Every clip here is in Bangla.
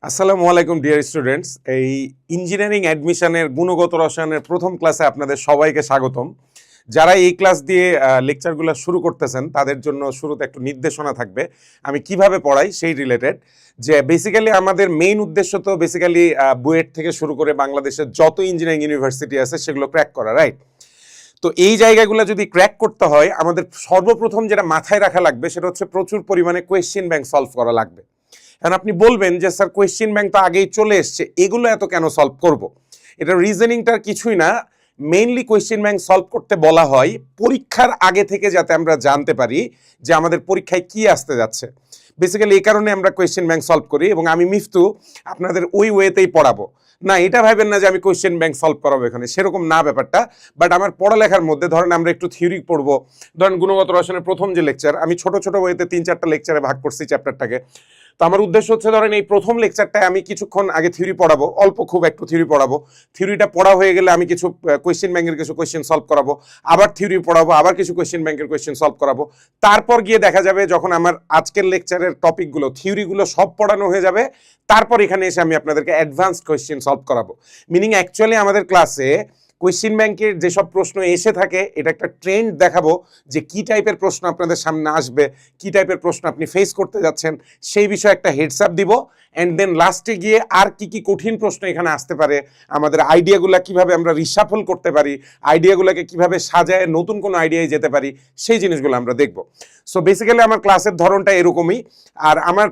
আসসালামু আলাইকুম ডিয়ার স্টুডেন্টস। এই ইঞ্জিনিয়ারিং অ্যাডমিশনের গুণগত রসায়নের প্রথম ক্লাসে আপনাদের সবাইকে স্বাগতম। যারা এই ক্লাস দিয়ে লেকচারগুলো শুরু করতেছেন তাদের জন্য শুরুতে একটু নির্দেশনা থাকবে আমি কিভাবে পড়াই সেই রিলেটেড। যে বেসিক্যালি আমাদের মেইন উদ্দেশ্য তো বেসিক্যালি বুয়েট থেকে শুরু করে বাংলাদেশের যত ইঞ্জিনিয়ারিং ইউনিভার্সিটি আছে সেগুলো ক্র্যাক করা, রাইট? তো এই জায়গাগুলো যদি ক্র্যাক করতে হয় আমাদের সর্বপ্রথম যেটা মাথায় রাখা লাগবে সেটা হচ্ছে প্রচুর পরিমাণে কোয়েশ্চেন ব্যাংক সলভ করা লাগবে। এখন আপনি বলবেন যে স্যার কোয়েশ্চেন ব্যাংক তো আগেই চলে এসছে, এগুলো এত কেন সলভ করব? এটা রিজনিংটার কিছুই না, মেইনলি কোয়েশ্চেন ব্যাংক সলভ করতে বলা হয় পরীক্ষার আগে থেকে যাতে আমরা জানতে পারি যে আমাদের পরীক্ষায় কি আসতে যাচ্ছে। বেসিক্যালি এই কারণে আমরা কোয়েশ্চেন ব্যাংক সলভ করি এবং আমি মিফতু আপনাদের ওই ওয়েতেই পড়াবো না। এটা ভাবেন না যে আমি কোয়েশ্চেন ব্যাংক সলভ করাবো এখানে, সেরকম না ব্যাপারটা। বাট আমার পড়ালেখার মধ্যে ধরেন আমরা একটু থিওরি পড়বো, ধরেন গুণগত রসায়নের প্রথম যে লেকচার আমি ছোট ছোট ওয়েতে 3-4টা লেকচারে ভাগ করছি চ্যাপ্টারটাকে। তো আমার উদ্দেশ্য হচ্ছে ধরেন এই প্রথম লেকচারটায় আমি কিছুক্ষণ আগে থিওরি পড়াবো, অল্প খুব একটু থিওরি পড়াবো। থিওরিটা পড়া হয়ে গেলে আমি কিছু কোয়েশ্চেন ব্যাংকের কিছু কোয়েশ্চেন সলভ করাবো, আবার থিওরি পড়াবো, আবার কিছু কোয়েশ্চেন ব্যাংকের কোয়েশ্চেন সলভ করাবো। তারপর গিয়ে দেখা যাবে যখন আমার আজকের লেকচারের টপিকগুলো থিওরিগুলো সব পড়ানো হয়ে যাবে, তারপর এখানে এসে আমি আপনাদেরকে অ্যাডভান্সড কোয়েশ্চেন সলভ করাবো। মিনিং অ্যাকচুয়ালি আমাদের ক্লাসে কোয়েশ্চেন ব্যাংকের যেসব প্রশ্ন এসে থাকে এটা একটা ট্রেন্ড দেখাবো যে কি টাইপের প্রশ্ন আপনাদের সামনে আসবে, কি টাইপের প্রশ্ন আপনি ফেস করতে যাচ্ছেন সেই বিষয়ে একটা হেডস আপ দিব। অ্যান্ড দেন লাস্টে গিয়ে আর কি কি কঠিন প্রশ্ন এখানে আসতে পারে, আমাদের আইডিয়াগুলো কিভাবে আমরা রিসাফল করতে পারি, আইডিয়াগুলোকে কিভাবে সাজায় নতুন কোনো আইডিয়ায় যেতে পারি, সেই জিনিসগুলো আমরা দেখব। সো বেসিক্যালি আমার ক্লাসের ধরনটা এরকমই। আর আমার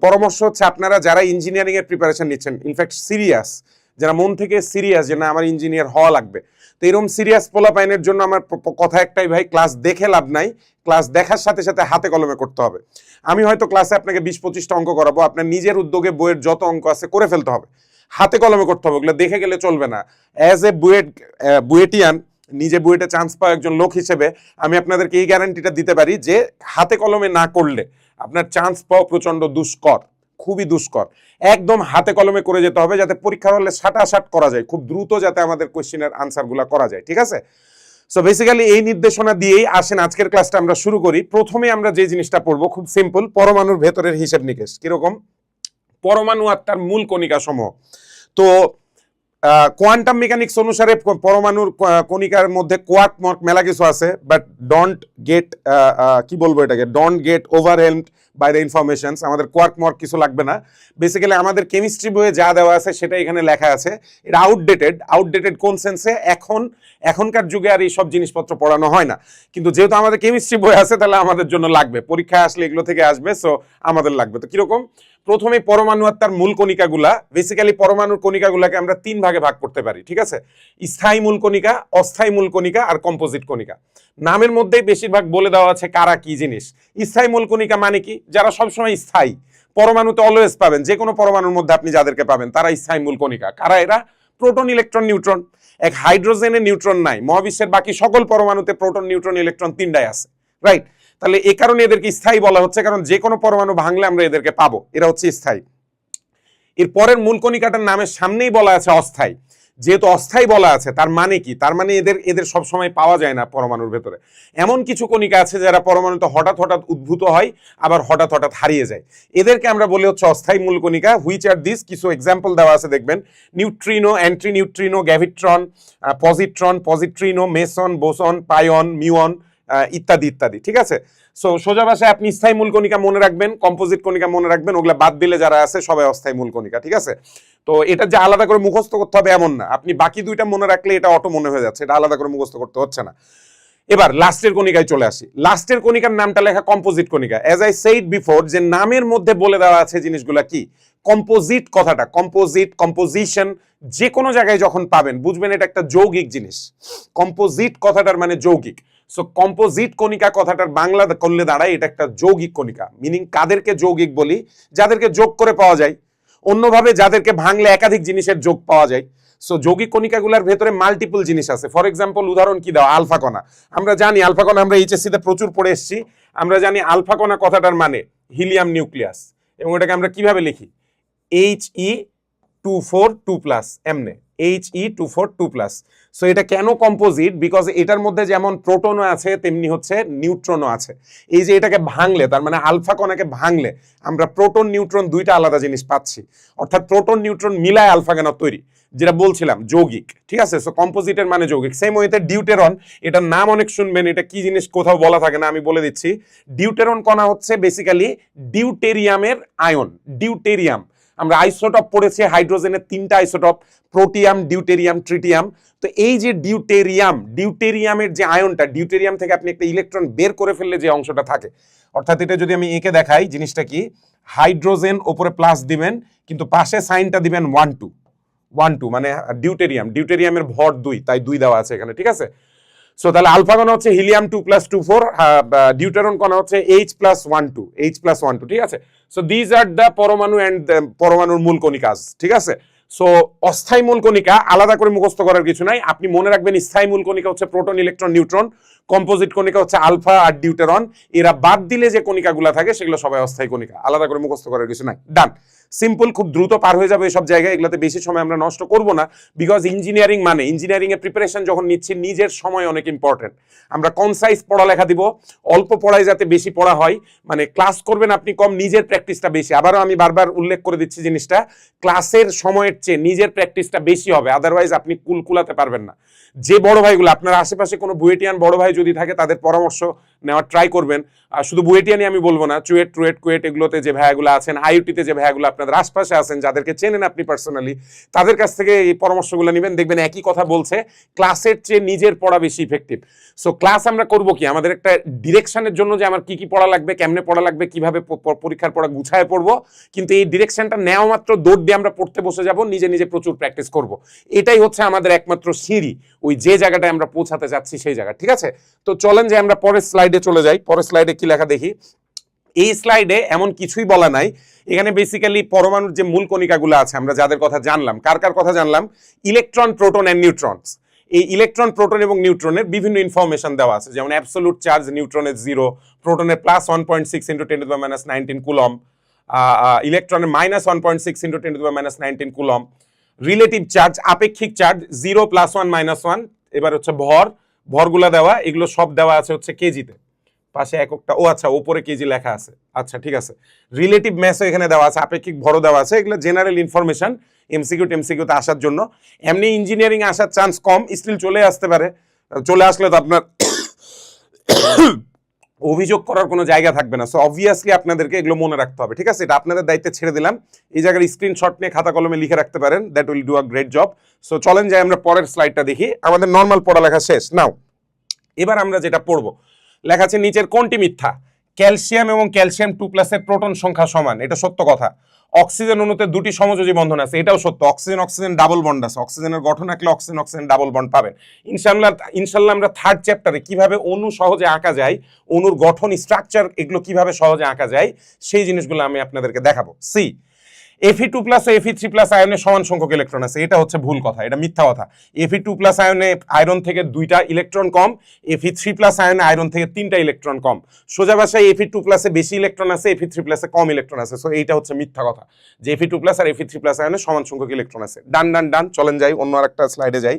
পরামর্শ হচ্ছে আপনারা যারা ইঞ্জিনিয়ারিংয়ের প্রিপারেশন নিচ্ছেন, ইনফ্যাক্ট সিরিয়াস, যারা মন থেকে সিরিয়াস যে না আমার ইঞ্জিনিয়ার হওয়া লাগবে, তো এরকম সিরিয়াস পোলাপাইনের জন্য আমার কথা একটাই, ভাই ক্লাস দেখে লাভ নাই, ক্লাস দেখার সাথে সাথে হাতে কলমে করতে হবে। আমি হয়তো ক্লাসে আপনাকে 20-25টা অঙ্ক করাবো, আপনার নিজের উদ্যোগে বইয়ের যত অঙ্ক আছে করে ফেলতে হবে, হাতে কলমে করতে হবে, ওগুলো দেখে গেলে চলবে না। অ্যাজ এ বুয়েটিয়ান, নিজে বুয়েটে চান্স পাওয়া একজন লোক হিসেবে আমি আপনাদেরকে এই গ্যারান্টিটা দিতে পারি যে হাতে কলমে না করলে আপনার চান্স পাওয়া প্রচণ্ড দুষ্কর, খুবই দুষ্কর। একদম হাতে কলমে করে যেতে হবে যাতে পরীক্ষার হলে সাটাসাট করা যায়, খুব দ্রুত যাতে আমাদের কোয়েশ্চেনের আনসারগুলো করা যায়, ঠিক আছে? সো বেসিক্যালি এই নির্দেশনা দিয়েই আসেন আজকের ক্লাসটা আমরা শুরু করি। প্রথমে আমরা যে জিনিসটা পড়বো খুব সিম্পল, পরমাণুর ভেতরের হিসেব নিকেশ কিরকম, পরমাণু আর তার মূল কণিকা সমূহ। তো কোয়ান্টাম মেকানিক্স অনুসারে পরমাণুর কণিকার মধ্যে কোয়ার্ক মর্ক মেলা কিছু আছে, বাট ডোন্ট গেট কি বলবো এটাকে, don't get overwhelmed by the informations. আমাদের কোয়ার্ক মর্ক কিছু লাগবে না। বেসিক্যালি আমাদের কেমিস্ট্রি বইয়ে যা দেওয়া আছে সেটা এখানে লেখা আছে। এটা আউটডেটেড কোন সেন্সে, এখনকার যুগে আর এই সব জিনিসপত্র পড়ানো হয় না, কিন্তু যেহেতু আমাদের কেমিস্ট্রি বই আছে তাহলে আমাদের জন্য লাগবে, পরীক্ষায় আসলে এগুলো থেকে আসবে, সো আমাদের লাগবে। তো কিরকম, প্রথমে পরমাণু আর তার মূল কণিকাগুলা। বেসিক্যালি পরমাণুর কণিকাগুলাকে আমরা 3 ভাগে ভাগ করতে পারি, ঠিক আছে? স্থায়ী মূল কণিকা, অস্থায়ী মূল কণিকা আর কম্পোজিট কণিকা। নামের মধ্যেই বেশিরভাগ বলে দেওয়া আছে কারা কি জিনিস। স্থায়ী মূল কণিকা মানে কি, যারা সবসময় স্থায়ী, পরমাণুতে অলওয়েজ পাবেন, যে কোনো পরমাণুর মধ্যে আপনি যাদেরকে পাবেন তারা স্থায়ী মূল কণিকা। কারা এরা? Proton, electron, neutron. এক হাইড্রোজেনে নিউট্রন নাই, মহাবিশ্বের বাকি সকল পরমাণুতে প্রোটন, নিউট্রন, ইলেকট্রন 3টাই আছে, রাইট? তাহলে এ কারণে এদেরকে স্থায়ী বলা হচ্ছে, কারণ যে কোনো পরমাণু ভাঙলে আমরা এদেরকে পাবো, এরা হচ্ছে স্থায়ী। এর পরের মূল কণিকাটার নামের সামনেই বলা আছে অস্থায়ী। যেহেতু অস্থায়ী বলা আছে তার মানে কি, তার মানে এদের সবসময় পাওয়া যায় না পরমাণুর ভেতরে। এমন কিছু কণিকা আছে যারা পরমাণুতে হঠাৎ হঠাৎ উদ্ভূত হয়, আবার হঠাৎ হঠাৎ হারিয়ে যায়, এদেরকে আমরা বলি হচ্ছে অস্থায়ী মূল কণিকা। হুইচ আর দিস, কিছু এক্সাম্পল দেওয়া আছে দেখবেন, neutrino, anti neutrino, graviton, positron, পজিট্রিনো, মেসন, বোসন, পাইন, মিউন ইত্যাদি ইত্যাদি, ঠিক আছে? সো সোজা ভাষায় আপনি স্থায়ী মূল কণিকা মনে রাখবেন, কম্পোজিট কণিকা মনে রাখবেন, ওগুলা বাদ দিলে যারা আছে সবাই অস্থায়ী মূল কণিকা, ঠিক আছে? তো এটা যে আলাদা করে মুখস্থ করতে হবে এমন না, আপনি বাকি 2টা মনে রাখলে এটা অটো মনে হয়ে যাচ্ছে, এটা আলাদা করে মুখস্থ করতে হচ্ছে না। এবার লাস্টের কণিকায় চলে আসি। লাস্টের কণিকার নামটা লেখা composite Kanika. As I said before, যে নামের মধ্যে বলে দেওয়া আছে জিনিসগুলা কি। কম্পোজিট কথাটা, কম্পোজিট, কম্পোজিশন, যে কোনো জায়গায় যখন পাবেন বুঝবেন এটা একটা যৌগিক জিনিস। কম্পোজিট কথাটার মানে যৌগিক। সো কম্পোজিট কণিকা কথাটার বাংলা করলে দাঁড়ায় এটা একটা যৌগিক কণিকা। মিনিং কাদেরকে যৌগিক বলি, যাদেরকে যোগ করে পাওয়া যায়, অন্যভাবে যাদেরকে ভাঙলে একাধিক জিনিসের যোগ পাওয়া যায়। সো যৌগিক কণিকাগুলোর ভেতরে মাল্টিপল জিনিস আছে। ফর এক্সাম্পল উদাহরণ কি দাও, আলফা কণা। আমরা জানি আলফা কণা, আমরা এইচএসসি তে প্রচুর পড়ে এসেছি। আমরা জানি আলফা কণা কথাটার মানে হিলিয়াম নিউক্লিয়াস, এবং এটাকে আমরা কিভাবে লিখি, He2 He24 2+, এমনে He24 2+। সো এটা কেন কম্পোজিট? বিকজ এটার মধ্যে যেমন প্রোটনও আছে তেমনি হচ্ছে নিউট্রনও আছে। এই যে এটাকে ভাঙলে, তার মানে আলফা কণাকে ভাঙলে আমরা প্রোটন নিউট্রন দুইটা আলাদা জিনিস পাচ্ছি, অর্থাৎ প্রোটন নিউট্রন মিলায় আলফা কণা তৈরি, যেটা বলছিলাম যৌগিক, ঠিক আছে। সো কম্পোজিটের মানে যৌগিক। সেম ওয়েতে ডিউটেরন, এটার নাম অনেক শুনবেন, এটা কি জিনিস কোথাও বলা থাকে না, আমি বলে দিচ্ছি। ডিউটেরন কণা হচ্ছে বেসিক্যালি ডিউটেরিয়ামের আয়ন। ডিউটেরিয়াম, আমরা আইসোটপ পড়েছি হাইড্রোজেনের 3টা আইসোটপ, প্রোটিয়াম, ডিউটেরিয়াম, ট্রিটিয়াম। তো এই যে ডিউটেরিয়ামের যে আয়নটা, ডিউটেরিয়াম থেকে আপনি একটা ইলেকট্রন বের করে ফেললে যে অংশটা থাকে, অর্থাৎ এটা যদি আমি এঁকে দেখাই, জিনিসটা কি, হাইড্রোজেন ওপরে প্লাস দিবেন কিন্তু পাশে সাইনটা দিবেন 1 2 মানে ডিউটেরিয়ামের ভর 2, তাই 2 দেওয়া আছে এখানে, ঠিক আছে। সো তাহলে আলফা কণা হচ্ছে হিলিয়াম 2+2 4, ডিউটেরন কণা হচ্ছে H+1 2, ঠিক আছে। সো দিজ আর দ্য পরমাণু অ্যান্ড পরমাণুর মূল কণিকাজ, ঠিক আছে। সো অস্থায়ী মূল কণিকা আলাদা করে মুখস্থ করার কিছু নাই, আপনি মনে রাখবেন স্থায়ী মূল কণিকা হচ্ছে প্রোটন, ইলেকট্রন, নিউট্রন। কম্পোজিট কণিকা হচ্ছে আলফা আর ডিউটেরন। এরা বাদ দিলে যে কণিকাগুলো থাকে সেগুলো সবাই অস্থায়ী কণিকা, আলাদা করে মুখস্থ করার কিছু নাই। ডান, সিম্পল, খুব দ্রুত পার হয়ে যাবে এসব জায়গায়, এগুলোতে বেশি সময় আমরা নষ্ট করব না। বিকজ ইঞ্জিনিয়ারিং মানে, ইঞ্জিনিয়ারিং এর প্রিপারেশন যখন নিচ্ছি, নিজের সময় অনেক ইম্পর্টেন্ট। আমরা কনসাইজ পড়ালেখা দিব, অল্প পড়ায় যাতে বেশি পড়া হয়, মানে ক্লাস করবেন আপনি কম, নিজের প্র্যাকটিসটা বেশি। আবারও আমি বারবার উল্লেখ করে দিচ্ছি জিনিসটা, ক্লাসের সময়ের চেয়ে নিজের প্র্যাকটিসটা বেশি হবে, আদারওয়াইজ আপনি কুলাতে পারবেন না। যে বড় ভাইগুলো আপনার আশেপাশে কোনো বুয়েটিয়ান বড় ভাই যদি থাকে, তাদের পরামর্শ নেওয়ার ট্রাই করবেন। শুধু বুয়েটিয়ানি আমি বলবো না, চুয়েট, কুয়েট এগুলোতে যে ভাইগুলো আছেন, আইইউটিতে যে ভাইগুলো আপনাদের আশপাশে আছেন, যাদেরকে চেনেন আপনি পার্সোনালি, তাদের কাছ থেকে এই পরামর্শগুলো নেবেন, দেখবেন একই কথা বলছে, ক্লাসের চেয়ে নিজের পড়া বেশি ইফেক্টিভ। সো ক্লাস আমরা করবো কি, আমাদের একটা ডিরেকশনের জন্য, যে আমার কি কি পড়া লাগবে, কেমনে পড়া লাগবে, কিভাবে পরীক্ষার পড়া গুছায় পড়বো, কিন্তু এই ডিরেকশনটা নেওয়া মাত্র দৌড় দিয়ে আমরা পড়তে বসে যাব, নিজে নিজে প্রচুর প্র্যাকটিস করব। এটাই হচ্ছে আমাদের একমাত্র সিঁড়ি, ওই যে জায়গাটায় আমরা পৌঁছাতে যাচ্ছি সেই জায়গা, ঠিক আছে। তো চলেন যে আমরা পরের স্লাইডে চলে যাই। পরের স্লাইডে কি লেখা দেখি। এই স্লাইডে এমন কিছুই বলা নাই, এখানে বেসিক্যালি পরমাণুর যে মূল কণিকাগুলো আছে, আমরা যাদের কথা জানলাম, কার কার কথা জানলাম, ইলেকট্রন, প্রোটন এন্ড নিউট্রনস। এই ইলেকট্রন, প্রোটন এবং নিউট্রনের বিভিন্ন ইনফরমেশন দেওয়া আছে, যেমন অ্যাবসোলুট চার্জ নিউট্রনের 0, প্রোটনের +1.6 × 10⁻19 কুলম, ইলেকট্রনের -1.6 × 10⁻19 কুলম। রিলেটিভ চার্জ, আপেক্ষিক চার্জ 0, +1 -1। এবার হচ্ছে ভরগুলা দেওয়া, এগুলো সব দেওয়া আছে হচ্ছে কেজিতে, পাশে এককটা, ও আচ্ছা ওপরে কেজি লেখা আছে, আচ্ছা ঠিক আছে। রিলেটিভ ম্যাসও এখানে দেওয়া আছে, আপেক্ষিক ভরও দেওয়া আছে। এগুলো জেনারেল ইনফরমেশন, এমসিকিউতে আসার জন্য। এমনি ইঞ্জিনিয়ারিং আসার চান্স কম, স্টিল চলে আসতে পারে। চলে আসলে তো আপনার অভিযোগ করার কোনো জায়গা থাকবে না। সো অবভিয়াসলি আপনাদেরকে এগুলো মনে রাখতে হবে, ঠিক আছে। এটা আপনাদের দায়িত্বে ছেড়ে দিলাম। এই জায়গার স্ক্রিনশট নিয়ে খাতা কলমে লিখে রাখতে পারেন, that will do a great job. So চলেন যাই আমরা পরের স্লাইডটা দেখি। আমাদের নর্মাল পড়ালেখা শেষ নাও। এবার আমরা যেটা পড়বো, লেখা আছে নিচের কোনটি মিথ্যা। ক্যালসিয়াম এবং ক্যালসিয়াম 2+ এর প্রোটন সংখ্যা সমান, এটা সত্য কথা। অক্সিজেন অণুতে 2টি সমযোজী বন্ধন আছে, এটাও সত্য। অক্সিজেন ডাবল বন্ড আছে, অক্সিজেনের গঠন আঁকলে অক্সিজেন ডাবল বন্ড পাবেন। ইনশাল্লাহ আমরা থার্ড চ্যাপ্টারে কিভাবে অণু সহজে আঁকা যায়, অণুর গঠন, স্ট্রাকচার, এগুলো কিভাবে সহজে আঁকা যায়, সেই জিনিসগুলো আমি আপনাদেরকে দেখাবো। সি, Fe2+ ও Fe3+ আয়নে সমান সংখ্যক ইলেকট্রন আছে, এটা হচ্ছে ভুল কথা, এটা মিথ্যা কথা। Fe2+ আয়নে আয়রন থেকে 2টা ইলেকট্রন কম, Fe3+ আয়নে আয়রন থেকে 3টা ইলেকট্রন কম। সোজা ভাষায় Fe2+ এ বেশি ইলেকট্রন আছে, Fe3+ এ কম ইলেকট্রন আছে। সো এইটা হচ্ছে মিথ্যা কথা, যে Fe2+ আর Fe3+ আয়নে সমান সংখ্যক ইলেকট্রন আছে। ডান। চলেন যাই অন্য আরেকটা স্লাইডে যাই।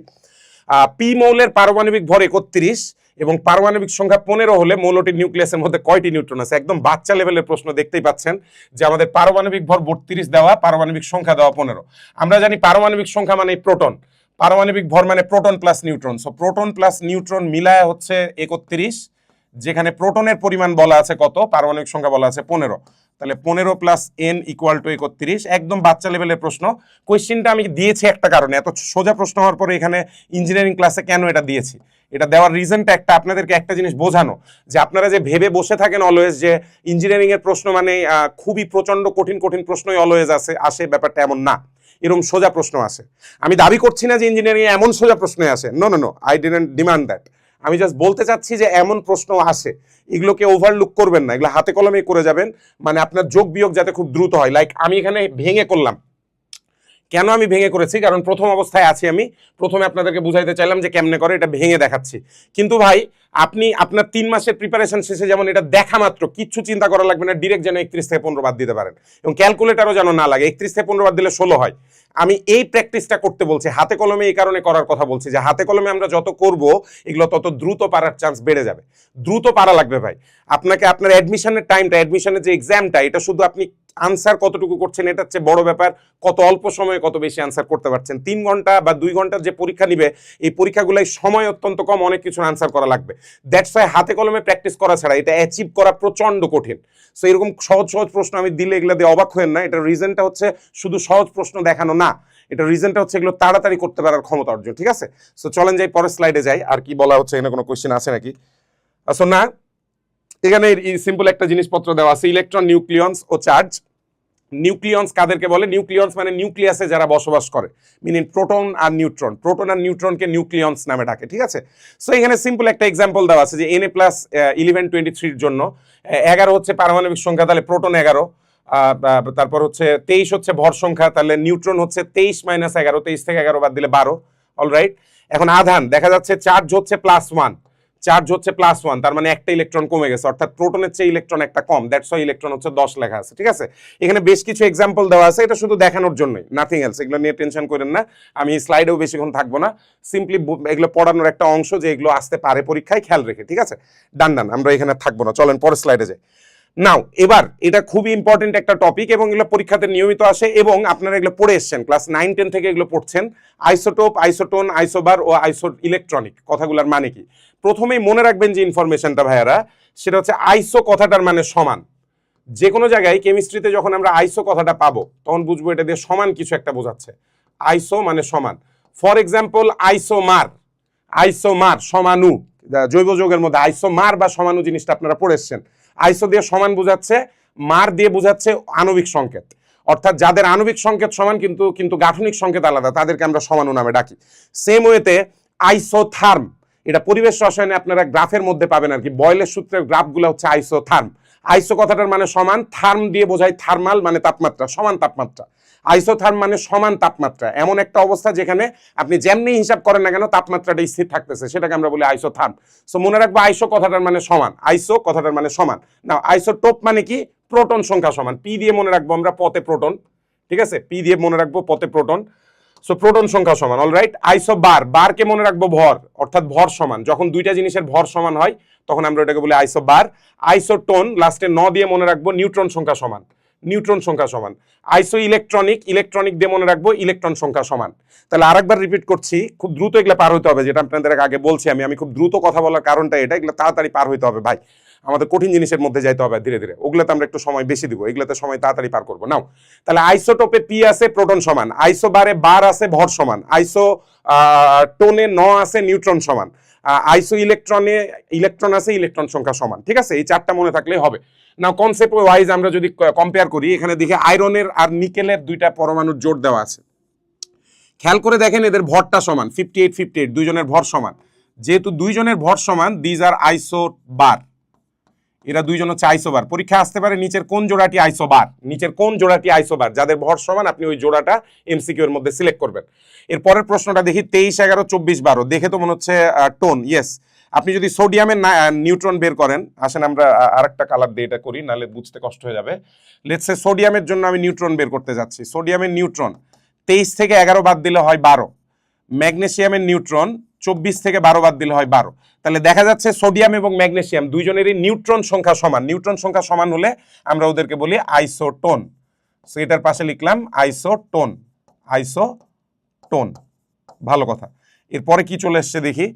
পি মৌলের পারমাণবিক ভর 31 এবং পারমাণবিক সংখ্যা 15 হলে মৌলটির নিউক্লিয়াসের মধ্যে কয়টি নিউট্রন আছে। একদম বাচ্চা লেভেলের প্রশ্ন, দেখতেই পাচ্ছেন যে আমাদের পারমাণবিক ভর 32 দেওয়া, পারমাণবিক সংখ্যা দেওয়া 15। আমরা জানি পারমাণবিক সংখ্যা মানে প্রোটন, পারমাণবিক ভর মানে proton plus neutron. So proton plus neutron মিলায় হচ্ছে 31, যেখানে প্রোটনের পরিমাণ বলা আছে কত, পারমাণবিক সংখ্যা বলা আছে 15। তাহলে 15 + n = 31। একদম বাচ্চা লেভেলের প্রশ্ন। কোয়েশ্চেনটা আমি দিয়েছি একটা কারণে, এত সোজা প্রশ্ন হওয়ার পরে এখানে ইঞ্জিনিয়ারিং ক্লাসে কেন এটা দিয়েছি, এটা দেওয়ার রিজনটা একটা, আপনাদেরকে একটা জিনিস বোঝানো, যে আপনারা যে ভেবে বসে থাকেন অলওয়েজ যে ইঞ্জিনিয়ারিং এর প্রশ্ন মানে খুবই প্রচন্ড কঠিন প্রশ্নই অলওয়েজ আসে, ব্যাপারটা এমন না। এরকম সোজা প্রশ্ন আসে। আমি দাবি করছি না যে ইঞ্জিনিয়ারিং এ এমন সোজা প্রশ্নই আসে, no, I didn't demand that. আমি জাস্ট বলতে চাচ্ছি যে এমন প্রশ্ন আসে, এগুলোকে ওভারলুক করবেন না, এগুলো হাতে কলমে করে যাবেন, মানে আপনার যোগ বিয়োগ যাতে খুব দ্রুত হয়। লাইক আমি এখানে ভেঙে করলাম, কেন আমি ভেঙে করেছি, কারণ প্রথম অবস্থায় আছি আমি, প্রথমে আপনাদেরকে বুঝাইতে চাইলাম যে কেমনে করে, এটা ভেঙে দেখাচ্ছি। কিন্তু ভাই আপনি আপনার 3 মাসের প্রিপারেশন শেষে যেমন এটা দেখা মাত্র কিচ্ছু চিন্তা করা লাগবে না, ডিরেক্ট যেন 31 থেকে 15 বাদ দিতে পারেন, এবং ক্যালকুলেটারও যেন না লাগে। 31 থেকে 15 বাদ দিলে 16 হয়। আমি এই প্র্যাকটিসটা করতে বলছি, হাতে কলমে এই কারণে করার কথা বলছি যে হাতে কলমে আমরা যত করব এগুলো তত দ্রুত পারার চান্স বেড়ে যাবে। দ্রুত পারা লাগবে ভাই। আপনাকে আপনার অ্যাডমিশনের টাইমটা, অ্যাডমিশনের যে এক্সামটা, এটা শুধু আপনি আনসার কতটুকু করছেন এটার চেয়ে বড় ব্যাপার কত অল্প সময়ে কত বেশি আনসার করতে পারছেন। 3 ঘন্টা বা 2 ঘন্টার যে পরীক্ষা নিবে এই পরীক্ষাগুলোয় সময় অত্যন্ত কম, অনেক কিছু আনসার করা লাগবে। দ্যাটস ওয়াই হাতে কলমে প্র্যাকটিস করা ছাড়া এটা অ্যাচিভ করা প্রচন্ড কঠিন। সো এরকম সহজ সহজ প্রশ্ন আমি দিলে এগুলো দিয়ে অবাক হয়েন না। এটার রিজনটা হচ্ছে শুধু সহজ প্রশ্ন দেখানো না, এটা রিজনটা হচ্ছে এগুলো তাড়াতাড়ি করতে পারার ক্ষমতা অর্জন। ঠিক আছে, সো চলেন যাই পরের স্লাইডে যাই। আর কি বলা হচ্ছে, এখানে কোনো কোয়েশ্চেন আছে নাকি? আসো না, এখানে সিম্পল একটা জিনিসপত্র দেওয়া আছে, ইলেকট্রন, নিউক্লিয়ন্স ও চার্জ। নিউক্লিয়ন্স কাদেরকে বলে? নিউক্লিয়ন্স মানে নিউক্লিয়াসে যারা বসবাস করে, মিনিং প্রোটন আর নিউট্রন। প্রোটন আর নিউট্রনকে নিউক্লিয়ন্স নামে ডাকে। ঠিক আছে, সো এখানে সিম্পল একটা এক্সাম্পল দেওয়া আছে যে Na+1123 জন্য 11 হচ্ছে পারমাণবিক সংখ্যা, তাহলে প্রোটন 11। তারপর হচ্ছে 23 হচ্ছে ভর সংখ্যা, তাহলে নিউট্রন হচ্ছে 23 - 11, 23 থেকে 11 বাদ দিলে 12। অলরাইট, এখন আধান দেখা যাচ্ছে চার্জ হচ্ছে +1, চার্জ হচ্ছে +1, তার মানে একটা ইলেকট্রন কমে গেছে, অর্থাৎ প্রোটনের চেয়ে ইলেকট্রন একটা কম, দ্যাটস ওয়াই ইলেকট্রন হচ্ছে 10 লেখা আছে। ঠিক আছে, এখানে বেশ কিছু এক্সাম্পল দেওয়া আছে, এটা শুধু দেখানোর জন্যই, নাথিং এলস। এগুলো নিয়ে টেনশন করেন না, আমি স্লাইডেও বেশিক্ষণ থাকবো না, সিম্পলি এগুলো পড়ানোর একটা অংশ যে এগুলো আসতে পারে পরীক্ষায়, খেয়াল রেখে। ঠিক আছে, ডান, আমরা এখানে থাকবো না, চলেন পরের স্লাইডে যাই। নাও এবার এটা খুবই ইম্পর্টেন্ট একটা টপিক এবং এগুলো পরীক্ষাতে নিয়মিত আসে এবং আপনারা এগুলো পড়ে এসছেন, ক্লাস 9-10 থেকে এগুলো পড়ছেন। আইসোটোপ, আইসোটোন, আইসোবার ও আইসো ইলেকট্রনিক কথাগুলোর মানে কি? প্রথমেই মনে রাখবেন যে ইনফরমেশনটা ভাইয়ারা, সেটা হচ্ছে আইসো কথাটার মানে সমান। যে কোনো জায়গায় কেমিস্ট্রিতে যখন আমরা আইসো কথাটা পাবো তখন বুঝবো এটা দিয়ে সমান কিছু একটা বোঝাচ্ছে। আইসো মানে সমান। ফর এক্সাম্পল আইসোমার, আইসোমার সমানু, জৈব যৌগের মধ্যে আইসোমার বা সমানু জিনিসটা আপনারা পড়ে এসছেন। আইসো দিয়ে সমান বোঝাচ্ছে, মার দিয়ে বোঝাচ্ছে আণবিক সংকেত, অর্থাৎ যাদের আণবিক সংকেত সমান কিন্তু গাঠনিক সংকেত আলাদা, তাদেরকে আমরা সমাণু নামে ডাকি। সেম ওয়েতে আইসোথার্ম, এটা পরিবেশ রসায়নে আপনারা গ্রাফের মধ্যে পাবেন আর কি, বয়েলের সূত্রের গ্রাফগুলো হচ্ছে আইসোথার্ম। আইসো কথাটার মানে সমান, থার্ম দিয়ে বোঝায় থার্মাল মানে তাপমাত্রা, সমান তাপমাত্রা। আইসোথার্ম মানে সমান তাপমাত্রা, এমন একটা অবস্থা যেখানে আপনি যেমনি হিসাব করেন না কেন তাপমাত্রাটা স্থির থাকতেছে, সেটাকে আমরা বলি আইসোথার্ম। সো মনে রাখবো আইসো কথাটার মানে সমান, আইসো কথাটার মানে সমান। না আইসোটোপ মানে কি? প্রোটন সংখ্যা সমান। পি দিয়ে মনে রাখবো আমরা পথে প্রোটন। ঠিক আছে, পি দিয়ে মনে রাখবো পথে প্রোটন, সো প্রোটন সংখ্যা সমান। অলরাইট, আইসোবার, বারকে মনে রাখবো ভর, অর্থাৎ ভর সমান। যখন দুইটা জিনিসের ভর সমান হয় তখন আমরা এটাকে বলি আইসোবার। আইসোটোন লাস্টে ন দিয়ে মনে রাখবো নিউট্রন সংখ্যা সমান, নিউট্রন সংখ্যা সমান। আইসো ইলেকট্রনিক, ইলেকট্রনিক দিয়ে মনে রাখবো ইলেকট্রন সংখ্যা সমান। তাহলে আরেকবার রিপিট করছি, খুব দ্রুত এগুলো পার হতে হবে, যেটা আপনাদের আগে বলছি আমি খুব দ্রুত কথা বলার কারণটা এটা, এগুলো তাড়াতাড়ি পার হইতে হবে ভাই, আমাদের কঠিন জিনিসের মধ্যে যাইতে হবে ধীরে ধীরে, ওগুলোতে আমরা একটু সময় বেশি দিব, এগুলোতে সময় তাড়াতাড়ি পার করবো। নাও তাহলে আইসোটোপে পি আছে প্রোটন সমান, আইসোবারে বার আছে ভর সমান, আইসো টোনে ন আছে নিউট্রন সমান, আইসো ইলেকট্রনে ইলেকট্রন আছে ইলেকট্রন সংখ্যা সমান। ঠিক আছে, এই চারটা মনে থাকলেই হবে। নাও কনসেপ্ট ওয়াইজ আমরা যদি কম্পেয়ার করি, এখানে দেখি আয়রনের আর নিকেলের দুইটা পরমাণুর জোট দেওয়া আছে। খেয়াল করে দেখেন এদের ভরটা সমান, 58-58, দুইজনের ভর সমান। যেহেতু দুইজনের ভর সমান, দিজ আর আইসোবার, এরা দুইজন হচ্ছে আইসোবার। পরীক্ষা আসতে পারে নিচের কোন জোড়াটি আইসোবার, নিচের কোন জোড়াটি আইসোবার, যাদের ভর সমান আপনি ওই জোড়াটা এমসিকিউ এর মধ্যে সিলেক্ট করবেন। এর পরের প্রশ্নটা দেখি 23-11-24-12, দেখে তো মনে হচ্ছে টোন। ইয়েস, আপনি যদি সোডিয়ামের নিউট্রন বের করেন, আসেন আমরা আরেকটা কালার দিয়ে এটা করি, নাহলে বুঝতে কষ্ট হয়ে যাবে। লেটস সে সোডিয়ামের জন্য আমি নিউট্রন বের করতে যাচ্ছি। সোডিয়ামের নিউট্রন 23 থেকে 11 বাদ দিলে হয় 12। ম্যাগনেসিয়ামের নিউট্রন 24 থেকে 12 বাদ দিলে হয় 12। তাহলে দেখা যাচ্ছে সোডিয়াম এবং ম্যাগনেসিয়াম দুইজনেরই নিউট্রন সংখ্যা সমান। নিউট্রন সংখ্যা সমান হলে আমরা ওদেরকে বলি আইসোটোন। সো এটার পাশে লিখলাম আইসোটোন, আইসোটোন, ভালো কথা। এরপরে কি চলে এসছে দেখি,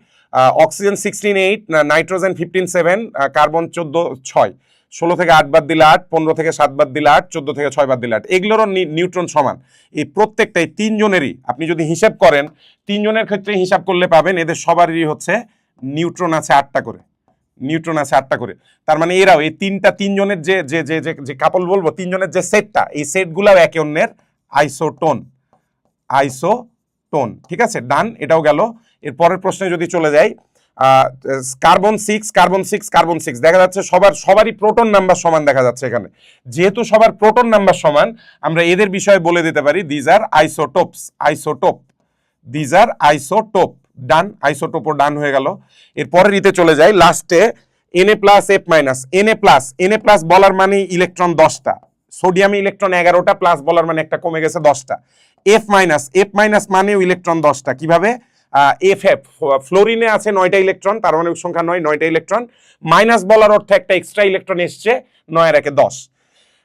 অক্সিজেন 16-8, নাইট্রোজেন 15-7, কার্বন 14-6, 16 থেকে 8 বাদ দিলে 8, 15 থেকে 7 বাদ দিলে 8, 14 থেকে 6 বাদ দিলে 8, এগুলোরও নিউট্রন সমান। এই প্রত্যেকটাই তিনজনেরই আপনি যদি হিসাব করেন, তিনজনের ক্ষেত্রে হিসাব করলে পাবেন এদের সবারই হচ্ছে নিউট্রন আছে 8টা করে, নিউট্রন আছে 8টা করে। তার মানে এরাও এই তিনজনের যে যে যে যে কাপল বলবো, তিনজনের যে সেটটা, এই সেটগুলাও একে অন্যের আইসোটোন, আইসোটোন। ঠিক আছে, ডান, এটাও গেল। এর পরের প্রশ্নে যদি চলে যাই, কার্বন 6, দেখা যাচ্ছে সবারই প্রোটন নাম্বার সমান দেখা যাচ্ছে এখানে। যেহেতু সবার প্রোটন নাম্বার সমান, আমরা এদের বিষয়ে বলে দিতে পারি these are isotopes, isotope, these are isotope. Done, আইসোটোপও ডান হয়ে গেল। এরপরের ইতে চলে যাই, লাস্টে Na+, F-, Na+, বলার মানে ইলেকট্রন 10টা, সোডিয়ামে ইলেকট্রন 11টা প্লাস বলার মানে একটা কমে গেছে 10টা। এফ মাইনাস মানেও ইলেকট্রন 10টা। কিভাবে? এফ ফ্লোরিনে আছে 9টা ইলেকট্রন, পারমাণবিক সংখ্যা 9টা ইলেকট্রন, মাইনাস বলার অর্থ একটা এক্সট্রা ইলেকট্রন এসছে, 9 এর একে 10।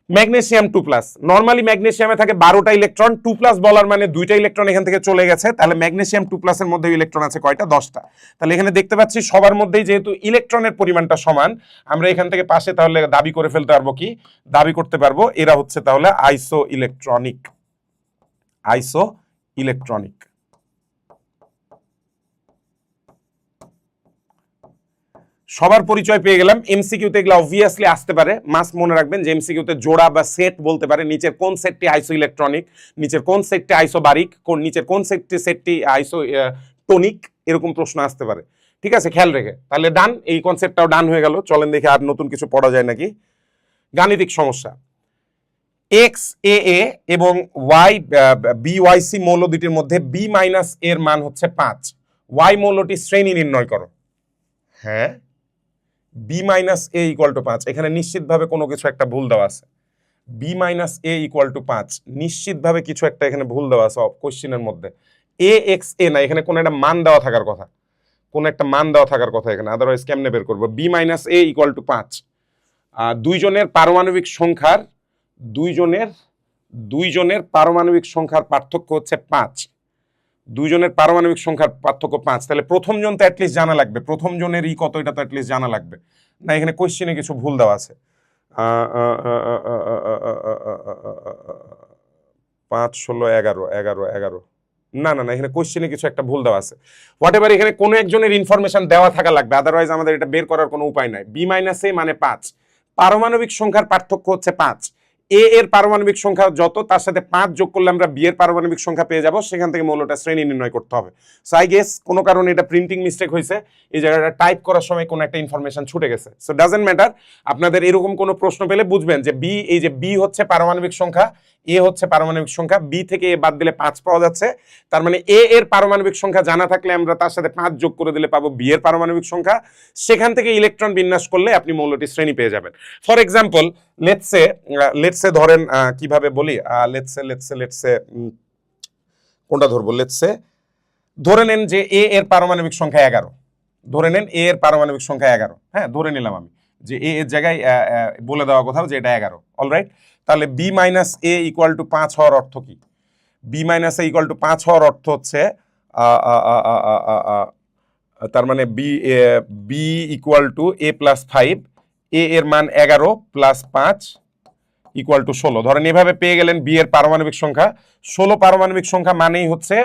ম্যাগনেসিয়াম 2+, নরমালি ম্যাগনেসিয়ামে থাকে 12টা ইলেকট্রন, 2+ বলার মানে 2টা ইলেকট্রন এখান থেকে চলে গেছে, তাহলে ম্যাগনেসিয়াম 2+ এর মধ্যে ইলেকট্রন আছে কয়টা? 10টা। তাহলে এখানে দেখতে পাচ্ছি সবার মধ্যেই যেহেতু ইলেকট্রনের পরিমাণটা সমান, আমরা এখান থেকে পাশে তাহলে দাবি করে ফেলতে পারবো কি? দাবি করতে পারবো এরা হচ্ছে তাহলে আইসো ইলেকট্রনিক। সবার পরিচয় পেয়ে গেলাম। এমসিকিউতে এগুলো অবভিয়াসলি আসতে পারে, মাস্ট মনে রাখবেন যে এমসিকিউতে জোড়া বা সেট বলতে পারে, নিচের কোন সেটটি আইসো ইলেকট্রনিক, নিচের কোন সেটটি আইসোবারিক, নিচের কোন সেটটি আইসো টনিক, এরকম প্রশ্ন আসতে পারে। ঠিক আছে, খেয়াল রেখে। তাহলে ডান, এই কনসেপ্টটাও ডান হয়ে গেল। চলেন দেখি আর নতুন কিছু পড়া যায় নাকি। গাণিতিক সমস্যা। এক্স এ এবং ওয়াই বিওয়াইসি মৌল দুটির মধ্যে বি মাইনাস এর মান হচ্ছে 5। ওয়াই মৌলটি শ্রেণী নির্ণয় করো। হ্যাঁ, B minus A equal to 5, এখানে নিশ্চিতভাবে কোনো কিছু একটা ভুল দেওয়া আছে। B minus A equal to 5, নিশ্চিতভাবে কিছু একটা এখানে ভুল দেওয়া আছে কোশ্চেনের মধ্যে। এ এক্স এ না, এখানে কোনো একটা মান দেওয়া থাকার কথা, কোনো একটা মান দেওয়া থাকার কথা এখানে, আদারওয়াইজ কেমনে বের করবো? B minus A equal to 5। দুইজনের পারমাণবিক সংখ্যার পার্থক্য হচ্ছে 5। দুইজনের পারমাণবিক সংখ্যার পার্থক্য 5। তাহলে প্রথম জন তো অ্যাটলিস্ট জানা লাগবে, প্রথম জনের ই কত, এটা তো অ্যাটলিস্ট জানা লাগবে। না, এখানে কোশ্চেনে কিছু ভুল দেওয়া আছে। 5, 16, 11। না, এখানে কোশ্চেনে কিছু একটা ভুল দেওয়া আছে। হোয়াট এভার, এখানে কোনো একজনের ইনফরমেশন দেওয়া থাকা লাগবে, আদারওয়াইজ আমাদের এটা বের করার কোনো উপায় নাই। বি মাইনাস এ মানে 5, পারমাণবিক সংখ্যার পার্থক্য হচ্ছে 5। এ এর পারমাণবিক সংখ্যা যত, তার সাথে 5 যোগ করলে আমরা বি এর পারমাণবিক সংখ্যা পেয়ে যাব, সেখান থেকে মৌলটা শ্রেণী নির্ণয় করতে হবে। সো আই গেস কোনো কারণে এটা প্রিন্টিং মিস্টেক হয়েছে, এই জায়গাটা টাইপ করার সময় কোনো একটা ইনফরমেশন ছুটে গেছে। সো ডাজন্ট ম্যাটার, আপনাদের এরকম কোনো প্রশ্ন পেলে বুঝবেন যে বি, এই যে বি হচ্ছে পারমাণবিক সংখ্যা, এ হচ্ছে পারমাণবিক সংখ্যা, বি থেকে এ বাদ দিলে 5 পাওয়া যাচ্ছে, তার মানে এ এর পারমাণবিক সংখ্যা জানা থাকলে আমরা তার সাথে 5 যোগ করে দিলে পাবো বি এর পারমাণবিক সংখ্যা, সেখান থেকে ইলেকট্রন বিন্যাস করলে আপনি মৌলটি শ্রেণী পেয়ে যাবেন। ফর এক্সাম্পল, লেটসে ধরেন, কিভাবে বলি, লেটসে কোনটা ধরবো? ধরে নেন যে এ এর পারমাণবিক সংখ্যা 11, ধরে নেন এ এর পারমাণবিক সংখ্যা 11। হ্যাঁ, ধরে নিলাম আমি যে এ এর জায়গায় বলে দেওয়া কোথাও যে এটা 11, অলরাইট। তাহলে B minus A equal to 5 হওয়ার অর্থ কি? B minus A equal to 5 হওয়ার অর্থ হচ্ছে তার মানে B equal to A plus 5, A এর মান 11 প্লাস 5 ইকুয়াল টু 16। ধরেন এভাবে পেয়ে গেলেন বি এর পারমাণবিক সংখ্যা। 16 পারমাণবিক সংখ্যা মানেই হচ্ছে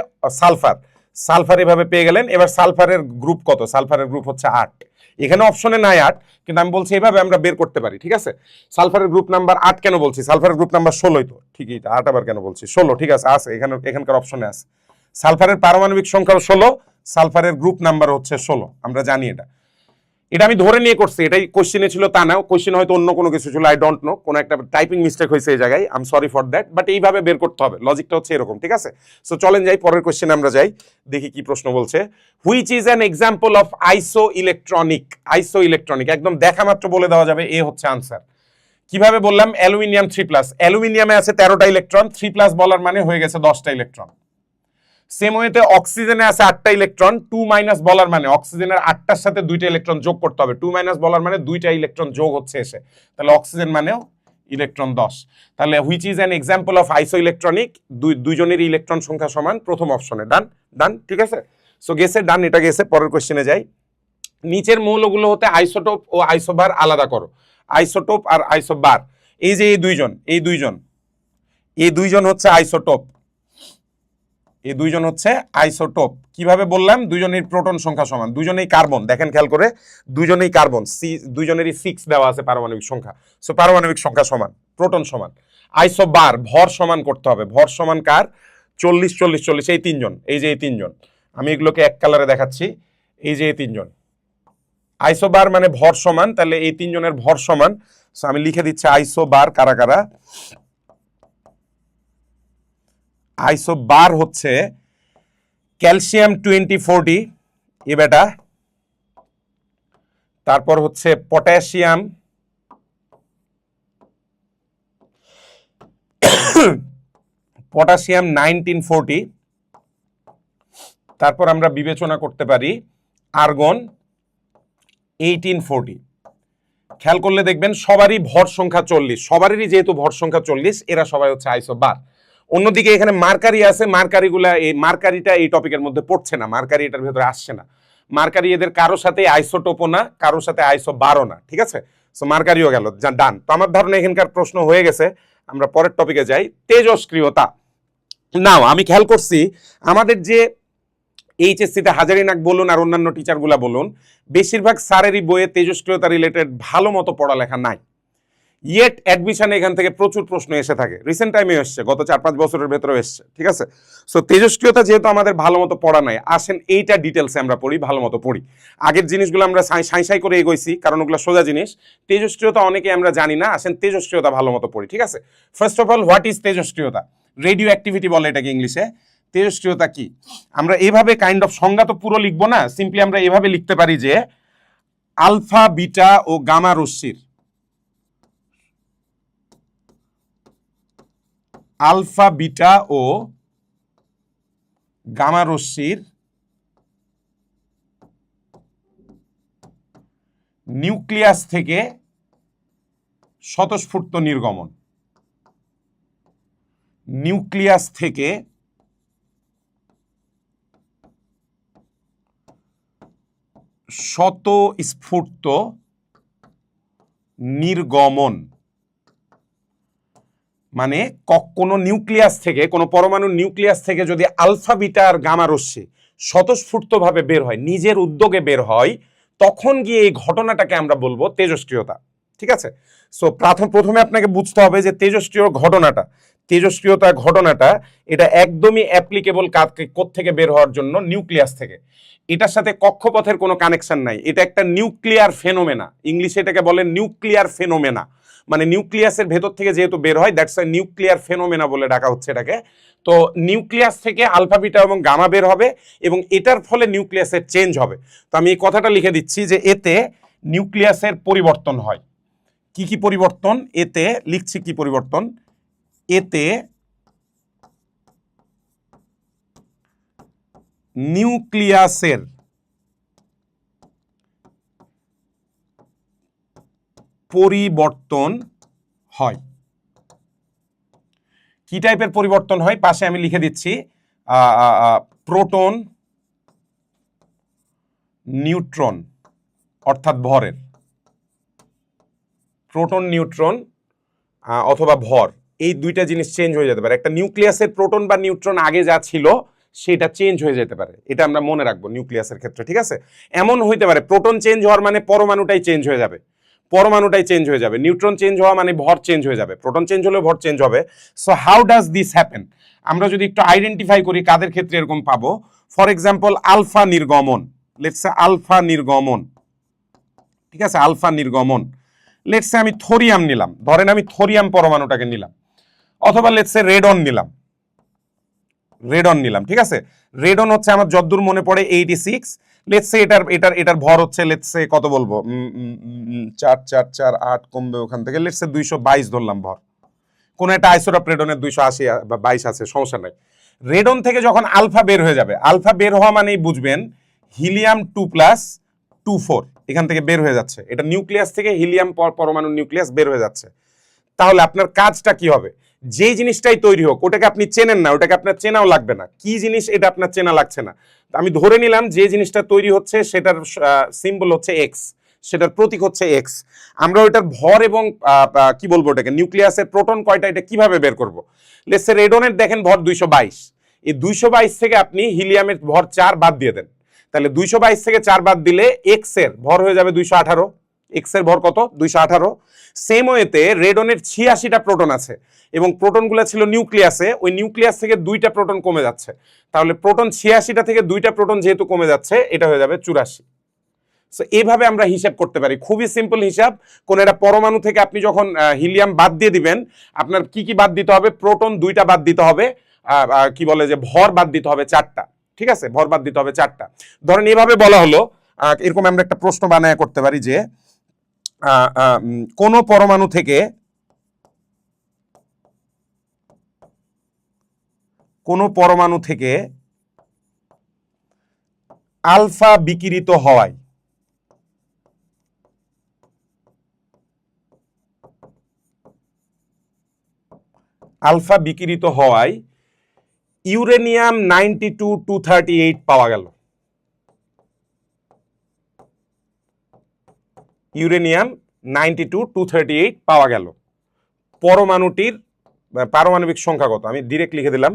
সালফার এভাবে পেয়ে গেলেন। এবার সালফারের গ্রুপ কত? সালফারের গ্রুপ হচ্ছে 8। এখানে অপশনে নাই 8, কিন্তু আমি বলছি এভাবে আমরা বের করতে পারি। ঠিক আছে, সালফারের গ্রুপ নাম্বার 8 কেন বলছি? সালফারের গ্রুপ নাম্বার 16ই তো, ঠিকই, 8 আবার কেন বলছি? 16, ঠিক আছে, আছে এখানকার অপশনে আছে। সালফারের পারমাণবিক সংখ্যা 16, সালফারের গ্রুপ নাম্বার হচ্ছে 16, আমরা জানি এটা আমি ধরে নিয়ে করছি, এটাই কোশ্চেনে ছিল তা না, কোশ্চেন হয়তো অন্য কোনো কিছু ছিল, আই ডোন্ট নো, কোনো একটা টাইপিং মিস্টেক হয়েছে এই জায়গায়, I am sorry for that, but এইভাবে বের করতে হবে, লজিকটা হচ্ছে এরকম। ঠিক আছে, সো চলেন যাই পরের কোশ্চেনে আমরা যাই, দেখি কি প্রশ্ন বলছে। Which is an example of আইসো ইলেকট্রনিক, একদম দেখা মাত্র বলে দেওয়া যাবে এ হচ্ছে আনসার। কিভাবে বললাম? অ্যালুমিনিয়াম 3+, অ্যালুমিনিয়ামে আছে 13টা ইলেকট্রন, 3+ বলার মানে হয়ে গেছে 10টা ইলেকট্রন। সেম ওয়েতে অক্সিজেনে আছে 8টা ইলেকট্রন, 2- বলার মানে অক্সিজেনের 8টার সাথে 2টা ইলেকট্রন যোগ করতে হবে, 2- বলার মানে 2টা ইলেকট্রন যোগ হচ্ছে এসে, তাহলে অক্সিজেন মানেও ইলেকট্রন 10। তাহলে which is an example of আইসো ইলেকট্রনিক, দুইজনেরই ইলেকট্রন সংখ্যা সমান, প্রথম অপশনে ডান। ঠিক আছে, সো গেছে, ডান, এটা গেছে। পরের কোশ্চেনে যাই। নিচের মৌলগুলো হতে আইসোটোপ ও আইসোবার আলাদা করো। আইসোটোপ আর আইসোবার, এই যে এই দুইজন হচ্ছে আইসোটোপ, এই দুইজন হচ্ছে আইসোটোপ। কিভাবে বললাম? দুইজনের প্রোটন সংখ্যা সমান, দুইজনেই কার্বন, দেখেন খেয়াল করে, দুইজনেই কার্বন, দুইজনেরই 6 দেওয়া আছে পারমাণবিক সংখ্যা, সো পারমাণবিক সংখ্যা সমান, প্রোটন সমান। আইসোবার, ভর সমান করতে হবে, ভর সমান কার? 40 40 40, এই তিনজন, এই যে এই তিনজন, আমি এগুলোকে এক কালারে দেখাচ্ছি, এই যে এই তিনজন। আইসোবার মানে ভর সমান, তাহলে এই তিনজনের ভর সমান, সো আমি লিখে দিচ্ছি আইসোবার কারা কারা। আইসোবার হচ্ছে ক্যালসিয়াম 2040, এ বেটা, তারপর হচ্ছে পটাশিয়াম পটাশিয়াম 1940, তারপর আমরা বিবেচনা করতে পারি আর্গন 1840। খেয়াল করলে দেখবেন সবারই ভর সংখ্যা 40, সবারই যেহেতু ভর সংখ্যা 40, এরা সবাই হচ্ছে আইসোবার। অন্যদিকে এখানে মার্কারি আছে, মার্কারিগুলা এই মার্কারিটা এই টপিকের মধ্যে পড়ছে না, মার্কারি এটার ভেতরে আসছে না। মার্কারি এদের কারোর সাথে আইসোটোপও না, কারোর সাথে আইসোবারও না, ঠিক আছে? সো মার্কারিও গেল, ডান। তো আমার ধারণা এখানকার প্রশ্ন হয়ে গেছে, আমরা পরের টপিকে যাই। তেজস্ক্রিয়তা। নাও আমি খেয়াল করছি আমাদের যে এইচএসসিতে হাজারিনাগ বলুন আর অন্যান্য টিচারগুলা বলুন, বেশিরভাগ স্যারেরই বইয়ে তেজস্ক্রিয়তা রিলেটেড ভালো মতো পড়ালেখা নাই। ইয়েট অ্যাডমিশনে এখান থেকে প্রচুর প্রশ্ন এসে থাকে, রিসেন্ট টাইমে এসছে, গত 4-5 বছরের ভেতরে এসছে, ঠিক আছে? সো তেজস্ক্রিয়তা যেহেতু আমাদের ভালো মতো পড়া নাই, আসেন এইটা ডিটেলসে আমরা পড়ি, ভালো মতো পড়ি। আগের জিনিসগুলো আমরা সাই করে এগোইছি, কারণ ওগুলো সোজা জিনিস। তেজস্ক্রিয়তা অনেকে আমরা জানি না, আসেন তেজস্ক্রিয়তা ভালো মতো পড়ি, ঠিক আছে? First of all, what is তেজস্ক্রিয়তা? রেডিও অ্যাক্টিভিটি বলে এটাকে ইংলিশে। তেজস্ক্রিয়তা কি? আমরা এভাবে কাইন্ড অফ সংজ্ঞা তো পুরো লিখবো না, সিম্পলি আমরা এভাবে লিখতে পারি যে আলফা, বিটা ও গামা রশ্মির আলফা, বিটা ও গামা রশ্মির নিউক্লিয়াস থেকে স্বতঃস্ফূর্ত নির্গমন। নিউক্লিয়াস থেকে স্বতঃস্ফূর্ত নির্গমন মানে কোনো নিউক্লিয়াস থেকে, কোনো পরমাণুর নিউক্লিয়াস থেকে যদি আলফা, বিটা আর গামা রশ্মি স্বতঃস্ফূর্তভাবে বের হয়, নিজের উদ্যোগে বের হয়, তখন গিয়ে এই ঘটনাটাকে আমরা বলবো তেজস্ক্রিয়তা, ঠিক আছে? সো প্রথমে আপনাকে বুঝতে হবে যে তেজস্ক্রিয়তা ঘটনাটা এটা একদমই অ্যাপ্লিকেবল কোত্থেকে বের হওয়ার জন্য, নিউক্লিয়াস থেকে। এটার সাথে কক্ষপথের কোনো কানেকশন নাই, এটা একটা নিউক্লিয়ার ফেনোমেনা, ইংলিশে এটাকে বলে নিউক্লিয়ার ফেনোমেনা, মানে নিউক্লিয়াসের ভেতর থেকে যেহেতু বের হয়, দ্যাটস আ নিউক্লিয়ার ফেনোমেনা বলে ডাকা হচ্ছে এটাকে। তো নিউক্লিয়াস থেকে আলফা, বিটা এবং গামা বের হবে এবং এটার ফলে নিউক্লিয়াসের চেঞ্জ হবে। তো আমি এই কথাটা লিখে দিচ্ছি যে এতে নিউক্লিয়াসের পরিবর্তন হয়। কি কি পরিবর্তন? এতে লিখছি কি পরিবর্তন? এতে নিউক্লিয়াসের পরিবর্তন হয়। কি টাইপের পরিবর্তন হয়? পাশে আমি লিখে দিচ্ছি, প্রোটন, নিউট্রন, অর্থাৎ ভরের। প্রোটন, নিউট্রন অথবা ভর, এই দুইটা জিনিস চেঞ্জ হয়ে যেতে পারে। একটা নিউক্লিয়াসের প্রোটন বা নিউট্রন আগে যা ছিল সেটা চেঞ্জ হয়ে যেতে পারে, এটা আমরা মনে রাখবো নিউক্লিয়াসের ক্ষেত্রে, ঠিক আছে? এমন হইতে পারে প্রোটন চেঞ্জ হওয়ার মানে পরমাণুটাই চেঞ্জ হয়ে যাবে, নিউট্রন চেঞ্জ হওয়া মানে ভর চেঞ্জ হয়ে যাবে, প্রোটন চেঞ্জ হলে ভর চেঞ্জ হবে। So how does this happen? আমরা যদি একটু আইডেন্টিফাই করি কাদের ক্ষেত্রে এরকম পাবো, ফর এক্সাম্পল আলফা নির্গমন, লেটস সে আলফা নির্গমন, ঠিক আছে? আলফা নির্গমন, লেটস সে আমি থোরিয়াম নিলাম, ধরেন আমি থোরিয়াম পরমাণুটাকে নিলাম, অথবা লেটস সে রেডন নিলাম, ঠিক আছে? রেডন হচ্ছে আমার যদ্দূর মনে পড়ে 86, লেটস সে এটার ভর হচ্ছে লেটস সে কত বলবো, 4 4 4 8 কমবে ওখান থেকে, লেটস সে 222 ধরলাম ভর। কোন একটা আইসোটোপ রেডনের 280 বা 22 আছে, সমস্যা নাই। রেডন থেকে যখন আলফা বের হয়ে যাবে, আলফা বের হওয়া মানেই বুঝবেন হিলিয়াম 2+24 এখান থেকে বের হয়ে যাচ্ছে, এটা নিউক্লিয়াস থেকে হিলিয়াম পরমাণু নিউক্লিয়াস বের হয়ে যাচ্ছে। তাহলে আপনার কাজটা কি হবে? যেই জিনিসটাই তৈরি হোক, ওটাকে আপনি চেনেন না, ওটাকে আপনার চেনাও লাগবে না, কি জিনিস এটা আপনার চেনা লাগছে না। আমি ধরে নিলাম যে জিনিসটা তৈরি হচ্ছে সেটার সিম্বল হচ্ছে এক্স, সেটার প্রতীক হচ্ছে এক্স। আমরা ওটার ভর এবং কি বলবো ওটাকে, নিউক্লিয়াসের প্রোটন কয়টা, এটা কিভাবে বের করবো? লেটস সে রেডনের দেখেন ভর 222, এই 222 থেকে আপনি হিলিয়ামের ভর 4 বাদ দিয়ে দেন, তাহলে 222 থেকে 4 বাদ দিলে এক্স এর ভর হয়ে যাবে 218। এক্স এর ভর কত? 218। সেম ওয়েতে রেডনের 86টা প্রোটন আছে এবং প্রোটনগুলো ছিল নিউক্লিয়াসে, ওই নিউক্লিয়াস থেকে 2টা প্রোটন কমে যাচ্ছে, তাহলে প্রোটন 86টা থেকে 2টা প্রোটন যেহেতু কমে যাচ্ছে, এটা হয়ে যাবে 84। সো এইভাবে আমরা হিসাব করতে পারি, খুবই সিম্পল হিসাব। কোন একটা পরমাণু থেকে আপনি যখন হিলিয়াম বাদ দিয়ে দিবেন, আপনার কি কি বাদ দিতে হবে? প্রোটন 2টা বাদ দিতে হবে, কি বলে যে ভর বাদ দিতে হবে 4টা, ঠিক আছে? ভর বাদ দিতে হবে 4টা। ধরেন এভাবে বলা হলো, এরকম আমরা একটা প্রশ্ন বানায় করতে পারি যে কোন পরমাণু থেকে কোনো পরমাণু থেকে আলফা বিকিরিত হওয়ায় ইউরেনিয়াম 92-238 পাওয়া গেল। ইউরেনিয়াম 92-238 পাওয়া গেল। পরমাণুটির পারমাণবিক সংখ্যা কত? আমি ডিরেক্ট লিখে দিলাম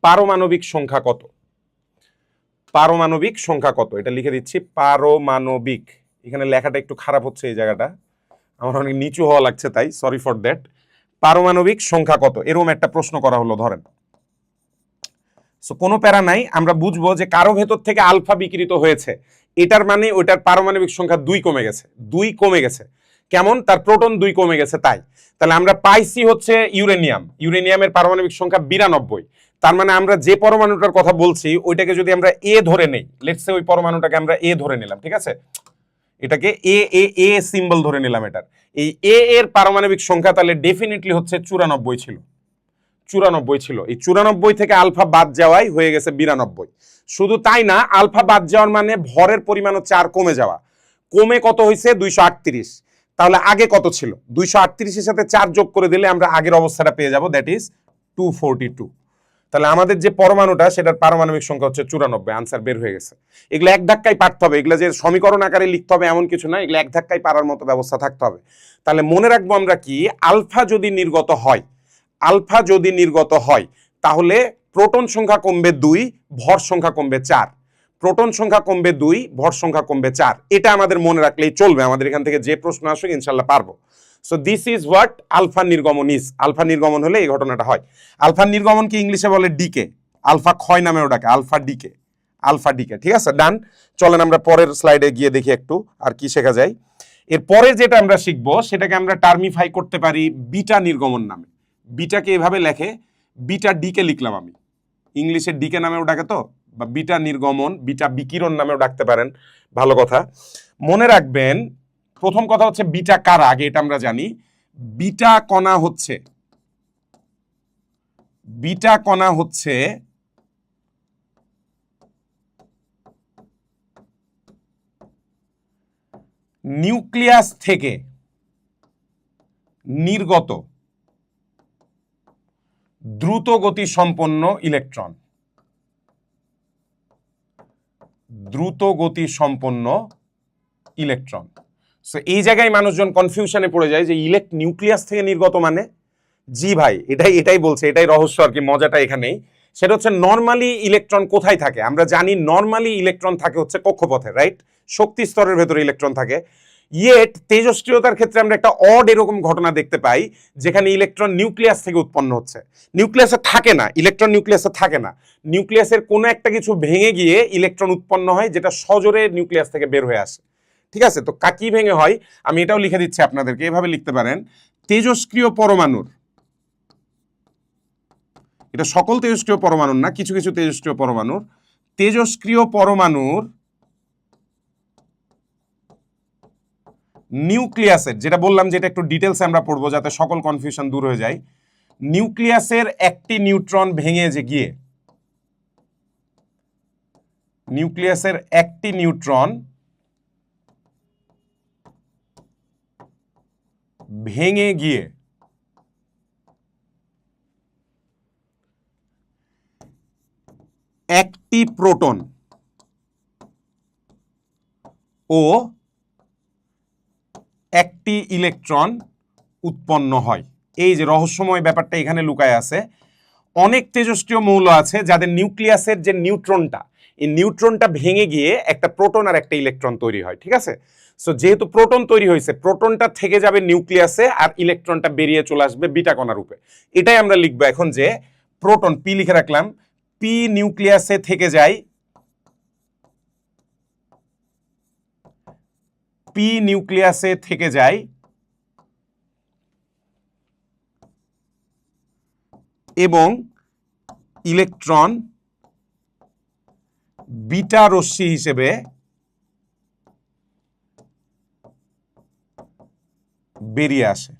পারমাণবিক সংখ্যা কত। পারমাণবিক সংখ্যা কত এটা লিখে দিচ্ছি। পারমাণবিক, এখানে লেখাটা একটু খারাপ হচ্ছে, এই জায়গাটা আমার অনেক নিচু হওয়া লাগছে, তাই সরি ফর দ্যাট। পারমাণবিক সংখ্যা কত, এরকম একটা প্রশ্ন করা হলো ধরেন। সো কোনো প্যারা নাই, আমরা বুঝবো যে কারো ভেতর থেকে আলফা বিকৃত হয়েছে, এটার মানে ওইটার পারমাণবিক সংখ্যা 2 কমে গেছে। 2 কমে গেছে কেমন? তার প্রোটন 2 কমে গেছে, তাই। তাহলে আমরা পাইছি হচ্ছে ইউরেনিয়ামের পারমাণবিক সংখ্যা 92। তার মানে আমরা যে পরমাণুটার কথা বলছি ওইটাকে যদি আমরা এ ধরে নেই, লেটস সে ওই পরমাণুটাকে আমরা এ ধরে নিলাম, ঠিক আছে, এটাকে এ এ এ সিম্বল ধরে নিলাম। এটার এই এ এর পারমাণবিক সংখ্যা তাহলে ডেফিনেটলি হচ্ছে 94 ছিল। 94 ছিল। এই 94 থেকে আলফা বাদ যাওয়াই হয়ে গেছে 92। শুধু তাই না, আলফা বাদ যাওয়ার মানে ভরের পরিমাণও 4 কমে যাওয়া। কমে কত হয়েছে? 238। তাহলে আগে কত ছিল? 238 এর সাথে 4 যোগ করে দিলে আমরা আগের অবস্থাটা পেয়ে যাব, দ্যাট ইজ 242। তাহলে আমাদের যে পরমাণুটা সেটার পারমাণবিক সংখ্যা হচ্ছে 94। আনসার বের হয়ে গেছে। এগুলো এক ধাক্কায় পারতে হবে, এগুলো যে সমীকরণ আকারে লিখতে হবে এমন কিছু না, এগুলো এক ধাক্কায় পারার মতো ব্যবস্থা থাকতে হবে। তাহলে মনে রাখবো আমরা কি, আলফা যদি নির্গত হয় তাহলে প্রোটন সংখ্যা কমবে 2, ভর সংখ্যা কমবে 4। প্রোটন সংখ্যা কমবে 2, ভর সংখ্যা কমবে 4। এটা আমাদের মনে রাখলেই চলবে, আমাদের এখান থেকে যে প্রশ্ন আসুক ইনশাল্লাহ পারবো। So this is what alpha নির্গমন ইজ। আলফা নির্গমন হলে এই ঘটনাটা হয়। আলফা নির্গমনকে ইংলিশে বলে ডিকে, আলফা ক্ষয় নামেও ডাকে, আলফা ডিকে। ঠিক আছে, ডান। চলেন আমরা পরের স্লাইডে গিয়ে দেখি একটু আর কি শেখা যায়। এর পরে যেটা আমরা শিখবো সেটাকে আমরা টার্মিফাই করতে পারি বিটা নির্গমন নামে। বিটাকে এভাবে লেখে, বিটা ডিকে লিখলাম আমি, ইংলিশে ডিকে নামেও ডাকে তো, বা বিটা নির্গমন, বিটা বিকিরণ নামেও ডাকতে পারেন, ভালো কথা। মনে রাখবেন প্রথম কথা হচ্ছে বিটা কারা, আগে এটা আমরা জানি। বিটা কণা হচ্ছে নিউক্লিয়াস থেকে নির্গত দ্রুত গতি সম্পন্ন ইলেকট্রন। সো এই জায়গায় মানুষজন কনফিউশনে পড়ে যায় যে নিউক্লিয়াস থেকে নির্গত মানে, জি ভাই এটাই বলছে, এটাই রহস্য আর কি, মজাটা এখানেই। সেটা হচ্ছে নরমালি ইলেকট্রন কোথায় থাকে? আমরা জানি নরমালি ইলেকট্রন থাকে হচ্ছে কক্ষপথে, রাইট? শক্তি স্তরের ভেতরে ইলেকট্রন থাকে। ইয়েট তেজস্ক্রিয়তার ক্ষেত্রে আমরা একটা অড এরকম ঘটনা দেখতে পাই, যেখানে ইলেকট্রন নিউক্লিয়াস থেকে উৎপন্ন হচ্ছে। নিউক্লিয়াসে থাকে না ইলেকট্রন, নিউক্লিয়াসে থাকে না। নিউক্লিয়াসের কোনো একটা কিছু ভেঙে গিয়ে ইলেকট্রন উৎপন্ন হয়, যেটা সজোরে নিউক্লিয়াস থেকে বের হয়ে আসে। ঠিক আছে, তো কি ভেঙে হয় আমি এটাও লিখে দিচ্ছি আপনাদেরকে, এভাবে লিখতে পারেন তেজস্ক্রিয় পরমাণুর, এটা সকল তেজস্ক্রিয় পরমাণুর না, কিছু কিছু তেজস্ক্রিয় পরমাণুর নিউক্লিয়াসের, যেটা বললাম যেটা একটু ডিটেলসে আমরা পড়বো যাতে সকল কনফিউশন দূর হয়ে যায়। নিউক্লিয়াসের একটি নিউট্রন ভেঙে যে গিয়ে, নিউক্লিয়াসের একটি নিউট্রন ভেঙে গিয়ে একটি প্রোটন ও একটি ইলেকট্রন উৎপন্ন হয়। এই যে রহস্যময় ব্যাপারটা এখানে লুকায় আছে। অনেক তেজস্ক্রিয় মৌল আছে যাদের নিউক্লিয়াসের যে নিউট্রনটা, এই নিউট্রনটা ভেঙে গিয়ে একটা প্রোটন আর একটা ইলেকট্রন তৈরি হয়। ঠিক আছে, সো যেহেতু প্রোটন তৈরি হয়েছে, প্রোটনটা থেকে যাবে নিউক্লিয়াসে আর ইলেকট্রনটা বেরিয়ে চলে আসবে বিটা কণা রূপে। এটাই আমরা লিখবো এখন যে প্রোটন, পি লিখে রাখলাম, পি নিউক্লিয়াসে থেকে যায়, এবং ইলেকট্রন বিটা রশ্মি হিসেবে বেরিয়ে আসে।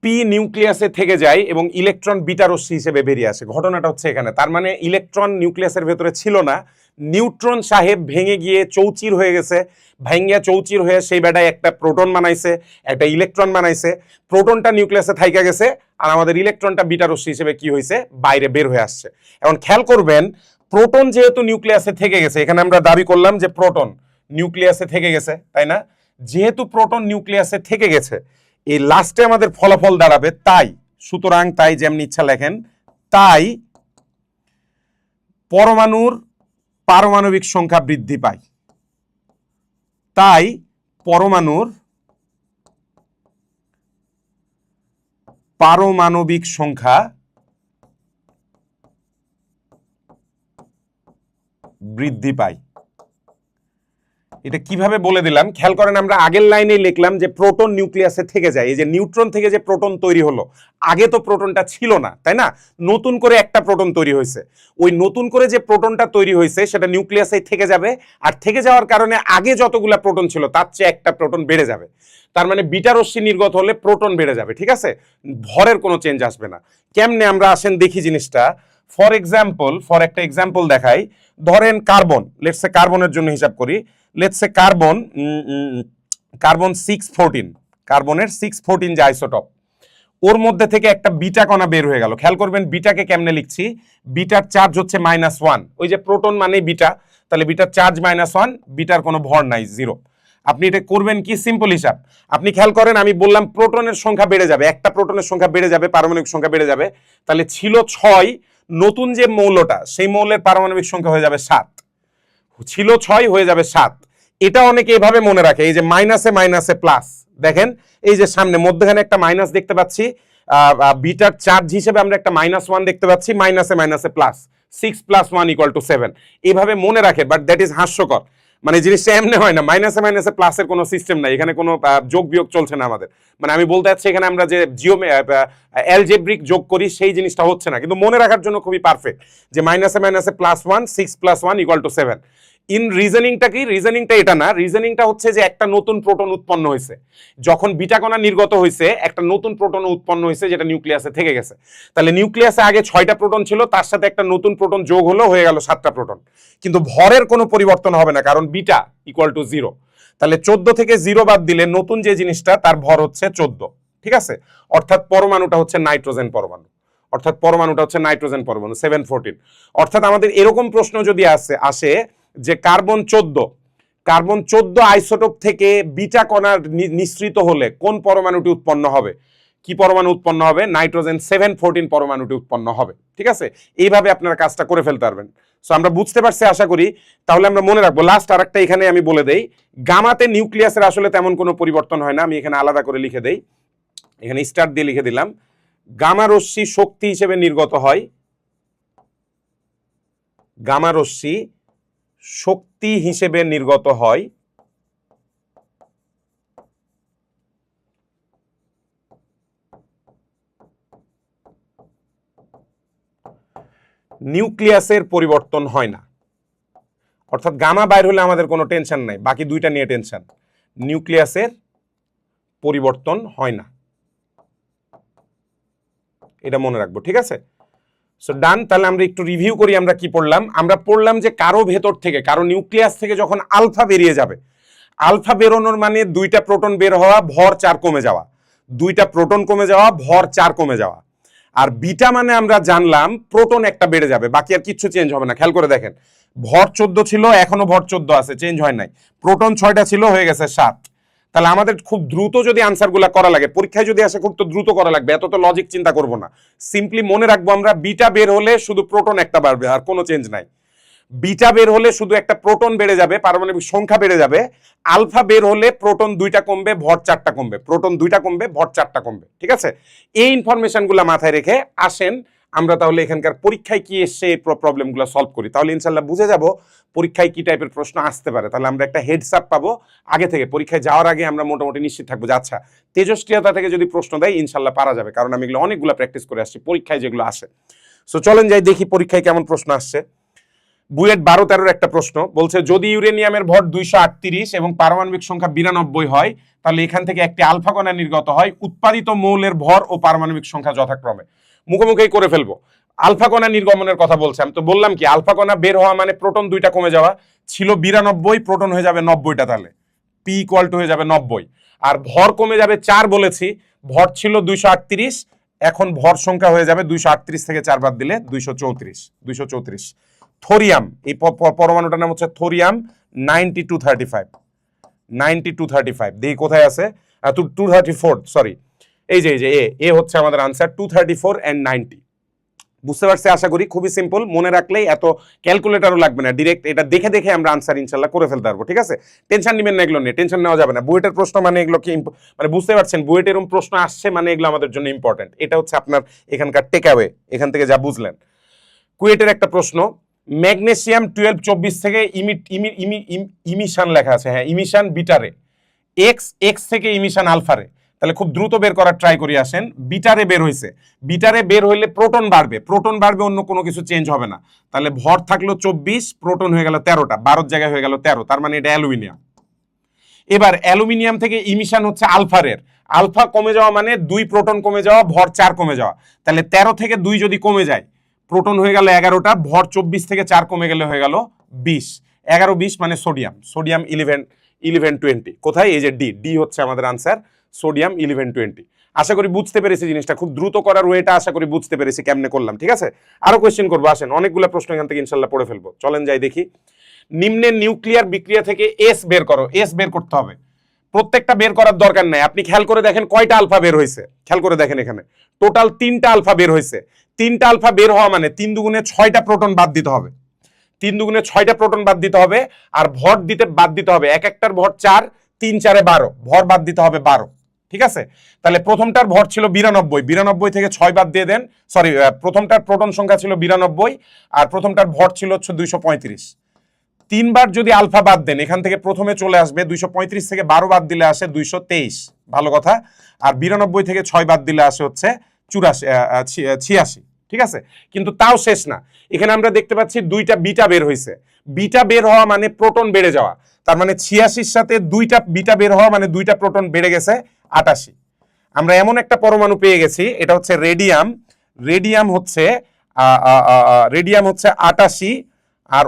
পি নিউক্লিয়াসে থেকে যায় এবং ইলেকট্রন বিটা রশ্মি হিসেবে বেরিয়ে আসে। ঘটনাটা হচ্ছে এখানে, তার মানে ইলেকট্রন নিউক্লিয়াসের ভেতরে ছিল না, নিউট্রন সাহেব ভেঙে গিয়ে চৌচির হয়ে গেছে, ভাঙ্গিয়া চৌচির হয়ে সেই বেটায় একটা প্রোটন বানাইছে, একটা ইলেকট্রন বানাইছে, প্রোটনটা নিউক্লিয়াসে থাইকা গেছে আর আমাদের ইলেকট্রনটা বিটা রশ্মি হিসেবে কি হয়েছে, বাইরে বের হয়ে আসছে। এখন খেয়াল করবেন, প্রোটন যেহেতু নিউক্লিয়াসে থেকে গেছে, এখানে আমরা দাবি করলাম যে প্রোটন নিউক্লিয়াসে থেকে গেছে, তাই না? যেহেতু প্রোটন নিউক্লিয়াসে থেকে গেছে, এই লাস্টে আমাদের ফলাফল দাঁড়াবে তাই, সুতরাং তাই, যেমনি ইচ্ছা লেখেন, তাই পরমাণুর পারমাণবিক সংখ্যা বৃদ্ধি পায়, তাই পরমাণুর পারমাণবিক সংখ্যা বৃদ্ধি পায়। এটা কিভাবে বলে দিলাম খেয়াল করেন, আমরা আগের লাইনে লিখলাম যে প্রোটন নিউক্লিয়াসে থেকে যায়, এই যে নিউট্রন থেকে যে প্রোটন তৈরি হলো, আগে তো প্রোটনটা ছিল না, তাই না? নতুন করে একটা প্রোটন তৈরি হয়েছে, ওই নতুন করে যে প্রোটনটা তৈরি হয়েছে সেটা নিউক্লিয়াসে থেকে যাবে, আর থেকে যাওয়ার কারণে আগে যতগুলা প্রোটন ছিল তার চেয়ে একটা প্রোটন বেড়ে যাবে। তার মানে বিটা রশ্মি নির্গত হলে প্রোটন বেড়ে যাবে, ঠিক আছে? ভরের কোনো চেঞ্জ আসবে না। কেমনে আমরা আসেন দেখি জিনিসটা। ফর একটা এক্সাম্পল দেখাই। ধরেন কার্বন, লেটস সে কার্বনের জন্য হিসাব করি, লেটস সে কার্বন 614, কার্বনের 614 যে আইসোটপ, ওর মধ্যে থেকে একটা বিটা কণা বের হয়ে গেল। খেয়াল করবেন বিটাকে কেমনে লিখছি, বিটার চার্জ হচ্ছে -1, ওই যে প্রোটন মানে বিটা, তাহলে বিটার চার্জ -1, বিটার কোনো ভর নাই, 0। আপনি এটা করবেন কি, সিম্পল হিসাব। আপনি খেয়াল করেন, আমি বললাম প্রোটনের সংখ্যা বেড়ে যাবে, একটা প্রোটনের সংখ্যা বেড়ে যাবে, পারমাণবিক সংখ্যা বেড়ে যাবে, তাহলে ছিল 6, নতুন যে মৌলটা সেই মৌলের পারমাণবিক সংখ্যা হয়ে যাবে 7, ছিল 6 হয়ে যাবে 7। এটা অনেকে এভাবে মনে রাখে, এই যে মাইনাসে মাইনাসে প্লাস, দেখেন এই যে সামনে মধ্যখানে একটা মাইনাস দেখতে পাচ্ছি, বিটার চার্জ হিসেবে আমরা একটা -1 দেখতে পাচ্ছি, মাইনাসে মাইনাসে প্লাস, 6 + 1 = 7, এইভাবে মনে রাখে। বাট দ্যাট ইজ হাস্যকর, মানে জিনিসটা এমনি হয় না, মাইনাসে মাইনাসে প্লাসের কোনো সিস্টেম নাই, এখানে কোনো যোগ বিয়োগ চলছে না আমাদের। মানে আমি বলতে চাচ্ছি এখানে আমরা যে অ্যালজেব্রিক যোগ করি সেই জিনিসটা হচ্ছে না, কিন্তু মনে রাখার জন্য খুবই পারফেক্ট যে মাইনাসে মাইনাসে +1, 6 + 1 = 7। ইন রিজনিংটা কি, রিজনিংটা এটা না, রিজনিংটা হচ্ছে যে একটা নতুন প্রোটন উৎপন্ন হয়েছে, যখন বিটা কণা নির্গত হয়েছে একটা নতুন প্রোটন উৎপন্ন হয়েছে যেটা নিউক্লিয়াসে থেকে গেছে। তাহলে নিউক্লিয়াসে আগে 6টা প্রোটন ছিল, তার সাথে একটা নতুন প্রোটন যোগ হলো, হয়ে গেল 7টা প্রোটন, কিন্তু ভরের কোনো পরিবর্তন হবে না, কারণ বিটা = 0। তাহলে 14 থেকে 0 বাদ দিলে নতুন যে জিনিসটা তার ভর হচ্ছে 14, ঠিক আছে? অর্থাৎ পরমাণুটা হচ্ছে নাইট্রোজেন পরমাণু, 714। অর্থাৎ আমাদের এরকম প্রশ্ন যদি আসে যে কার্বন 14 আইসোটোপ থেকে বিটা কণা নিঃসৃত হলে কোন পরমাণুটি উৎপন্ন হবে, কি পরমাণু উৎপন্ন হবে, নাইট্রোজেন 714 পরমাণুটি উৎপন্ন হবে, ঠিক আছে? এইভাবে আপনারা কাজটা করে ফেলতে পারবেন। সো আমরা বুঝতে পারছি আশা করি। তাহলে আমরা মনে রাখবো, লাস্ট আরেকটা এখানে আমি বলে দেই, গামাতে নিউক্লিয়াসের আসলে তেমন কোনো পরিবর্তন হয় না, আমি এখানে আলাদা করে লিখে দেই, এখানে স্টার দিয়ে লিখে দিলাম, গামা রশ্মি শক্তি হিসেবে নির্গত হয়, গামা রশ্মি শক্তি হিসেবে নির্গত হয় নিউক্লিয়াসের পরিবর্তন হয় না। অর্থাৎ গামা বাইর হলে আমাদের কোনো টেনশন নাই, বাকি দুইটা নিয়ে টেনশন। নিউক্লিয়াসের পরিবর্তন হয় না, এটা মনে রাখবো, ঠিক আছে? সো ডান। তাহলে আমরা একটু রিভিউ করি, আমরা কি পড়লাম। আমরা পড়লাম যে কারো ভেতর থেকে, কারো নিউক্লিয়াস থেকে যখন আলফা বেরিয়ে যাবে, আলফা বেরোনোর মানে দুইটা প্রোটন বের হওয়া, ভর 4 কমে যাওয়া, দুইটা প্রোটন কমে যাওয়া, ভর 4 কমে যাওয়া। আর বিটা মানে আমরা জানলাম প্রোটন একটা বেড়ে যাবে, বাকি আর কিছু চেঞ্জ হবে না। খেয়াল করে দেখেন, ভর 14 ছিল, এখনো ভর 14 আছে, চেঞ্জ হয় নাই। প্রোটন 6টা ছিল, হয়ে গেছে 7। তাহলে আমাদের খুব দ্রুত যদি আনসারগুলো করা লাগে, পরীক্ষায় যদি আসে খুব তো দ্রুত করা লাগবে, এত তো লজিক চিন্তা করবো না। সিম্পলি মনে রাখবো আমরা, বিটা বের হলে শুধু প্রোটন একটা বাড়বে, আর কোনো চেঞ্জ নাই। বিটা বের হলে শুধু একটা প্রোটন বেড়ে যাবে, পারমাণবিক সংখ্যা বেড়ে যাবে। আলফা বের হলে প্রোটন 2টা কমবে, ভর 4টা কমবে, প্রোটন 2টা কমবে, ভর 4টা কমবে, ঠিক আছে? এই ইনফরমেশনগুলো মাথায় রেখে আসেন আমরা তাহলে এখানকার পরীক্ষায় কি এসছে এই প্রবলেমগুলো সলভ করি, তাহলে ইনশাল্লাহ বুঝে যাব পরীক্ষায় কি টাইপের প্রশ্ন আসতে পারে। তাহলে আমরা একটা হেডস আপ পাবো আগে থেকে, পরীক্ষায় যাওয়ার আগে আমরা মোটামুটি নিশ্চিত থাকবো যে আচ্ছা তেজস্ক্রিয়তা থেকে যদি প্রশ্ন দেয় ইনশাল্লাহ পারা যাবে, কারণ আমি এগুলো অনেকগুলো প্র্যাকটিস করে আসছি পরীক্ষায় যেগুলো আসে। সো চলেন যাই দেখি পরীক্ষায় কেমন প্রশ্ন আসছে। বুয়েট 12-13 একটা প্রশ্ন বলছে যদি ইউরেনিয়ামের ভর 238 এবং পারমাণবিক সংখ্যা 92 হয় তাহলে এখান থেকে একটি আলফা কণা নির্গত হয়, উৎপাদিত মৌলের ভর ও পারমাণবিক সংখ্যা যথাক্রমে। মুখোমুখি করে ফেলবো। আলফা কণা নির্গমনের কথা বলছে, আমি তো বললাম কি আলফা কণা বের হওয়া মানে প্রোটন 2টা কমে যাওয়া, ছিল 92, প্রোটন হয়ে যাবে 90টা, তাহলে পি ইকুয়াল টু হয়ে যাবে 90। আর ভর কমে যাবে 4 বলেছি, ভর ছিল 238, এখন ভর সংখ্যা হয়ে যাবে 238 থেকে 4 বাদ দিলে 234। থোরিয়াম, এই পরমাণুটার নাম হচ্ছে থোরিয়াম 9235 দেখি কোথায় আছে, 234, সরি, এই যে এ হচ্ছে আমাদের আনসার 234 and 90। বুঝতে পারছি আশা করি, খুবই সিম্পল, মনে রাখলেই এত ক্যালকুলেটরও লাগবে না, ডিরেক্ট এটা দেখে দেখে আমরা আনসার ইনশাল্লাহ করে ফেলতে পারবো। ঠিক আছে, টেনশন নেবেন না, এগুলো নিয়ে টেনশন নেওয়া যাবে না। বুয়েটের প্রশ্ন মানে এগুলো কি মানে বুঝতে পারছেন, বুয়েটের এরকম প্রশ্ন আসছে মানে এগুলো আমাদের জন্য ইম্পর্টেন্ট। এটা হচ্ছে আপনার এখানকার টেকঅ্যাওয়ে, এখান থেকে যা বুঝলেন। কুয়েটের একটা প্রশ্ন, ম্যাগনেসিয়াম 1224 থেকে ইমিশন লেখা আছে, হ্যাঁ ইমিশন বিটারে, এক্স থেকে ইমিশন আলফারে, তাহলে খুব দ্রুত বের করার ট্রাই করি আসেন। বিটারে বের হয়েছে, বিটারে বের হইলে প্রোটন বাড়বে, অন্য কোনো কিছু চেঞ্জ হবে না, তাহলে ভর থাকলো 24, প্রোটন হয়ে গেল 13টা, 12 জায়গায় হয়ে গেল 13, তার মানে এটা অ্যালুমিনিয়াম। এবার অ্যালুমিনিয়াম থেকে ইমিশন হচ্ছে আলফারের, আলফা কমে যাওয়া মানে 2 প্রোটন কমে যাওয়া, ভর 4 কমে যাওয়া, তাহলে 13 থেকে 2 যদি কমে যায়, প্রোটন হয়ে গেল 11টা, ভর 24 থেকে 4 কমে গেলে হয়ে গেল 20, 11-20 মানে সোডিয়াম 11-20। কোথায়, এই যে ডি হচ্ছে আমাদের আনসার, সোডিয়াম 11-20। আশা করি বুঝতে পেরেছি জিনিসটা, খুব দ্রুত করার ওয়েটা আশা করি বুঝতে পেরেছি কেমনে করলাম। ঠিক আছে, আরো কোয়েশ্চেন করবো, আসেন অনেকগুলো প্রশ্ন এখান থেকে ইনশাল্লাহ পড়ে ফেলবো, চলেন যাই দেখি। নিম্নের নিউক্লিয়ার বিক্রিয়া থেকে এস বের করো, এস বের করতে হবে, প্রত্যেকটা বের করার দরকার নাই, আপনি খেয়াল করে দেখেন কয়টা আলফা বের হয়েছে, খেয়াল করে দেখেন এখানে টোটাল 3টা আলফা বের হয়েছে। 3টা আলফা বের হওয়া মানে 3 দুগুণে 6টা প্রোটন বাদ দিতে হবে, 3 দুগুণে 6টা প্রোটন বাদ দিতে হবে, আর ভর বাদ দিতে হবে, এক একটার ভর 4, 3 4 12, ভর বাদ দিতে হবে 12। ঠিক আছে, তাহলে প্রথমটার ভর ছিল 92 থেকে 6 বাদ দিয়ে দেন, সরি প্রথমটার প্রোটন সংখ্যা ছিল 92 আর প্রথমটার ভর ছিল হচ্ছে 235, 3 বার যদি আলফা বাদ দেন এখান থেকে প্রথমে চলে আসবে 235 থেকে 12 বাদ দিলে আসে 223, ভালো কথা, আর 92 থেকে 6 বাদ দিলে আসে হচ্ছে 86। ঠিক আছে, কিন্তু তাও শেষ না, এখানে আমরা দেখতে পাচ্ছি 2টা বিটা বের হয়েছে, বিটা বের হওয়া মানে প্রোটন বেড়ে যাওয়া, তার মানে 86 সাথে 2টা বিটা বের হওয়া মানে 2টা প্রোটন বেড়ে গেছে 88। আমরা এমন একটা পরমাণু পেয়ে গেছি, এটা হচ্ছে রেডিয়াম হচ্ছে 88, আর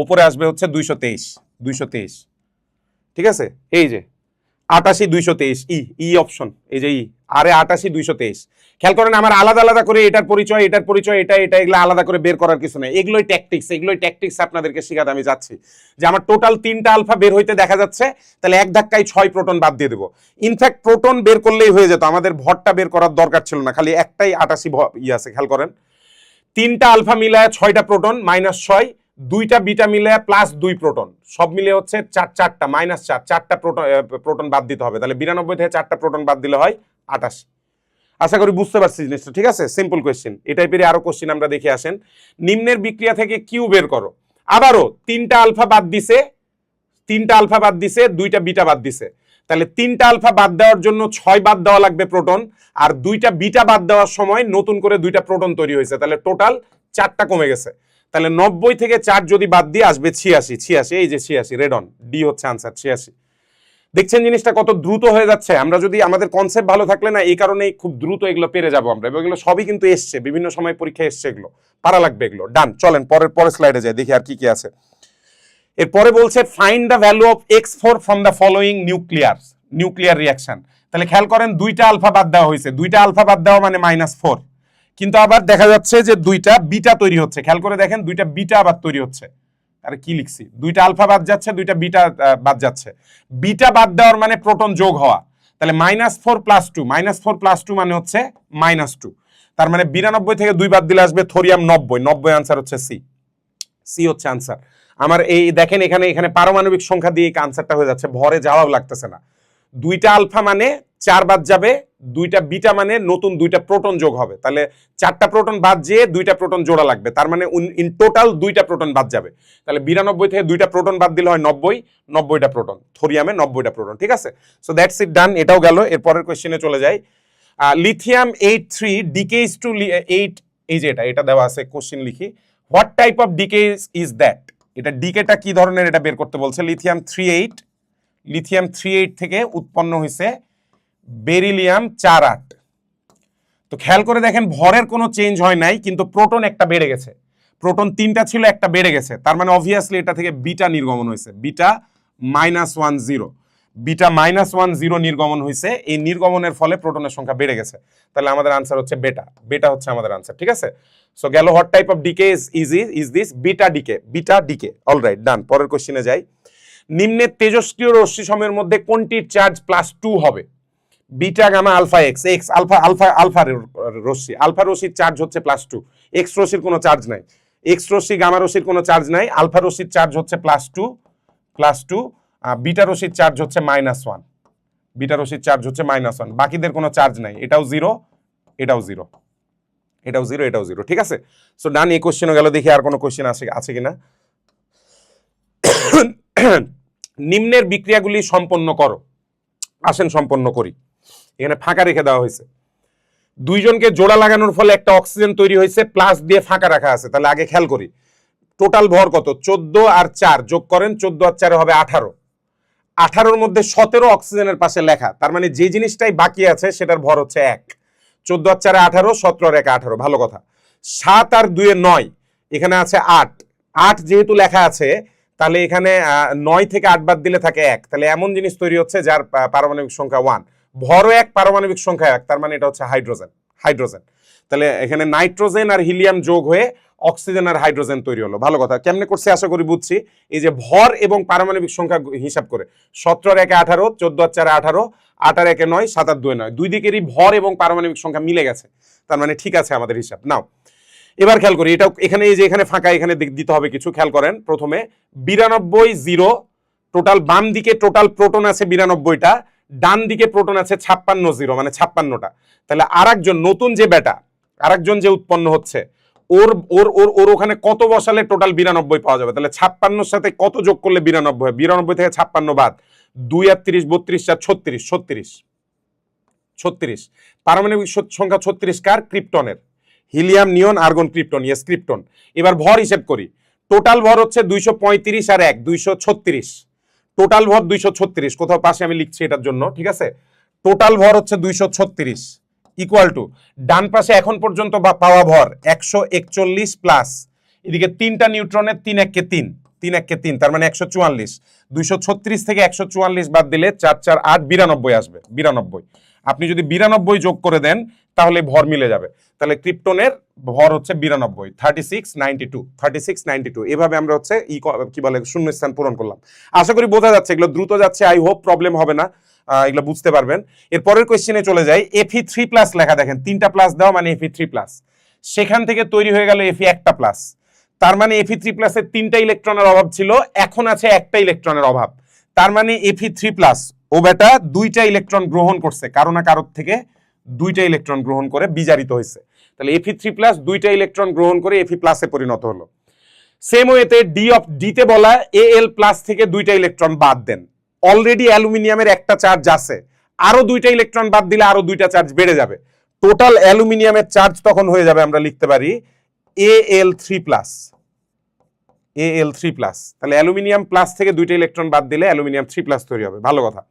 ওপরে আসবে হচ্ছে 223। ঠিক আছে, এই যে 88 223, ই অপশন, এই যে আরে 88 223। খেয়াল করেন আমার আলাদা আলাদা করে এটার পরিচয় এটা এগুলো আলাদা করে বের করার কিছু নেই, এগুলোই ট্যাকটিক্স আপনাদেরকে শেখাতে আমি যাচ্ছি, যে আমার টোটাল 3টা আলফা বের হইতে দেখা যাচ্ছে, তাহলে এক ধাক্কায় 6 প্রোটন বাদ দিয়ে দেবো। ইনফ্যাক্ট প্রোটন বের করলেই হয়ে যেত, আমাদের ভরটা বের করার দরকার ছিল না, খালি একটাই 88 আছে। খেয়াল করেন 3টা আলফা মিলায় 6টা প্রোটন -6, 2টা বিটা মিলে +2 প্রোটন, সব মিলে হচ্ছে 4টা -4, 4টা প্রোটন বাদ দিতে হবে, তাহলে 92 থেকে 4টা প্রোটন বাদ দিলে হয় 88। আশা করি বুঝতে পারছি জিনিসটা। ঠিক আছে, সিম্পল কোয়েশ্চেন। এই টাইপের আরো কোয়েশ্চেন আমরা দেখে আসেন। নিম্নের বিক্রিয়া থেকে কিউ বের করো, আবারও 3টা আলফা বাদ দিছে, 2টা বিটা বাদ দিছে, তাহলে 3টা আলফা বাদ দেওয়ার জন্য 6 বাদ দেওয়া লাগবে প্রোটন, আর 2টা বিটা বাদ দেওয়ার সময় নতুন করে 2টা প্রোটন তৈরি হয়েছে, তাহলে টোটাল 4টা কমে গেছে, তাহলে 90 থেকে 4 যদি বাদ দিয়ে আসবে 86, এই যে 86, রেড অন, ডি হচ্ছে আনসার 86। দেখছেন জিনিসটা কত দ্রুত হয়ে যাচ্ছে, আমরা যদি আমাদের কনসেপ্ট ভালো থাকলে না, এই কারণেই খুব দ্রুত এগুলো পেরে যাবো আমরা, এগুলো সবই কিন্তু এসছে বিভিন্ন সময় পরীক্ষায় এসছে, এগুলো পারা লাগবে এগুলো। ডান, চলেন পরের স্লাইডে যাই, দেখি আর কি কি আছে। এরপরে বলছে find the value of x4 from the following nuclear reaction. তাহলে খেয়াল করেন 2টা আলফা বাদ দেওয়া হয়েছে, 2টা আলফা বাদ দেওয়া মানে -4, কিন্তু আবার দেখা যাচ্ছে যে 2টা বিটা তৈরি হচ্ছে, খেয়াল করে দেখেন 2টা বিটা আবার তৈরি হচ্ছে, আরে কি লিখছি, 2টা আলফা বাদ যাচ্ছে, 2টা বিটা বাদ যাচ্ছে, বিটা বাদ দেওয়ার মানে প্রোটন যোগ হওয়া, তাহলে -4 + 2 মানে হচ্ছে -2, তার মানে 92 থেকে 2 বাদ দিলে আসবে থোরিয়াম 90 আনসার হচ্ছে সি হচ্ছে আনসার আমার। এই দেখেন এখানে পারমাণবিক সংখ্যা দিয়ে আনসারটা হয়ে যাচ্ছে, ভরে যাওয়াও লাগতেছে না। 2টা আলফা মানে 4 বাদ যাবে, 2টা বিটা মানে নতুন 2টা প্রোটন যোগ হবে, তাহলে 4টা প্রোটন বাদ যেয়ে 2টা প্রোটন জোড়া লাগবে, তার মানে ইন টোটাল 2টা প্রোটন বাদ যাবে, তাহলে 92 থেকে 2টা প্রোটন বাদ দিলে হয় 90টা প্রোটন, থোরিয়ামে 90টা প্রোটন। ঠিক আছে, সো দ্যাটস ইট, ডান, এটাও গেল। এরপরের কোয়েশ্চেনে চলে যাই। লিথিয়াম 83 ডিকেজ টু 8, এই যে এটা দেওয়া আছে, কোশ্চেন লিখি, what type of decay is that, এটা ডিকেটা কি ধরনের এটা বের করতে বলছে। লিথিয়াম 3.8 থেকে উৎপন্ন হয়েছে বেরিলিয়াম 4.8। তো খেয়াল করে দেখেন ভরের কোনো চেঞ্জ হয় নাই, কিন্তু প্রোটন একটা বেড়ে গেছে। প্রোটন 3টা ছিল, একটা বেড়ে গেছে, তার মানে অবভিয়াসলি এটা থেকে বিটা নির্গমন হয়েছে, বিটা -10, বিটা -10 নির্গমন হয়েছে। এই নির্গমনের ফলে প্রোটনের সংখ্যা বেড়ে গেছে, তাহলে আমাদের আনসার হচ্ছে বেটা। বেটা হচ্ছে আমাদের আনসার, ঠিক আছে। সো গেল what type of decay is this, beta decay. Alright, done. পরের কোশ্চেনে যাই। নিম্নের তেজস্ক্রিয় রশ্মি সময়ের মধ্যে কোনটির চার্জ +2 হবে? Beta, gamma, alpha, X. Alpha রশ্মির চার্জ হচ্ছে +2, এক্স রশ্মির কোনো চার্জ নাই। এক্স রশ্মি, গামা রশ্মির কোনো চার্জ নাই। আলফা রশ্মির চার্জ হচ্ছে +2, বিটা রশ্মির চার্জ হচ্ছে -1, বিটা রশ্মির চার্জ হচ্ছে -1। বাকিদের কোনো চার্জ নাই, এটাও জিরো, এটাও জিরো, এটাও জিরো, এটাও জিরো, ঠিক আছে। সো ডান, এই কোশ্চেনও গেল। দেখি আর কোনো কোশ্চেন আছে কিনা। নিম্নের বিক্রিয়াগুলি সম্পন্ন করো। আসেন সম্পন্ন করি। এখানে ফাঁকা রেখে দেওয়া হয়েছে। দুইজনকে জোড়া লাগানোর ফলে একটা অক্সিজেন তৈরি হয়েছে, প্লাস দিয়ে ফাঁকা রাখা আছে। তাহলে আগে খেয়াল করি টোটাল ভর কত, 14 আর 4 যোগ করেন, 14 আর 4 হবে 18। 18-র মধ্যে 17 অক্সিজেনের পাশে লেখা, তার মানে যে জিনিসটাই বাকি আছে সেটার ভর হচ্ছে 1। 14 আর 4 18, 17 আর 1 18, ভালো কথা। 7 আর 2 9, এখানে আছে 8। 8 যেহেতু লেখা আছে, তাহলে এখানে 9 থেকে 8 বাদ দিলে থাকে 1। তাহলে এমন জিনিস তৈরি হচ্ছে যার পারমাণবিক সংখ্যা 1, ভরও 1, পারমাণবিক সংখ্যা 1, তার মানে এটা হচ্ছে হাইড্রোজেন। তাহলে এখানে নাইট্রোজেন আর হিলিয়াম যোগ হয়ে অক্সিজেন আর হাইড্রোজেন তৈরি হলো, ভালো কথা। কেমনে করছে আশা করি বুঝছি। এই যে ভর এবং পারমাণবিক সংখ্যা হিসাব করে 17 আর 1 18, 14 আর 4 18, 8 আর 1 9, 7 আর 2 9, দুই দিকেরই ভর এবং পারমাণবিক সংখ্যা মিলে গেছে, তার মানে ঠিক আছে আমাদের হিসাব। নাও এবার খেয়াল করি, এটা এখানে এই যে এখানে ফাঁকা, এখানে দিতে হবে কিছু। খেয়াল করেন, প্রথমে 92 0, টোটাল বাম দিকে টোটাল প্রোটন আছে 92টা, ডান দিকে প্রোটন আছে 56 0, মানে 56টা। তাহলে আরেকজন নতুন যে বেটা, আরেকজন যে উৎপন্ন হচ্ছে, ওর ওর ওর ওর ওখানে কত বসালে টোটাল 92 পাওয়া যাবে? তাহলে 56-র সাথে কত যোগ করলে 92 হয়? 92 থেকে 56 বাদ, 2 আর 30, 32 4 36। পারমাণবিক সংখ্যা 36 কার? ক্রিপ্টনের। হিলিয়াম, নিয়ন, আর্গন, ক্রিপ্টন, ইয়েস ক্রিপ্টন। এবার ভর হিসেব করি, টোটাল ভর হচ্ছে 235 আর 1 236, টোটাল ভর 236, কোথাও পাশে আমি লিখছি এটার জন্য, ঠিক আছে। টোটাল ভর হচ্ছে 236 ইকুয়াল টু ডান পাশে এখন পর্যন্ত পাওয়া ভর 141 প্লাস এদিকে 3টা নিউট্রনের 3 1 কে 3, 3 1 কে 3, তার মানে 144। 236 থেকে 144 বাদ দিলে 4 4 8 92 আসবে, 92। আপনি যদি 92 যোগ করে দেন তাহলে ভর মিলে যাবে। তাহলে ক্রিপ্টনের ভর হচ্ছে 92, 3692। এভাবে আমরা হচ্ছে কি বলে শূন্যস্থান পূরণ করলাম। আশা করি বোঝা যাচ্ছে, এগুলো দ্রুত যাচ্ছে, আই হোপ প্রবলেম হবে না, এগুলো বুঝতে পারবেন। এর পরের কোশ্চেনে চলে যাই। Fe3+ লেখা, দেখেন 3টা প্লাস দেওয়া মানে Fe3+, সেখান থেকে তৈরি হয়ে গেল Fe একটা প্লাস, তার মানে Fe3+ এর 3টা ইলেকট্রনের অভাব ছিল, এখন আছে একটা ইলেকট্রনের অভাব, তার মানে Fe3+ ও বেটা 2টা ইলেকট্রন গ্রহণ করছে, কারো না কারোর থেকে 2টা ইলেকট্রন গ্রহণ করে বিজারিত হয়েছে। তাহলে Fe3+ 2টা ইলেকট্রন গ্রহণ করে Fe+ এ পরিণত হলো। সেম ওয়েতে ডিতে বলা Al+ থেকে 2টা ইলেকট্রন বাদ দেন, অলরেডি অ্যালুমিনিয়ামের একটা চার্জ আছে, আরো 2টা ইলেকট্রন বাদ দিলে আরো 2টা চার্জ বেড়ে যাবে, টোটাল অ্যালুমিনিয়ামের চার্জ তখন হয়ে যাবে, আমরা লিখতে পারি Al3+। তাহলে অ্যালুমিনিয়াম প্লাস থেকে 2টা ইলেকট্রন বাদ দিলে অ্যালুমিনিয়াম 3+ তৈরি হবে, ভালো কথা।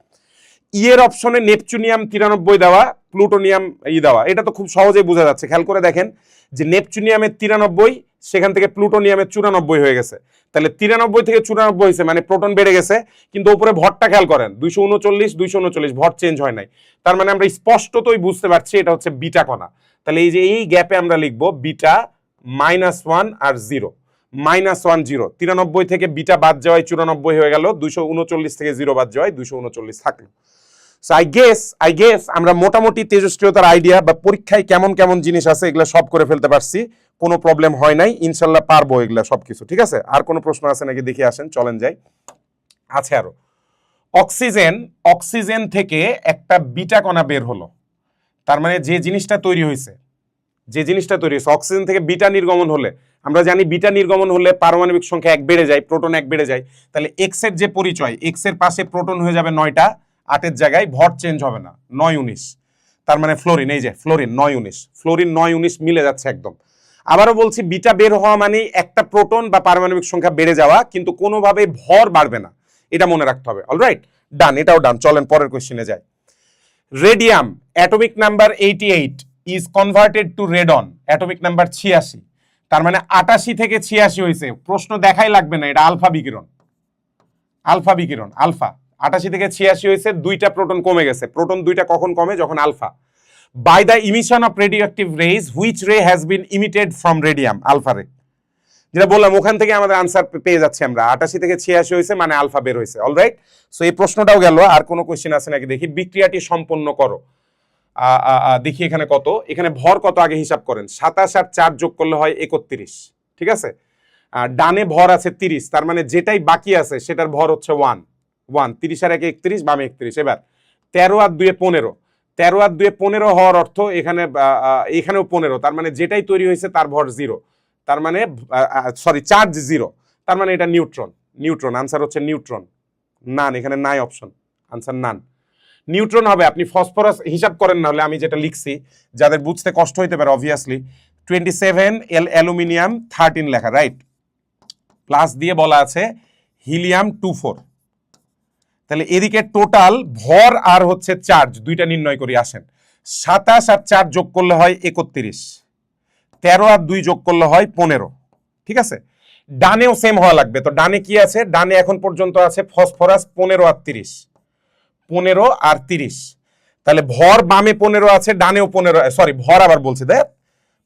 এর অপশনে নেপচুনিয়াম 93 দেওয়া, প্লুটোনিয়াম দেওয়া, এটা তো খুব সহজেই বোঝা যাচ্ছে। খেয়াল করে দেখেন যে নেপচুনিয়ামের 93, সেখান থেকে প্লুটোনিয়ামের 94 হয়ে গেছে, তাহলে 93 থেকে 94 হয়েছে মানে প্রোটন বেড়ে গেছে, কিন্তু উপরে ভরটা খেয়াল করেন 239 ভর চেঞ্জ হয় নাই, তার মানে আমরা স্পষ্টতই বুঝতে পারছি এটা হচ্ছে বিটা কণা। তাহলে এই যে এই গ্যাপে আমরা লিখবো বিটা -1 আর 0, -1 0, 93 থেকে বিটা বাদ যাওয়ায় 94 হয়ে গেল, 239 থেকে 0 বাদ যাওয়ায় 239 থাকলো। সো আই গেস আমরা মোটামুটি তেজস্ক্রিয়তার আইডিয়া বা পরীক্ষায় কেমন কেমন জিনিস আছে এগুলো সব করে ফেলতে পারছি, কোনো প্রবলেম হয় নাই, ইনশাল্লাহ পারবো এগুলা সবকিছু, ঠিক আছে। আর কোনো প্রশ্ন আছে নাকি দেখে আসেন, চলেন যাই। আছে আরো, অক্সিজেন থেকে একটা বিটা কণা বের হলো, তার মানে যে জিনিসটা তৈরি হয়েছে অক্সিজেন থেকে বিটা নির্গমন হলে, আমরা জানি বিটা নির্গমন হলে পারমাণবিক সংখ্যা 1 বেড়ে যায়, প্রোটন 1 বেড়ে যায়, তাহলে এক্স এর যে পরিচয়, এক্স এর পাশে প্রোটন হয়ে যাবে 9টা, 8-এর জায়গায় ভর চেঞ্জ হবে না, 9 19, তার মানে ফ্লোরিন, এই যে ফ্লোরিন 9 19 মিলে যাচ্ছে একদম। আবারও বলছি, বিটা বের হওয়া মানে একটা প্রোটন বা পারমাণবিক সংখ্যা বেড়ে যাওয়া, কিন্তু কোনোভাবে ভর বাড়বে না, এটা মনে রাখতে হবে। অলরাইট, ডান, এটাও ডান। চলেন পরের কোশ্চেনে যাই। Radium atomic number 88 is converted to radon, atomic number 86, তার মানে 88 থেকে 86 হয়েছে। প্রশ্ন দেখাই লাগবে না, এটা আলফা বিকিরণ, আলফা বিকিরণ, আলফা। 88 থেকে 86 হয়েছে, দুইটা প্রোটন কমে গেছে। প্রোটন দুইটা কখন কমে? যখন alpha. By the emission of radioactive rays which ray has been emitted from radium, alpha ray. যেটা বললাম ওখান থেকে আমাদের আনসার পেয়ে যাচ্ছে আমরা। 88 থেকে 86 হয়েছে মানে আলফা বের হয়েছে। অলরাইট, সো এই প্রশ্নটাও গেল। আর কোনো কোশ্চেন আছে নাকি দেখি। বিক্রিয়াটি সম্পন্ন করো। দেখি এখানে কত, এখানে ভর কত আগে হিসাব করেন। 27 আর 4 যোগ করলে হয় 31, ঠিক আছে। ডানে ভর আছে 30, তার মানে যেটাই বাকি আছে সেটার ভর হচ্ছে 1 1। 30 আর 1 31, বামে 31। এবার 13 আর 2 15, 13 আর 2 15 হওয়ার অর্থ এখানে এখানেও 15, তার মানে যেটাই তৈরি হয়েছে তার ভর 0, তার মানে সরি চার্জ 0, তার মানে এটা নিউট্রন। নিউট্রন, আনসার হচ্ছে নিউট্রন। নান, এখানে নাই অপশন, আনসার নান। নিউট্রন হবে। আপনি ফসফরাস হিসাব করেন না হলে, আমি যেটা লিখছি যাদের বুঝতে কষ্ট হইতে পারে অবভিয়াসলি, 27 অ্যালুমিনিয়াম 13 লেখা, রাইট। প্লাস দিয়ে বলা আছে হিলিয়াম 24। তাহলে এদিকে টোটাল ভর আর হচ্ছে চার্জ দুইটা নির্ণয় করি, আসেন। 27 আর 4 যোগ করলে হয় 31, 13 আর 2 যোগ করলে হয় 15, ঠিক আছে। ডানেও সেম হওয়া লাগবে। তো ডানে কি আছে? ডানে এখন পর্যন্ত আছে ফসফরাস 15 আর 30, 15 আর 30। তাহলে ভর বামে 15 আছে, ডানেও 15, সরি ভর আবার বলছি দেখ,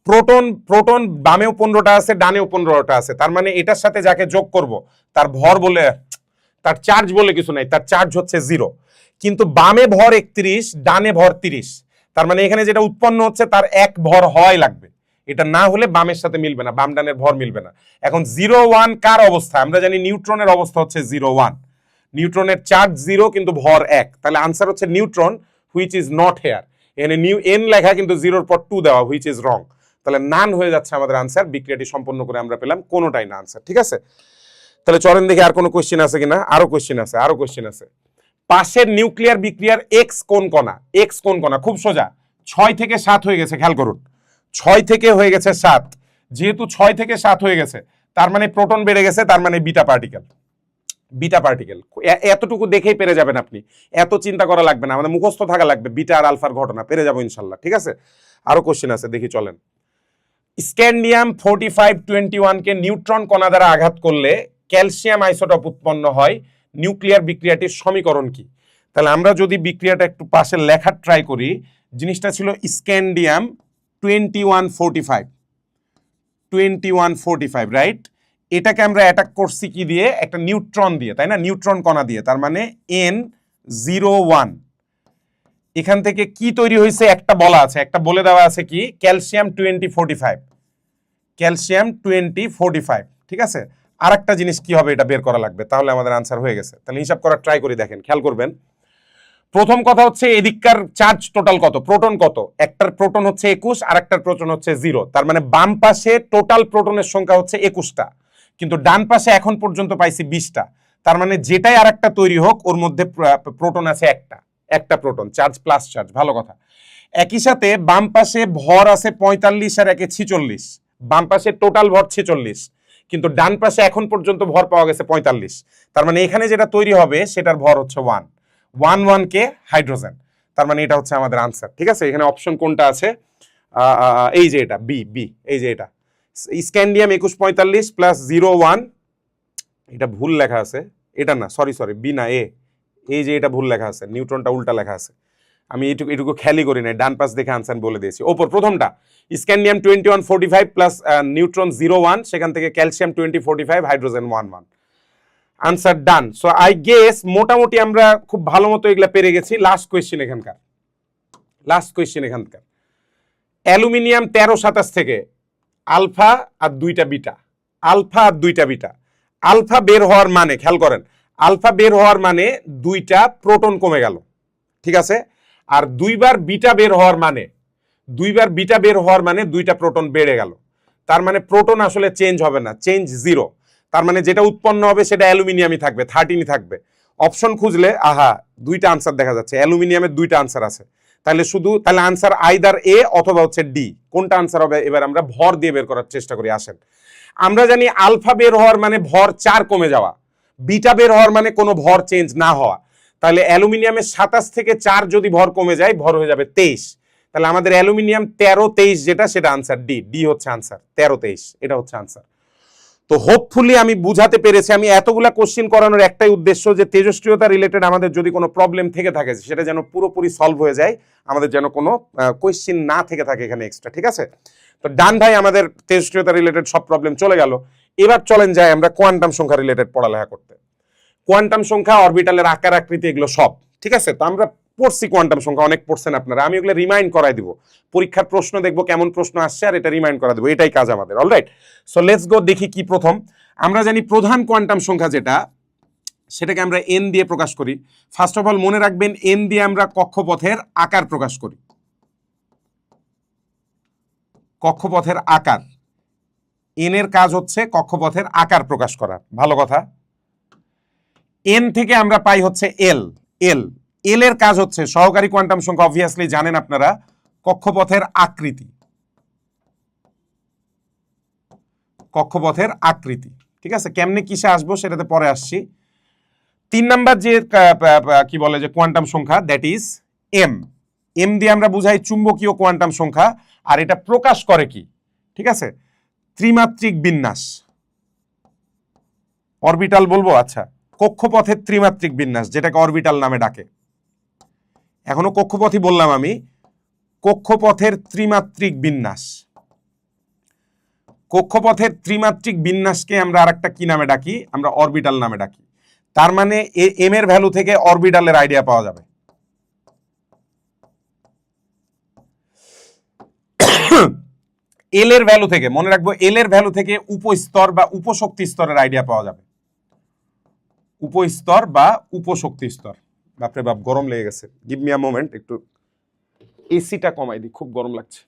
প্রোটন প্রোটন বামেও 15টা আছে, ডানেও 15টা আছে। তার মানে এটার সাথে যাকে যোগ করব তার ভর বলে, তার চার্জ বলে কিছু নাই, তার চার্জ হচ্ছে 0। কিন্তু বামে ভর 31, ডানে ভর 30, তার মানে এখানে যেটা উৎপন্ন হচ্ছে তার এক ভর হওয়াই লাগবে। এটা না হলে বামের সাথে মিলবে না, বাম ডানের ভর মিলবে না। এখন 0 1 কার অবস্থা? আমরা জানি নিউট্রনের অবস্থা হচ্ছে 0 1। নিউট্রনের চার্জ 0 কিন্তু ভর 1, তাহলে আনসার হচ্ছে neutron, which is not here. এখানে নিউ এন লেখা কিন্তু 0-র পর 2 দেওয়া, হুইচ ইজ রং। তাহলে নান হয়ে যাচ্ছে আমাদের আনসার। বিক্রিয়াটি সম্পন্ন করে আমরা পেলাম কোনোটাই না আনসার, ঠিক আছে। তাহলে চলেন দেখি আর কোনো কোশ্চেন আছে কিনা। আরো কোশ্চেন আছে, আরো কোশ্চেন আছে। পাশের নিউক্লিয়ার বিক্রিয়ার এক্স কোন কণা, এক্স কোন কণা? খুব সোজা, 6 থেকে 7 হয়ে গেছে, খেয়াল করুন, 6 থেকে হয়ে গেছে 7। যেহেতু 6 থেকে 7 হয়ে গেছে, তার মানে প্রোটন বেড়ে গেছে, তার মানে বিটা পার্টিকেল। বিটা পার্টিকেল এতটুকু দেখেই পেরে যাবেন আপনি, এত চিন্তা করা লাগবে না, আমাদের মুখস্থ থাকা লাগবে বিটা আর আলফার ঘটনা, পেরে যাবো ইনশাল্লাহ, ঠিক আছে। আরো কোশ্চেন আছে, দেখি চলেন। স্ক্যান্ডিয়াম 4521 কে নিউট্রন কণা দ্বারা আঘাত করলে ক্যালসিয়াম আইসোটোপ উৎপন্ন হয়, নিউক্লিয়ার বিক্রিয়াটির সমীকরণ কি? তাহলে আমরা যদি বিক্রিয়াটা একটু পাশে লেখার ট্রাই করি, জিনিসটা ছিল স্ক্যান্ডিয়াম 2145, রাইট। এটাকে আমরা অ্যাটাক করছি কি দিয়ে? একটা নিউট্রন দিয়ে, তাই না? নিউট্রন কণা দিয়ে, তার মানে N01। এখান থেকে কি তৈরি হয়েছে একটা বলা আছে, একটা বলে দেওয়া আছে কি, ক্যালসিয়াম 2045, ক্যালসিয়াম 2045, ঠিক আছে। আর একটা জিনিস কি হবে এটা বের করা লাগবে, তাহলে আমাদের আনসার হয়ে গেছে। তাহলে হিসাব করার ট্রাই করি, দেখেন, খেয়াল করবেন। প্রথম কথা হচ্ছে এদিককার চার্জ টোটাল কত, প্রোটন কত? একটার প্রোটন হচ্ছে 21, আর একটার প্রোটন হচ্ছে 0, তার মানে বাম পাশে টোটাল প্রোটনের সংখ্যা হচ্ছে 21টা, কিন্তু ডান পাশে এখন পর্যন্ত পাইছি 20টা। তার মানে যেটাই আর একটা তৈরি হোক ওর মধ্যে প্রোটন আছে একটা প্রোটন, চার্জ প্লাস চার্জ, ভালো কথা। একই সাথে বাম পাশে ভর আছে 45 আর 1 46, বাম পাশে টোটাল ভর 46, কিন্তু ডান পাশে এখন পর্যন্ত ভর পাওয়া গেছে 45, তার মানে এখানে যেটা তৈরি হবে সেটার ভর হচ্ছে 1 1 কে হাইড্রোজেন, তার মানে এটা হচ্ছে আমাদের আনসার, ঠিক আছে। এখানে অপশন কোনটা আছে? এই যে এটা বি, এই যে এটা স্ক্যান্ডিয়াম 2145 প্লাস 01, এটা ভুল লেখা আছে, এটা না, সরি বি না, এই যে এটা ভুল লেখা আছে, নিউট্রনটা উল্টা লেখা আছে, আমি এটুকু খেয়ালই করি নাই, ডান পাশ দেখে আনসার বলে দিয়েছি। ওপর প্রথমটা স্ক্যান্ডিয়াম 2145 প্লাস নিউট্রন 01, সেখান থেকে calcium 2045, hydrogen 11, answer done. So I guess মোটামুটি আমরা খুব ভালো মতো এগুলা পেরে গেছি। লাস্ট কোয়েশ্চেন এখানকার, অ্যালুমিনিয়াম 1327 থেকে আলফা আর 2টা বিটা, আলফা বের হওয়ার মানে, খেয়াল করেন, আলফা বের হওয়ার মানে 2টা প্রোটন কমে গেল, ঠিক আছে। আর দুইবার বিটা বের হওয়ার মানে 2টা প্রোটন বেড়ে গেল, তার মানে প্রোটন আসলে চেঞ্জ হবে না, চেঞ্জ 0, তার মানে যেটা উৎপন্ন হবে সেটা অ্যালুমিনিয়ামই থাকবে, 13ই থাকবে। অপশন খুঁজলে আহা দুইটা আনসার দেখা যাচ্ছে, অ্যালুমিনিয়ামের দুইটা আনসার আছে, তাহলে আনসার আইদার এ অথবা হচ্ছে ডি। কোনটা আনসার হবে এবার আমরা ভর দিয়ে বের করার চেষ্টা করি। আসেন, আমরা জানি আলফা বের হওয়ার মানে ভর 4 কমে যাওয়া, বিটা বের হওয়ার মানে কোনো ভর চেঞ্জ না হওয়া। তাহলে অ্যালুমিনিয়ামের 27 থেকে 4 যদি ভর কমে যায়, ভর হয়ে যাবে 23। তাহলে আমাদের অ্যালুমিনিয়াম 13-23 যেটা, সেটা আনসার ডি। ডি হচ্ছে আনসার, 13-23 এটা হচ্ছে আনসার। তো হোপফুলি আমি বুঝাতে পেরেছি। আমি এতগুলা কোশ্চিন করানোর একটাই উদ্দেশ্য, যে তেজস্ক্রিয়তা রিলেটেড আমাদের যদি কোনো প্রবলেম থেকে থাকে সেটা যেন পুরোপুরি সলভ হয়ে যায়, আমাদের যেন কোনো কোশ্চিন না থেকে থাকে এখানে এক্সট্রা। ঠিক আছে, তো ডান ভাই, আমাদের তেজস্ক্রিয়তা রিলেটেড সব প্রবলেম চলে গেল। এবার চলেন যাই আমরা কোয়ান্টাম সংখ্যা রিলেটেড পড়ালেখা করতে। কোয়ান্টাম সংখ্যা, অরবিটালের আকার আকৃতি, এগুলো সব ঠিক আছে। তো আমরা পড়ছি কোয়ান্টাম সংখ্যা, অনেক পড়ছেন আপনারা, আমি ওগুলো রিমাইন্ড করাই দিব। পরীক্ষার প্রশ্ন দেখবো কেমন প্রশ্ন আসছে, আর এটা রিমাইন্ড করা দেবো, এটাই কাজ আমাদের। অলরাইট, সো লেটস গো, দেখি কি প্রথম। আমরা জানি প্রধান কোয়ান্টাম সংখ্যা যেটা, সেটাকে আমরা এন দিয়ে প্রকাশ করি। ফার্স্ট অফ অল মনে রাখবেন, এন দিয়ে আমরা কক্ষপথের আকার প্রকাশ করি। কক্ষপথের আকার, এন এর কাজ হচ্ছে কক্ষপথের আকার প্রকাশ করা। ভালো কথা। এন থেকে আমরা পাই হচ্ছে এল। এল এল এর কাজ হচ্ছে, সহকারী কোয়ান্টাম সংখ্যা অবভিয়াসলি জানেন আপনারা, কক্ষপথের আকৃতি। কক্ষপথের আকৃতি, ঠিক আছে। কেমনে কিসে আসবো সেটাতে পরে আসছি। 3 নাম্বার যে কি বলে যে কোয়ান্টাম সংখ্যা, দ্যাট ইজ এম। এম দিয়ে আমরা বুঝাই চুম্বকীয় কোয়ান্টাম সংখ্যা, আর এটা প্রকাশ করে কি, ঠিক আছে, ত্রিমাত্রিক বিন্যাস। অরবিটাল বলবো, আচ্ছা, কক্ষপথের ত্রিমাত্রিক বিন্যাস, যেটাকে অরবিটাল নামে ডাকে। এখনো কক্ষপথই বললাম আমি, কক্ষপথের ত্রিমাত্রিক বিন্যাস। কক্ষপথের ত্রিমাত্রিক বিন্যাসকে আমরা আরেকটা কি নামে ডাকি, আমরা অরবিটাল নামে ডাকি। তার মানে এম এর ভ্যালু থেকে অরবিটালের আইডিয়া পাওয়া যাবে। এল এর ভ্যালু থেকে, মনে রাখবো, এল এর ভ্যালু থেকে উপস্তর বা উপশক্তি স্তরের আইডিয়া পাওয়া যাবে। উপস্তর বা উপশক্তি স্তর। বাপরে বাপ, গরম লেগে গেছে, গিভ মি আ মোমেন্ট, একটু এসিটা কমাই দিই, খুব গরম লাগছে।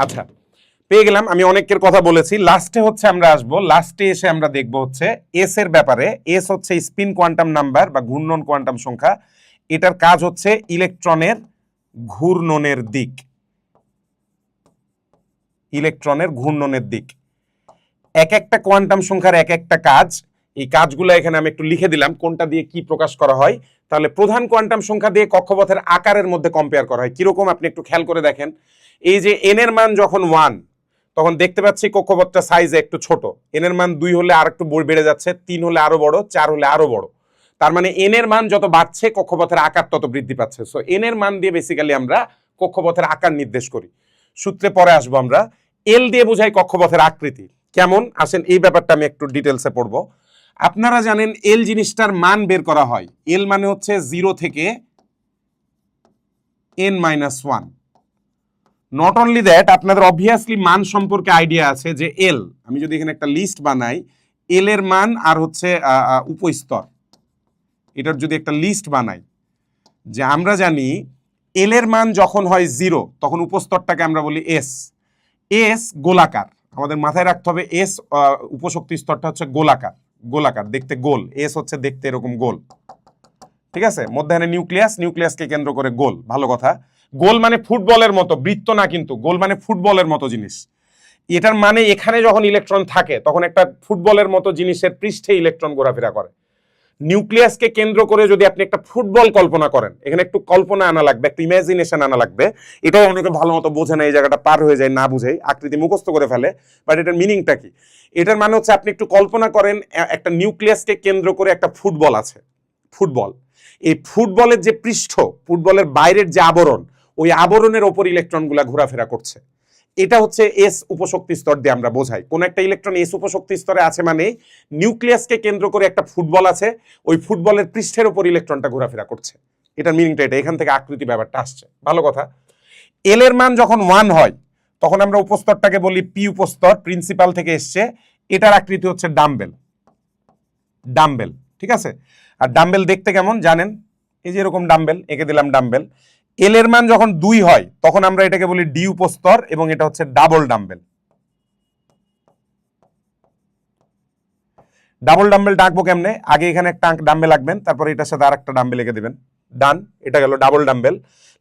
আচ্ছা, পেয়ে গেলাম। আমি অনেকের কথা বলেছি, লাস্টে হচ্ছে আমরা আসবো, লাস্টে এসে আমরা দেখবো হচ্ছে এস এর ব্যাপারে। এস হচ্ছে স্পিন কোয়ান্টাম নাম্বার বা ঘূর্ণন কোয়ান্টাম সংখ্যা। এটার কাজ হচ্ছে ইলেকট্রনের ঘূর্ণনের দিক। ইলেকট্রনের ঘূর্ণনের দিক। এক একটা কোয়ান্টাম সংখ্যার এক একটা কাজ। এই কাজগুলো এখানে আমি একটু লিখে দিলাম, কোনটা দিয়ে কি প্রকাশ করা হয়। তাহলে প্রধান কোয়ান্টাম সংখ্যা দিয়ে কক্ষপথের আকারের মধ্যে কম্পেয়ার করা হয়। কিরকম আপনি একটু খেয়াল করে দেখেন। এই যে এন এর মান যখন 1, তখন দেখতে পাচ্ছি কক্ষপথটা সাইজে একটু ছোট। এন এর মান 2 হলে আর একটু বেড়ে যাচ্ছে, 3 হলে আরো বড়, 4 হলে আরো বড়। তার মানে এন এর মান যত বাড়ছে, কক্ষপথের আকার তত বৃদ্ধি পাচ্ছে। সো এন এর মান দিয়ে বেসিক্যালি আমরা কক্ষপথের আকার নির্দেশ করি। সূত্রে পরে আসবো আমরা। এল দিয়ে বোঝাই কক্ষপথের আকৃতি। কেমন, আসেন এই ব্যাপারটা আমি একটু ডিটেলসে পড়বো। আপনারা জানেন এল জিনিসটার মান বের করা হয়। এল মানে হচ্ছে 0 থেকে n-1। নট অনলি দ্যাট, আপনাদের অবভিয়াসলি মান সম্পর্কে আইডিয়া আছে যে এল, আমি যদি এখানে একটা লিস্ট বানাই, এল এর মান আর হচ্ছে উপস্তর, এটার যদি একটা লিস্ট বানাই, যে আমরা জানি এল এর মান যখন হয় 0, তখন উপস্তরটাকে আমরা বলি এস। এস গোলাকার, আমাদের মাথায় রাখতে হবে, এস উপশক্তি স্তরটা হচ্ছে গোলাকার। গোলাকার দেখতে, গোল। এস হচ্ছে দেখতে এরকম গোল, ঠিক আছে। মধ্যখানে নিউক্লিয়াস, নিউক্লিয়াসকে কেন্দ্র করে গোল। ভালো কথা। গোল মানে ফুটবলের মতো, বৃত্ত না কিন্তু, গোল মানে ফুটবলের মতো জিনিস। এটার মানে এখানে যখন ইলেকট্রন থাকে, তখন একটা ফুটবলের মতো জিনিসের পৃষ্ঠে ইলেকট্রন ঘোরাফেরা করে। নিউক্লিয়াসকে কেন্দ্র করে যদি আপনি একটা ফুটবল কল্পনা করেন, এখানে একটু কল্পনা আনা লাগবে, একটু ইমাজিনেশন আনা লাগবে। এটাও অনেকে ভালো মতো বোঝে না, এই জায়গাটা পার হয়ে যায়, না বুঝেই আকৃতি মুখস্থ করে ফেলে। বাট এটার মিনিংটা কি, এটার মানে হচ্ছে আপনি একটু কল্পনা করেন, একটা নিউক্লিয়াসকে কেন্দ্র করে একটা ফুটবল আছে। ফুটবল, এই ফুটবলের যে পৃষ্ঠ, ফুটবলের বাইরের যে আবরণ, ওই আবরণের ওপর ইলেকট্রনগুলা ঘোরাফেরা করছে। এটা হচ্ছে এস উপশক্তি স্তর দিয়ে আমরা বোঝাই। কোন একটা ইলেকট্রন এস উপশক্তি স্তরে আছে মানে নিউক্লিয়াসকে কেন্দ্র করে একটা ফুটবল আছে, ওই ফুটবলের পৃষ্ঠের উপর ইলেকট্রনটা ঘোরাফেরা করছে। এটার মিনিংটা এটা, এখান থেকে আকৃতি ব্যাপারটা আসছে। ভালো কথা। এল এর মান যখন 1 হয়, তখন আমরা উপস্তরটাকে বলি পি উপস্তর, প্রিন্সিপাল থেকে এসছে। এটার আকৃতি হচ্ছে ডাম্বেল। ডাম্বেল, ঠিক আছে। আর ডাম্বেল দেখতে কেমন জানেন, এই যে এরকম ডাম্বেল, এঁকে দিলাম ডাম্বেল। এল এর মান যখন 2 হয়, তখন আমরা এটাকে বলি ডি উপস্তর, এবং এটা হচ্ছে ডাবল ডাম্বেল। ডাবল ডাম্বেল ডাকবো কেমনে? আগে এখানে একটা ডাম্বেল আঁকবেন, তারপর এটার সাথে আর একটা ডাম্বেল এঁকে দিবেন। ডান, এটা গেল ডাবল ডাম্বেল।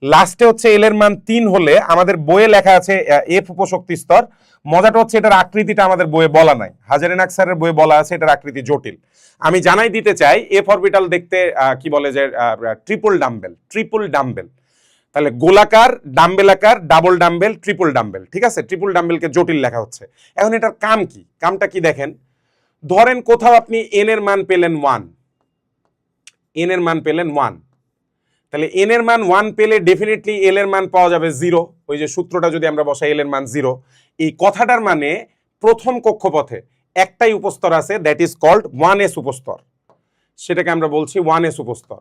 লাস্টে হচ্ছে এল এর মান 3 হলে আমাদের বইয়ে লেখা আছে এফ উপশক্তি স্তর। মজাটা হচ্ছে এটার আকৃতিটা আমাদের বইয়ে বলা নাই, হাজারিনাক স্যারের বইয়ে বলা আছে এটার আকৃতি জটিল। আমি জানাই দিতে চাই এফ অরবিটাল দেখতে কি বলে যে ট্রিপল ডাম্বেল, ট্রিপল ডাম্বেল। তাহলে গোলাকার, ডাম্বেল আকার, ডাবল ডাম্বেল, ট্রিপল ডাম্বেল, ঠিক আছে? ট্রিপল ডাম্বেলকে জটিল লেখা হচ্ছে। এখন এটার কাম কি? কামটা কি দেখেন, ধরেন কোথাও আপনি এন এর মান পেলেন 1, এন এর মান পেলেন 1, তাহলে এন এর মান 1 পেলে ডেফিনেটলি এল এর মান পাওয়া যাবে 0। ওই যে সূত্রটা যদি আমরা বসাই এল এর মান 0, এই কথাটার মানে প্রথম কক্ষপথে একটাই উপস্তর আছে, দ্যাট ইজ কল্ড 1s উপস্তর, সেটাকে আমরা বলছি 1s উপস্তর।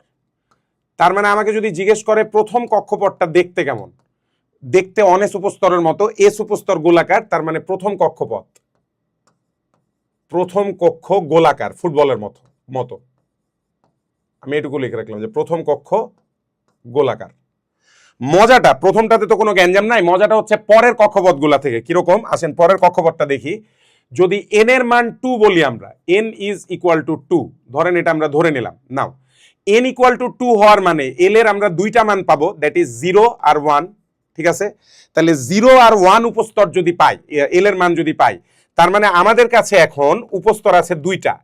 তার মানে আমাকে যদি জিজ্ঞেস করে প্রথম কক্ষপথটা দেখতে কেমন, দেখতে অনেস উপস্তরের মতো, এস উপস্তর গোলাকার, তার মানে প্রথম কক্ষপথ, প্রথম কক্ষ গোলাকার, ফুটবলের মতো আমি এটুকু লিখে রাখলাম যে প্রথম কক্ষ গোলাকার। মজাটা, প্রথমটাতে তো কোনো গ্যাঞ্জাম নাই, মজাটা হচ্ছে পরের কক্ষপথগুলা থেকে কিরকম আসেন। পরের কক্ষপথটা দেখি, যদি এন এর মান 2 বলি আমরা, এন ইজ ইকুয়াল টু 2, ধরেন এটা আমরা ধরে নিলাম। নাও এন ইকুয়াল টু 2 হওয়ার মানে এল এর আমরা দুইটা মান পাবো, দ্যাট ইজ 0 আর 1, ঠিক আছে? তাহলে 0 আর 1 উপস্তর যদি পাই, এল এর মান যদি পাই, তার মানে আমাদের কাছে এখন উপস্তর আছে দুইটা,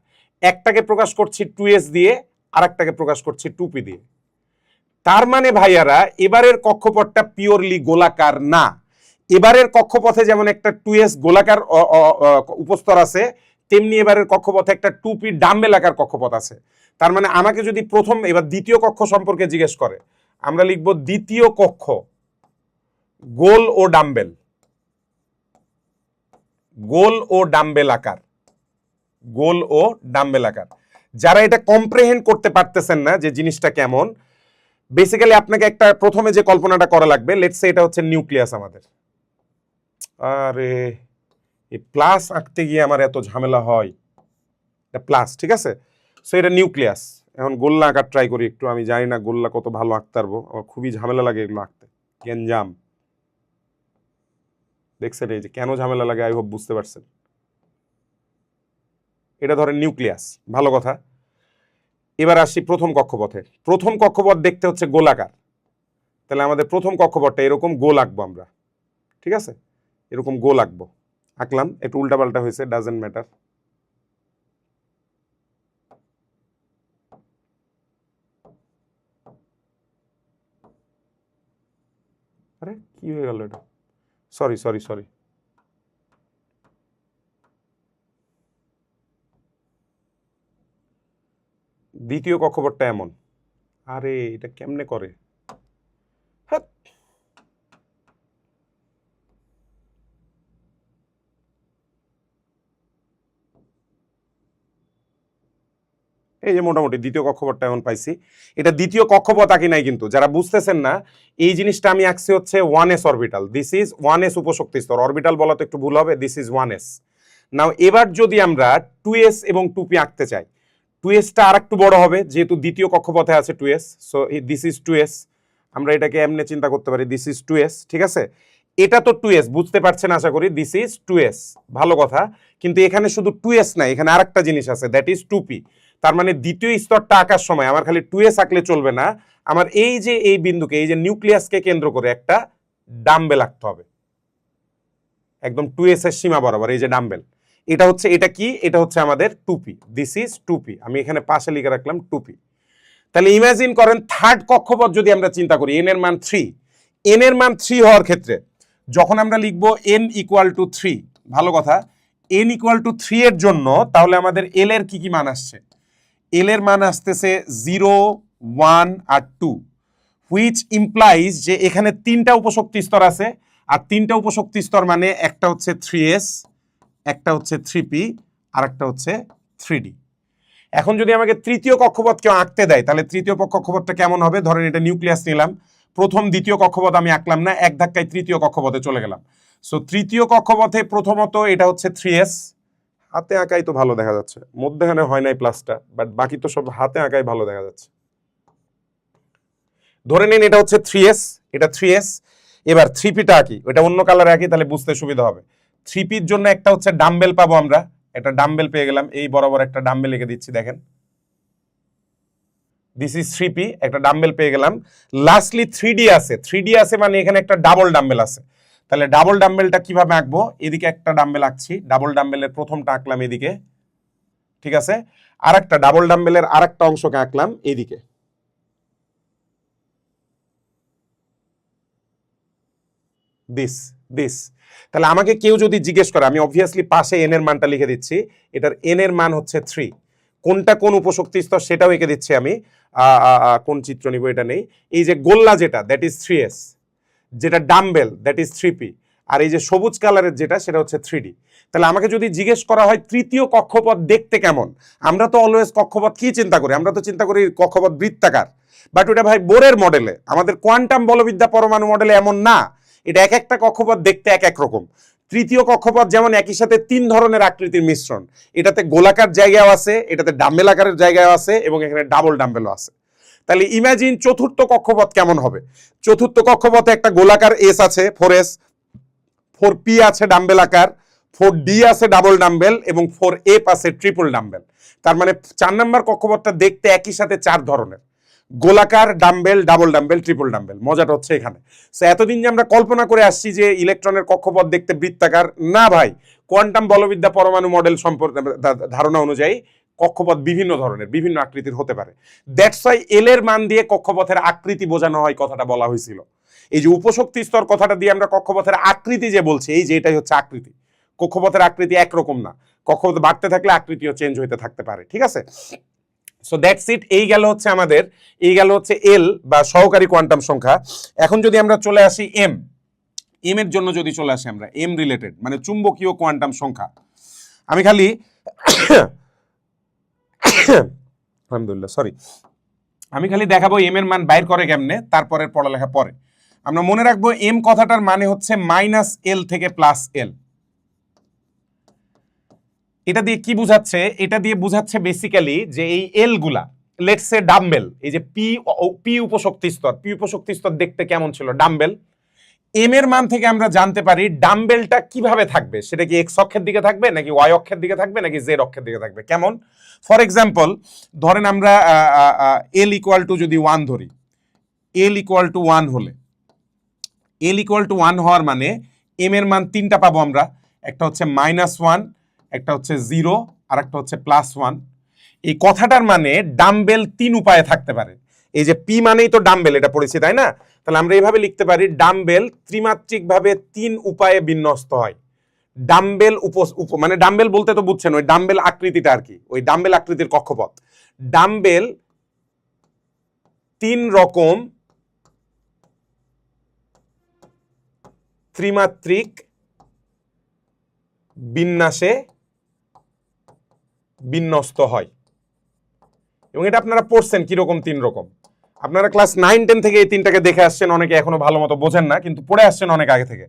একটাকে প্রকাশ করছি 2s দিয়ে, আর একটাকে প্রকাশ করছি 2p দিয়ে। তার মানে ভাইয়ারা এবারের কক্ষপথটা পিওরলি গোলাকার না। এবারের কক্ষপথে যেমন একটা 2s গোলাকার উপস্তর আছে, তেমনি এবারের কক্ষপথে একটা 2p ডাম্বেল আকার কক্ষপথ আছে। তার মানে আমাকে যদি প্রথম, এবার দ্বিতীয় কক্ষ সম্পর্কে জিজ্ঞেস করে, আমরা লিখব দ্বিতীয় কক্ষ গোল ও ডাম্বেল, গোল ও ডাম্বেল আকার, গোল ও ডাম্বেল আকার। যারা এটা কম্প্রিহেন্ড করতে পারতেছেন না যে জিনিসটা কেমন, বেসিক্যালি আপনাকে একটা প্রথমে যে কল্পনাটা করা লাগবে, লেটস সে এটা হচ্ছে নিউক্লিয়াস আমাদের। আরে এই প্লাস আঁকতে গিয়ে আমার এত ঝামেলা হয়, এটা প্লাস, ঠিক আছে? সো এটা নিউক্লিয়াস। এখন গোল্লা আঁকার ট্রাই করি একটু, আমি জানি না গোল্লা কত ভালো আঁকতে পারবো, আমার খুবই ঝামেলা লাগে এগুলো আঁকতে, গ্যাঞ্জাম। দেখছেন এই যে কেন ঝামেলা লাগে, আই হোপ বুঝতে পারছেন। এটা ধরেন নিউক্লিয়াস, ভালো কথা। এবার আসি প্রথম কক্ষপথে। প্রথম কক্ষপথ দেখতে হচ্ছে গোলাকার, তাহলে আমাদের প্রথম কক্ষপথটা এরকম গোল আঁকবো আমরা, ঠিক আছে? এরকম গোল আঁকবো, আঁকলাম, একটু উল্টাপাল্টা হয়েছে, ডাজেন্ট ম্যাটার। আরে কি হয়ে গেল এটা, সরি সরি সরি, দ্বিতীয় কক্ষপথটা এমন। আরে এটা কেমনে করে, হ্যাঁ। এই যে মোটামুটি দ্বিতীয় কক্ষপথটা এমন পাইছি। এটা দ্বিতীয় কক্ষপথ আঁকি নাই কিন্তু, যারা বুঝতেছেন না এই জিনিসটা আমি আঁকছি হচ্ছে 1s orbital. This is 1s উপশক্তি স্তর, অরবিটাল বলা তো একটু ভুল হবে, দিস ইজ 1s। নাও এবার যদি আমরা 2s এবং 2p আঁকতে চাই, 2sটা আর একটু বড় হবে যেহেতু দ্বিতীয় কক্ষপথে আছে 2s, so this is 2s। আমরা এটাকে এমনি চিন্তা করতে পারি, দিস ইজ 2s, ঠিক আছে? এটা তো 2s, বুঝতে পারছেন আশা করি, দিস ইজ 2s, ভালো কথা। কিন্তু এখানে শুধু 2s নাই, এখানে আরেকটা জিনিস আছে, দ্যাট ইজ 2p। তার মানে দ্বিতীয় স্তরটা আঁকার সময় আমার খালি 2s আঁকলে চলবে না, আমার এই যে এই বিন্দুকে, এই যে নিউক্লিয়াসকে কেন্দ্র করে একটা ডাম্বেল আঁকতে হবে, একদম 2s এর সীমা বরাবর, এই যে ডাম্বেল। এটা হচ্ছে, এটা কি, এটা হচ্ছে আমাদের 2p, দিস ইজ 2p। আমি এখানে পাশে লিখে রাখলাম 2p। তাহলে ইমাজিন করেন থার্ড কক্ষপথ যদি আমরা চিন্তা করি, এন এর মান 3, এন এর মান 3 হওয়ার ক্ষেত্রে যখন আমরা লিখব n ইকুয়াল টু 3, ভালো কথা, n ইকুয়াল টু 3 এর জন্য তাহলে আমাদের এল এর কি কি মান আসছে? এল এর মান আসতেছে 0, 1 আর 2, হুইচ ইমপ্লাইজ যে এখানে 3টা উপশক্তি স্তর আছে, আর 3টা উপশক্তি স্তর মানে একটা হচ্ছে 3s, একটা হচ্ছে 3p, আর একটা হচ্ছে 3d। এখন যদি আমাকে তৃতীয় কক্ষপথ কেউ আঁকতে দেয়, তাহলে তৃতীয় কক্ষপথটা কেমন হবে? ধরেন এটা নিউক্লিয়াস নিলাম, প্রথম দ্বিতীয় কক্ষপথ আমি আঁকলাম না, এক ধাক্কায় তৃতীয় কক্ষপথে চলে গেলাম। সো তৃতীয় কক্ষপথে প্রথমত এটা হচ্ছে 3s, হাতে আঁকাই তো ভালো দেখা যাচ্ছে, মধ্যখানে হয় নাই প্লাসটা, বাট বাকি তো সব হাতে আঁকাই ভালো দেখা যাচ্ছে। ধরে নিন এটা হচ্ছে 3s, এটা 3s। এবার 3pটা আঁকি, ওটা অন্য কালারে আঁকি তাহলে বুঝতে সুবিধা হবে। 3pর জন্য একটা হচ্ছে ডাম্বেল পাবো আমরা, একটা ডাম্বেল পেয়ে গেলাম, এই বরাবর একটা ডাম্বেল লিখে দিচ্ছি, দেখেন দিস ইজ 3p, একটা ডাম্বেল পেয়ে গেলাম। লাস্টলি 3d আছে, 3d আছে মানে এখানে একটা ডাবল ডাম্বেল আছে। তাহলে ডাবল ডাম্বেলটা কিভাবে আঁকবো, এদিকে একটা ডাম্বেল আঁকছি, ডাবল ডাম্বেলের প্রথমটা আঁকলাম এদিকে, ঠিক আছে, আর একটা ডাবল ডাম্বেলের আর একটা অংশকে আঁকলাম এদিকে। দিস দিস তাহলে আমাকে কেউ যদি জিজ্ঞেস করে, আমি অবভিয়াসলি পাশে এন এর মানটা লিখে দিচ্ছি, এটার এন এর মান হচ্ছে 3। কোনটা কোন উপশক্তি স্তর সেটাও এঁকে দিচ্ছি আমি, কোন চিত্র নিব এটা নেই। এই যে গোল্লা যেটা, দ্যাট ইজ 3s, যেটা ডাম্বেল দ্যাট ইজ 3p, আর এই যে সবুজ কালারের যেটা সেটা হচ্ছে 3d। তাহলে আমাকে যদি জিজ্ঞেস করা হয় তৃতীয় কক্ষপথ দেখতে কেমন, আমরা তো অলওয়েজ কক্ষপথ কি চিন্তা করি, আমরা তো চিন্তা করি কক্ষপথ বৃত্তাকার, বাট ওটা ভাই বোরের মডেলে, আমাদের কোয়ান্টাম বলবিদ্যা পরমাণু মডেলে এমন না, এটা এক একটা কক্ষপথ দেখতে এক এক রকম। তৃতীয় কক্ষপথ যেমন একই সাথে 3 ধরনের আকৃতির মিশ্রণ, এটাতে গোলাকার জায়গাও আছে, এটাতে ডাম্বেল আকারের জায়গাও আছে, এবং এখানে ডাবল ডাম্বেলও আছে। তাহলে ইমাজিন চতুর্থ কক্ষপথ কেমন হবে। চতুর্থ কক্ষপথে একটা গোলাকার এস আছে 4s, 4p আছে ডাম্বেল আকার, 4d আছে ডাবল ডাম্বেল, এবং 4f আছে ট্রিপল ডাম্বেল। তার মানে 4 নম্বর কক্ষপথটা দেখতে একই সাথে 4 ধরনের, গোলাকার, dumbbell, double dumbbell, triple dumbbell. মজাটা হচ্ছে এখানে। সো এতদিন যে আমরা কল্পনা করে আসছি যে ইলেকট্রনের কক্ষপথ দেখতে বৃত্তাকার, না ভাই, কোয়ান্টাম বলবিদ্যা পরমাণু মডেল সম্পর্কে ধারণা অনুযায়ী কক্ষপথ বিভিন্ন ধরনের, বিভিন্ন আকৃতির হতে পারে। দ্যাটস ওয়াই এল এর মান দিয়ে কক্ষপথের আকৃতি বোঝানো হয়, কথাটা বলা হয়েছিল। এই যে উপশক্তি স্তর কথাটা দিয়ে আমরা কক্ষপথের আকৃতি যে বলছি, এই যে এটাই হচ্ছে আকৃতি। কক্ষপথের আকৃতি একরকম না, কক্ষপথ বাড়তে থাকলে আকৃতিও চেঞ্জ হইতে থাকতে পারে, ঠিক আছে। সো দ্যাটস ইট, এই গেল হচ্ছে আমাদের, এই গেল হচ্ছে এল বা সহকারী কোয়ান্টাম সংখ্যা। এখন যদি আমরা চলে আসি এম, এম এর জন্য যদি চলে আসি আমরা, এম রিলেটেড মানে চুম্বকীয় কোয়ান্টাম সংখ্যা। আমি খালি আলহামদুলিল্লাহ, সরি, আমি খালি দেখাবো এম এর মান বাইর করে কেমনে, তারপরের পড়ালেখা পরে। আমরা মনে রাখবো এম কথাটার মানে হচ্ছে -l থেকে +l। এটা দিয়ে কি বুঝাচ্ছে, এটা দিয়ে বুঝাচ্ছে বেসিক্যালি যে এই এল গুলা, লেটস সে ডাম্বেল, এই যে পি উপশক্তি স্তর, পি উপশক্তি স্তর দেখতে কেমন ছিল ডাম্বেল, এম এর মান থেকে আমরা জানতে পারি ডাম্বেলটা কিভাবে থাকবে, সেটা কি এক্স অক্ষের দিকে থাকবে নাকি ওয়াই অক্ষের দিকে থাকবে নাকি জেড অক্ষের দিকে থাকবে। কেমন, ফর এক্সাম্পল ধরেন আমরা এল ইকুয়াল টু যদি 1 ধরি, এল ইকুয়াল টু 1 হলে, এল ইকুয়াল টু 1 হওয়ার মানে এম এর মান 3টা পাবো আমরা, একটা হচ্ছে -1, একটা হচ্ছে 0, আর একটা হচ্ছে +1। এই কথাটার মানে ডাম্বেল 3 উপায়ে থাকতে পারে। এই যে পি মানেই তো ডাম্বেল, এটা পড়েছি তাই না, তাহলে আমরা এইভাবে লিখতে পারি ডাম্বেল ত্রিমাত্রিকভাবে 3 উপায়ে বিন্যস্ত হয়। ডাম্বেল মানে ডাম্বেল বলতে তো বুঝছেন ওই ডাম্বেল আকৃতিটা আর কি, ওই ডাম্বেল আকৃতির কক্ষপথ। ডাম্বেল 3 রকম ত্রিমাত্রিক বিন্যাসে বিন্যস্ত হয়, এবং এটা আপনারা পড়ছেন কিরকম 3 রকম। আপনারা ক্লাস 9-10 থেকে এই 3টাকে দেখে আসছেন, অনেকে এখনো ভালো মতো বোঝেন না, কিন্তু পড়ে আসছেন অনেক আগে থেকে।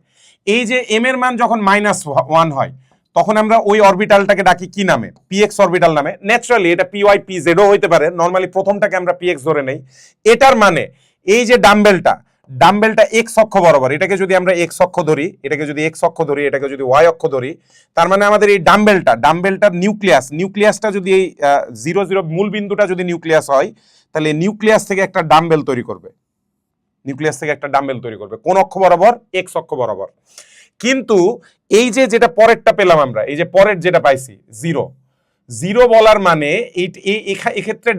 এই যে এম এর মান যখন -1 হয়, তখন আমরা ওই অরবিটালটাকে ডাকি কি নামে, পিএক্স অরবিটাল নামে। ন্যাচারালি এটা পিওয়াই পিজেডও হইতে পারে, নর্মালি প্রথমটাকে আমরা পিএক্স ধরে নেই। এটার মানে এই যে ডাম্বেলটা এক্স অক্ষ বরাবর, এটাকে যদি আমরা এক্স অক্ষ ধরি, এটাকে যদি এক্স অক্ষ ধরি, এটাকে যদি ওয়াই অক্ষ ধরি, তার মানে আমাদের এই ডাম্বেলটার নিউক্লিয়াসটা যদি এই 0 মূল বিন্দুটা যদি নিউক্লিয়াস হয়, তাহলে নিউক্লিয়াস থেকে একটা ডাম্বেল তৈরি করবে, কোন অক্ষ বরাবর, এক্স অক্ষ বরাবর। কিন্তু এই যে যেটা পরেরটা পেলাম আমরা, এই যে পরের যেটা পাইছি 0 বলার মানে এক্ষেত্রে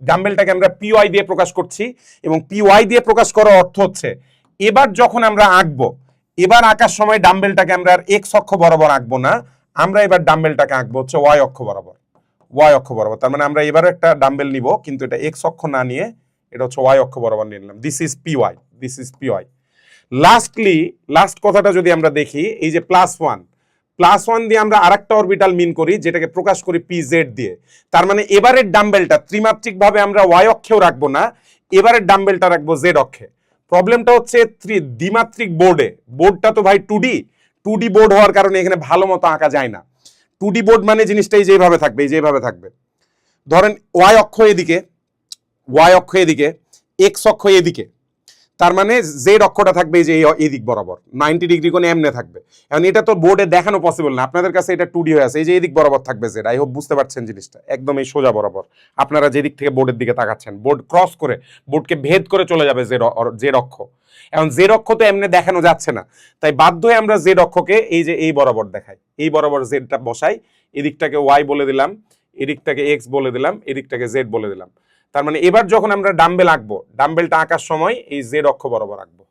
ডাম্বেলটাকে আমরা পিওয়াই দিয়ে প্রকাশ করছি, এবং পিওয়াই দিয়ে প্রকাশ করার অর্থ হচ্ছে এবার যখন আমরা আঁকবো, এবার আঁকার সময় ডাম্বেলটাকে আমরা আর এক্স অক্ষ বরাবর আঁকবো না, আমরা এবার ডাম্বেলটাকে আঁকবো হচ্ছে ওয়াই অক্ষ বরাবর। তার মানে আমরা এবারও একটা ডাম্বেল নিব, কিন্তু এটা এক্স অক্ষ না নিয়ে এটা হচ্ছে ওয়াই অক্ষ বরাবর নিয়ে নিলাম। This is PY. লাস্ট কথাটা যদি আমরা দেখি, এই যে +1 দিয়ে আমরা আরেকটা অরবিটাল মিন করি, যেটাকে প্রকাশ করি পিজেড দিয়ে। তার মানে এবারের ডাম্বেলটা ত্রিমাত্রিক ভাবে আমরা ওয়াই অক্ষেও রাখবো না, এবারের ডাম্বেলটা রাখবো জেড অক্ষে। প্রবলেমটা হচ্ছে দ্বিমাত্রিক বোর্ডটা তো ভাই 2D বোর্ড হওয়ার কারণে এখানে ভালো মতো আঁকা যায় না। 2D বোর্ড মানে জিনিসটা যেভাবে থাকবে, ধরেন ওয়াই অক্ষ এদিকে, এক্স অক্ষ এদিকে, তার মানে জেড অক্ষটা থাকবে এই যে এই দিক বরাবর 90 ডিগ্রি কোণে এমনে থাকবে। এখন এটা তো বোর্ডে দেখানো পসিবল না, আপনাদের কাছে এটা 2D হয়ে আছে, এই যে এই দিক বরাবর থাকবে জেড। আই হোপ বুঝতে পারছেন জিনিসটা, একদম এই সোজা বরাবর আপনারা যে দিক থেকে বোর্ডের দিকে তাকাচ্ছেন, বোর্ড ক্রস করে বোর্ডকে ভেদ করে চলে যাবে জেড অক্ষ। এখন জেড অক্ষ তো এমনি দেখানো যাচ্ছে না, তাই বাধ্য হয়ে আমরা জেড অক্ষকে এই যে এই বরাবর দেখাই, এই বরাবর জেডটা বসাই, এদিকটাকে ওয়াই বলে দিলাম, এদিকটাকে এক্স বলে দিলাম, এদিকটাকে জেড বলে দিলাম। তার মানে এবার যখন আমরা ডাম্বেল আঁকবো, ডাম্বেলটা আঁকার সময় এই জেড অক্ষ বরাবর আঁকবো,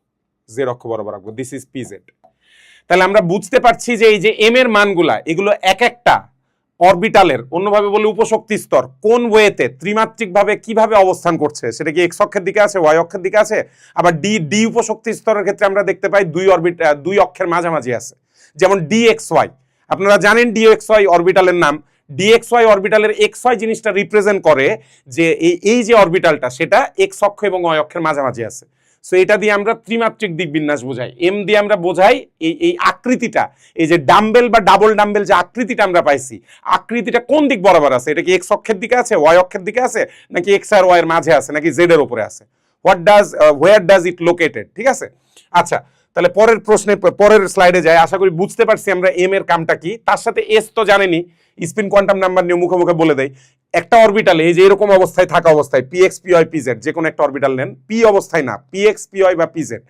জেড অক্ষ বরাবর আঁকবো, দিস ইজ পি জেড। তাহলে আমরা বুঝতে পারছি যে এই যে এম এর মানগুলা এগুলো এক একটা অরবিটালের, অন্যভাবে বলে উপশক্তি স্তর, কোন ওয়েতে ত্রিমাত্রিক ভাবে কিভাবে অবস্থান করছে, সেটা কি এক্স অক্ষের দিকে আছে, ওয়াই অক্ষের দিকে আছে। আবার ডি উপশক্তি স্তরের ক্ষেত্রে আমরা দেখতে পাই দুই অক্ষের মাঝামাঝি আছে, যেমন ডি এক্স ওয়াই। আপনারা জানেন ডি এক্স ওয়াই অরবিটালের নাম। ডিএক্সওয়াই অরবিটালের এক্স ওয়াই জিনিসটা রিপ্রেজেন্ট করে যে এই যে অরবিটালটা সেটা এক্স অক্ষ এবং ওয়াই অক্ষের মাঝামাঝি আছে। সো এটা দিয়ে আমরা ত্রিমাত্রিক দিক বিন্যাস বোঝাই। এম দিয়ে আমরা বোঝাই এই আকৃতিটা, এই যে ডাম্বেল বা ডাবল ডাম্বেল যে আকৃতিটা আমরা পাইছি, আকৃতিটা কোন দিক বরাবর আছে, এটা কি এক্স অক্ষের দিকে আছে, ওয়াই অক্ষের দিকে আছে, নাকি এক্স আর ওয়াই এর মাঝে আছে, নাকি জেড এর উপরে আছে, হোয়ার ডাজ ইট লোকেটেড। ঠিক আছে, আচ্ছা তাহলে পরের প্রশ্নে, পরের স্লাইডে যাই। আশা করি বুঝতে পারছি আমরা এম এর কামটা কি। তার সাথে এস তো জানেনি, স্পিন কোয়ান্টাম নাম্বার নিয়ে মুখে মুখে বলে দেয়। একটা অরবিটালে এই যে এরকম অবস্থায় থাকা অবস্থায় p x P Y P z, যে কোনো একটা অরবিটাল নেন, পি অবস্থায় না, পি এক্স পি ওয়াই বা পি জেড,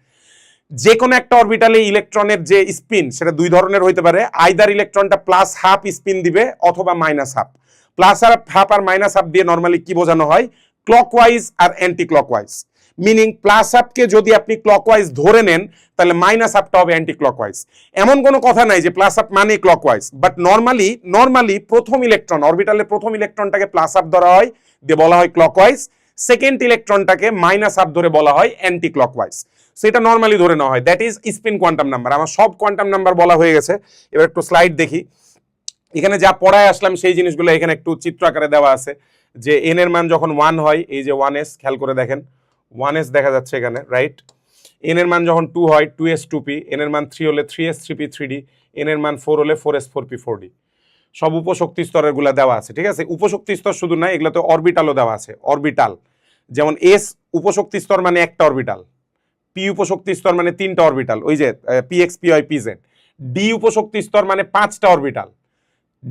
যে কোনো একটা অরবিটালে ইলেকট্রনের যে স্পিন সেটা দুই ধরনের হইতে পারে। আইদার ইলেকট্রনটা প্লাস হাফ স্পিন দিবে অথবা মাইনাস হাফ। প্লাস হাফ আর মাইনাস হাফ দিয়ে নর্মালি কি বোঝানো হয়, ক্লকওয়াইজ আর অ্যান্টি ক্লকওয়াইজ। মিনিং প্লাস হাফকে যদি আপনি ক্লকওয়াইজ ধরে নেন তাহলে মাইনাস হাফটা হবে অ্যান্টি ক্লকওয়াইজ। এমন কোনো কথা নাই যে প্লাস হাফ মানে ক্লকওয়াইজ, বাট নর্মালি প্রথম ইলেকট্রন, অরবিটালের প্রথম ইলেকট্রনটাকে প্লাস হাফ ধরা হয়, দিয়ে বলা হয় ক্লকওয়াইজ। সেকেন্ড ইলেকট্রনটাকে মাইনাস হাফ ধরে বলা হয় অ্যান্টি ক্লকওয়াইজ। সেটা নর্মালি ধরে নেওয়া হয়, that is spin quantum number. আমার সব কোয়ান্টাম নাম্বার বলা হয়ে গেছে, এবার একটু স্লাইড দেখি। এখানে যা পড়ায় আসলাম সেই জিনিসগুলো এখানে একটু চিত্র আকারে দেওয়া আছে, যে এন এর মান যখন 1 হয়, এই যে 1s, খেয়াল করে দেখেন 1s দেখা যাচ্ছে এখানে, রাইট। এন এর মান যখন 2 হয়, 2s 2p, এন এর মান 3 হলে 3s 3p 3d, এন এর মান 4 হলে 4s 4p 4d। সব উপশক্তি স্তরের গুলা দেওয়া আছে, ঠিক আছে। উপশক্তি স্তর শুধু না, এগুলোতে অরবিটালও দেওয়া আছে, অরবিটাল। যেমন এস উপশক্তি স্তর মানে একটা অরবিটাল, পি উপশক্তি স্তর মানে 3টা অরবিটাল, ওই যে P x P Y P Z. D উপশক্তি স্তর মানে 5টা orbital,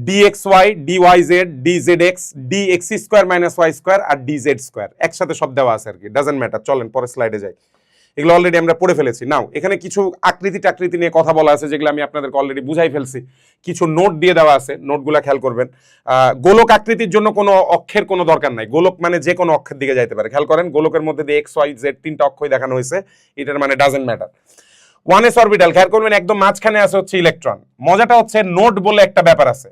dxy dyz dzx dx square minus Y square আর dz স্কয়ার, একসাথে সব দেওয়া আছে আর কি, ডাজন্ট ম্যাটার। চলেন পরের স্লাইডে যাই, এগুলো অলরেডি আমরা পড়ে ফেলেছি। নাও এখানে কিছু আকৃতি নিয়ে কথা বলা আছে, যেগুলো আমি আপনাদেরকে অলরেডি বুঝাই ফেলছি। কিছু নোট দিয়ে দেওয়া আছে, নোটগুলো খেয়াল করবেন। গোলক আকৃতির জন্য কোনো অক্ষের কোনো দরকার নাই, গোলক মানে যে কোনো অক্ষের দিকে যাইতে পারে। খেয়াল করেন গোলকের মধ্যে দিয়ে এক্স ওয়াই জেড 3টা অক্ষই দেখানো হয়েছে, এটার মানে ডাজন্ট ম্যাটার। 1s অরবিটাল, খেয়াল করবেন একদম মাঝখানে আছে হচ্ছে ইলেকট্রন। মজাটা হচ্ছে নোড বলে একটা ব্যাপার আছে,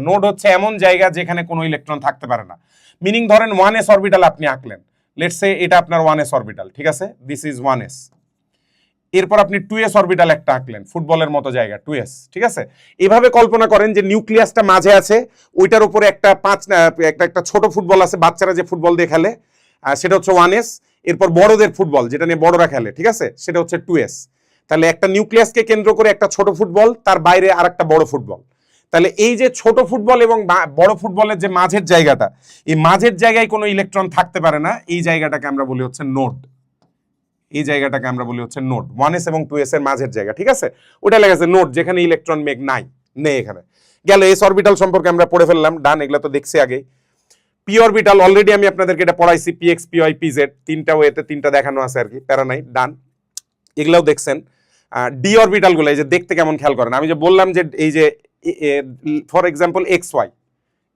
নোড হচ্ছে এমন জায়গা যেখানে কোনো ইলেকট্রন থাকতে পারে না। মিনিং ধরেন 1s অরবিটাল আপনি আঁকলেন, লেটস সে এটা আপনার 1s অরবিটাল, ঠিক আছে, দিস ইজ 1s। এরপর আপনি 2s অরবিটাল একটা আঁকলেন, ফুটবলের মতো জায়গা 2s, ঠিক আছে। এভাবে কল্পনা করেন যে নিউক্লিয়াসটা মাঝে আছে, ওইটার উপরে একটা ছোট ফুটবল আছে, বাচ্চারা যে ফুটবল দিয়ে খেলে, সেটা হচ্ছে 1s। এরপর বড়দের ফুটবল, যেটা নিয়ে বড়রা খেলে, ঠিক আছে, সেটা হচ্ছে 2s। তাহলে একটা নিউক্লিয়াসকে কেন্দ্র করে একটা ছোট ফুটবল, তার বাইরে আর একটা বড় ফুটবল। তাহলে এই যে ছোট ফুটবল এবং বড় ফুটবলের যে মাঝের জায়গাটা, এই মাঝের জায়গায় কোনো ইলেকট্রন থাকতে পারে না, এই জায়গাটাকে আমরা বলি হচ্ছে নোড। এই জায়গাটাকে আমরা বলি হচ্ছে নোড, 1s এবং 2s এর মাঝের জায়গা, ঠিক আছে, ওটা লেখা আছে নোড, যেখানে ইলেকট্রন মেঘ নেই এখানে। গেল এস অরবিটাল সম্পর্কে আমরা পড়ে ফেললাম, ডান, এগুলো তো দেখছি আগে। পি অরবিটাল অলরেডি আমি আপনাদেরকে এটা পড়াইছি, P x P Y P Z, 3টা ওয়েতে 3টা দেখানো আছে আর কি, প্যারা নাই, ডান, এগুলাও দেখছেন। ডি অরবিটাল গুলো এই যে দেখতে কেমন, খেয়াল করেন, আমি যে বললাম যে এই যে ফর এক্সাম্পল এক্স ওয়াই,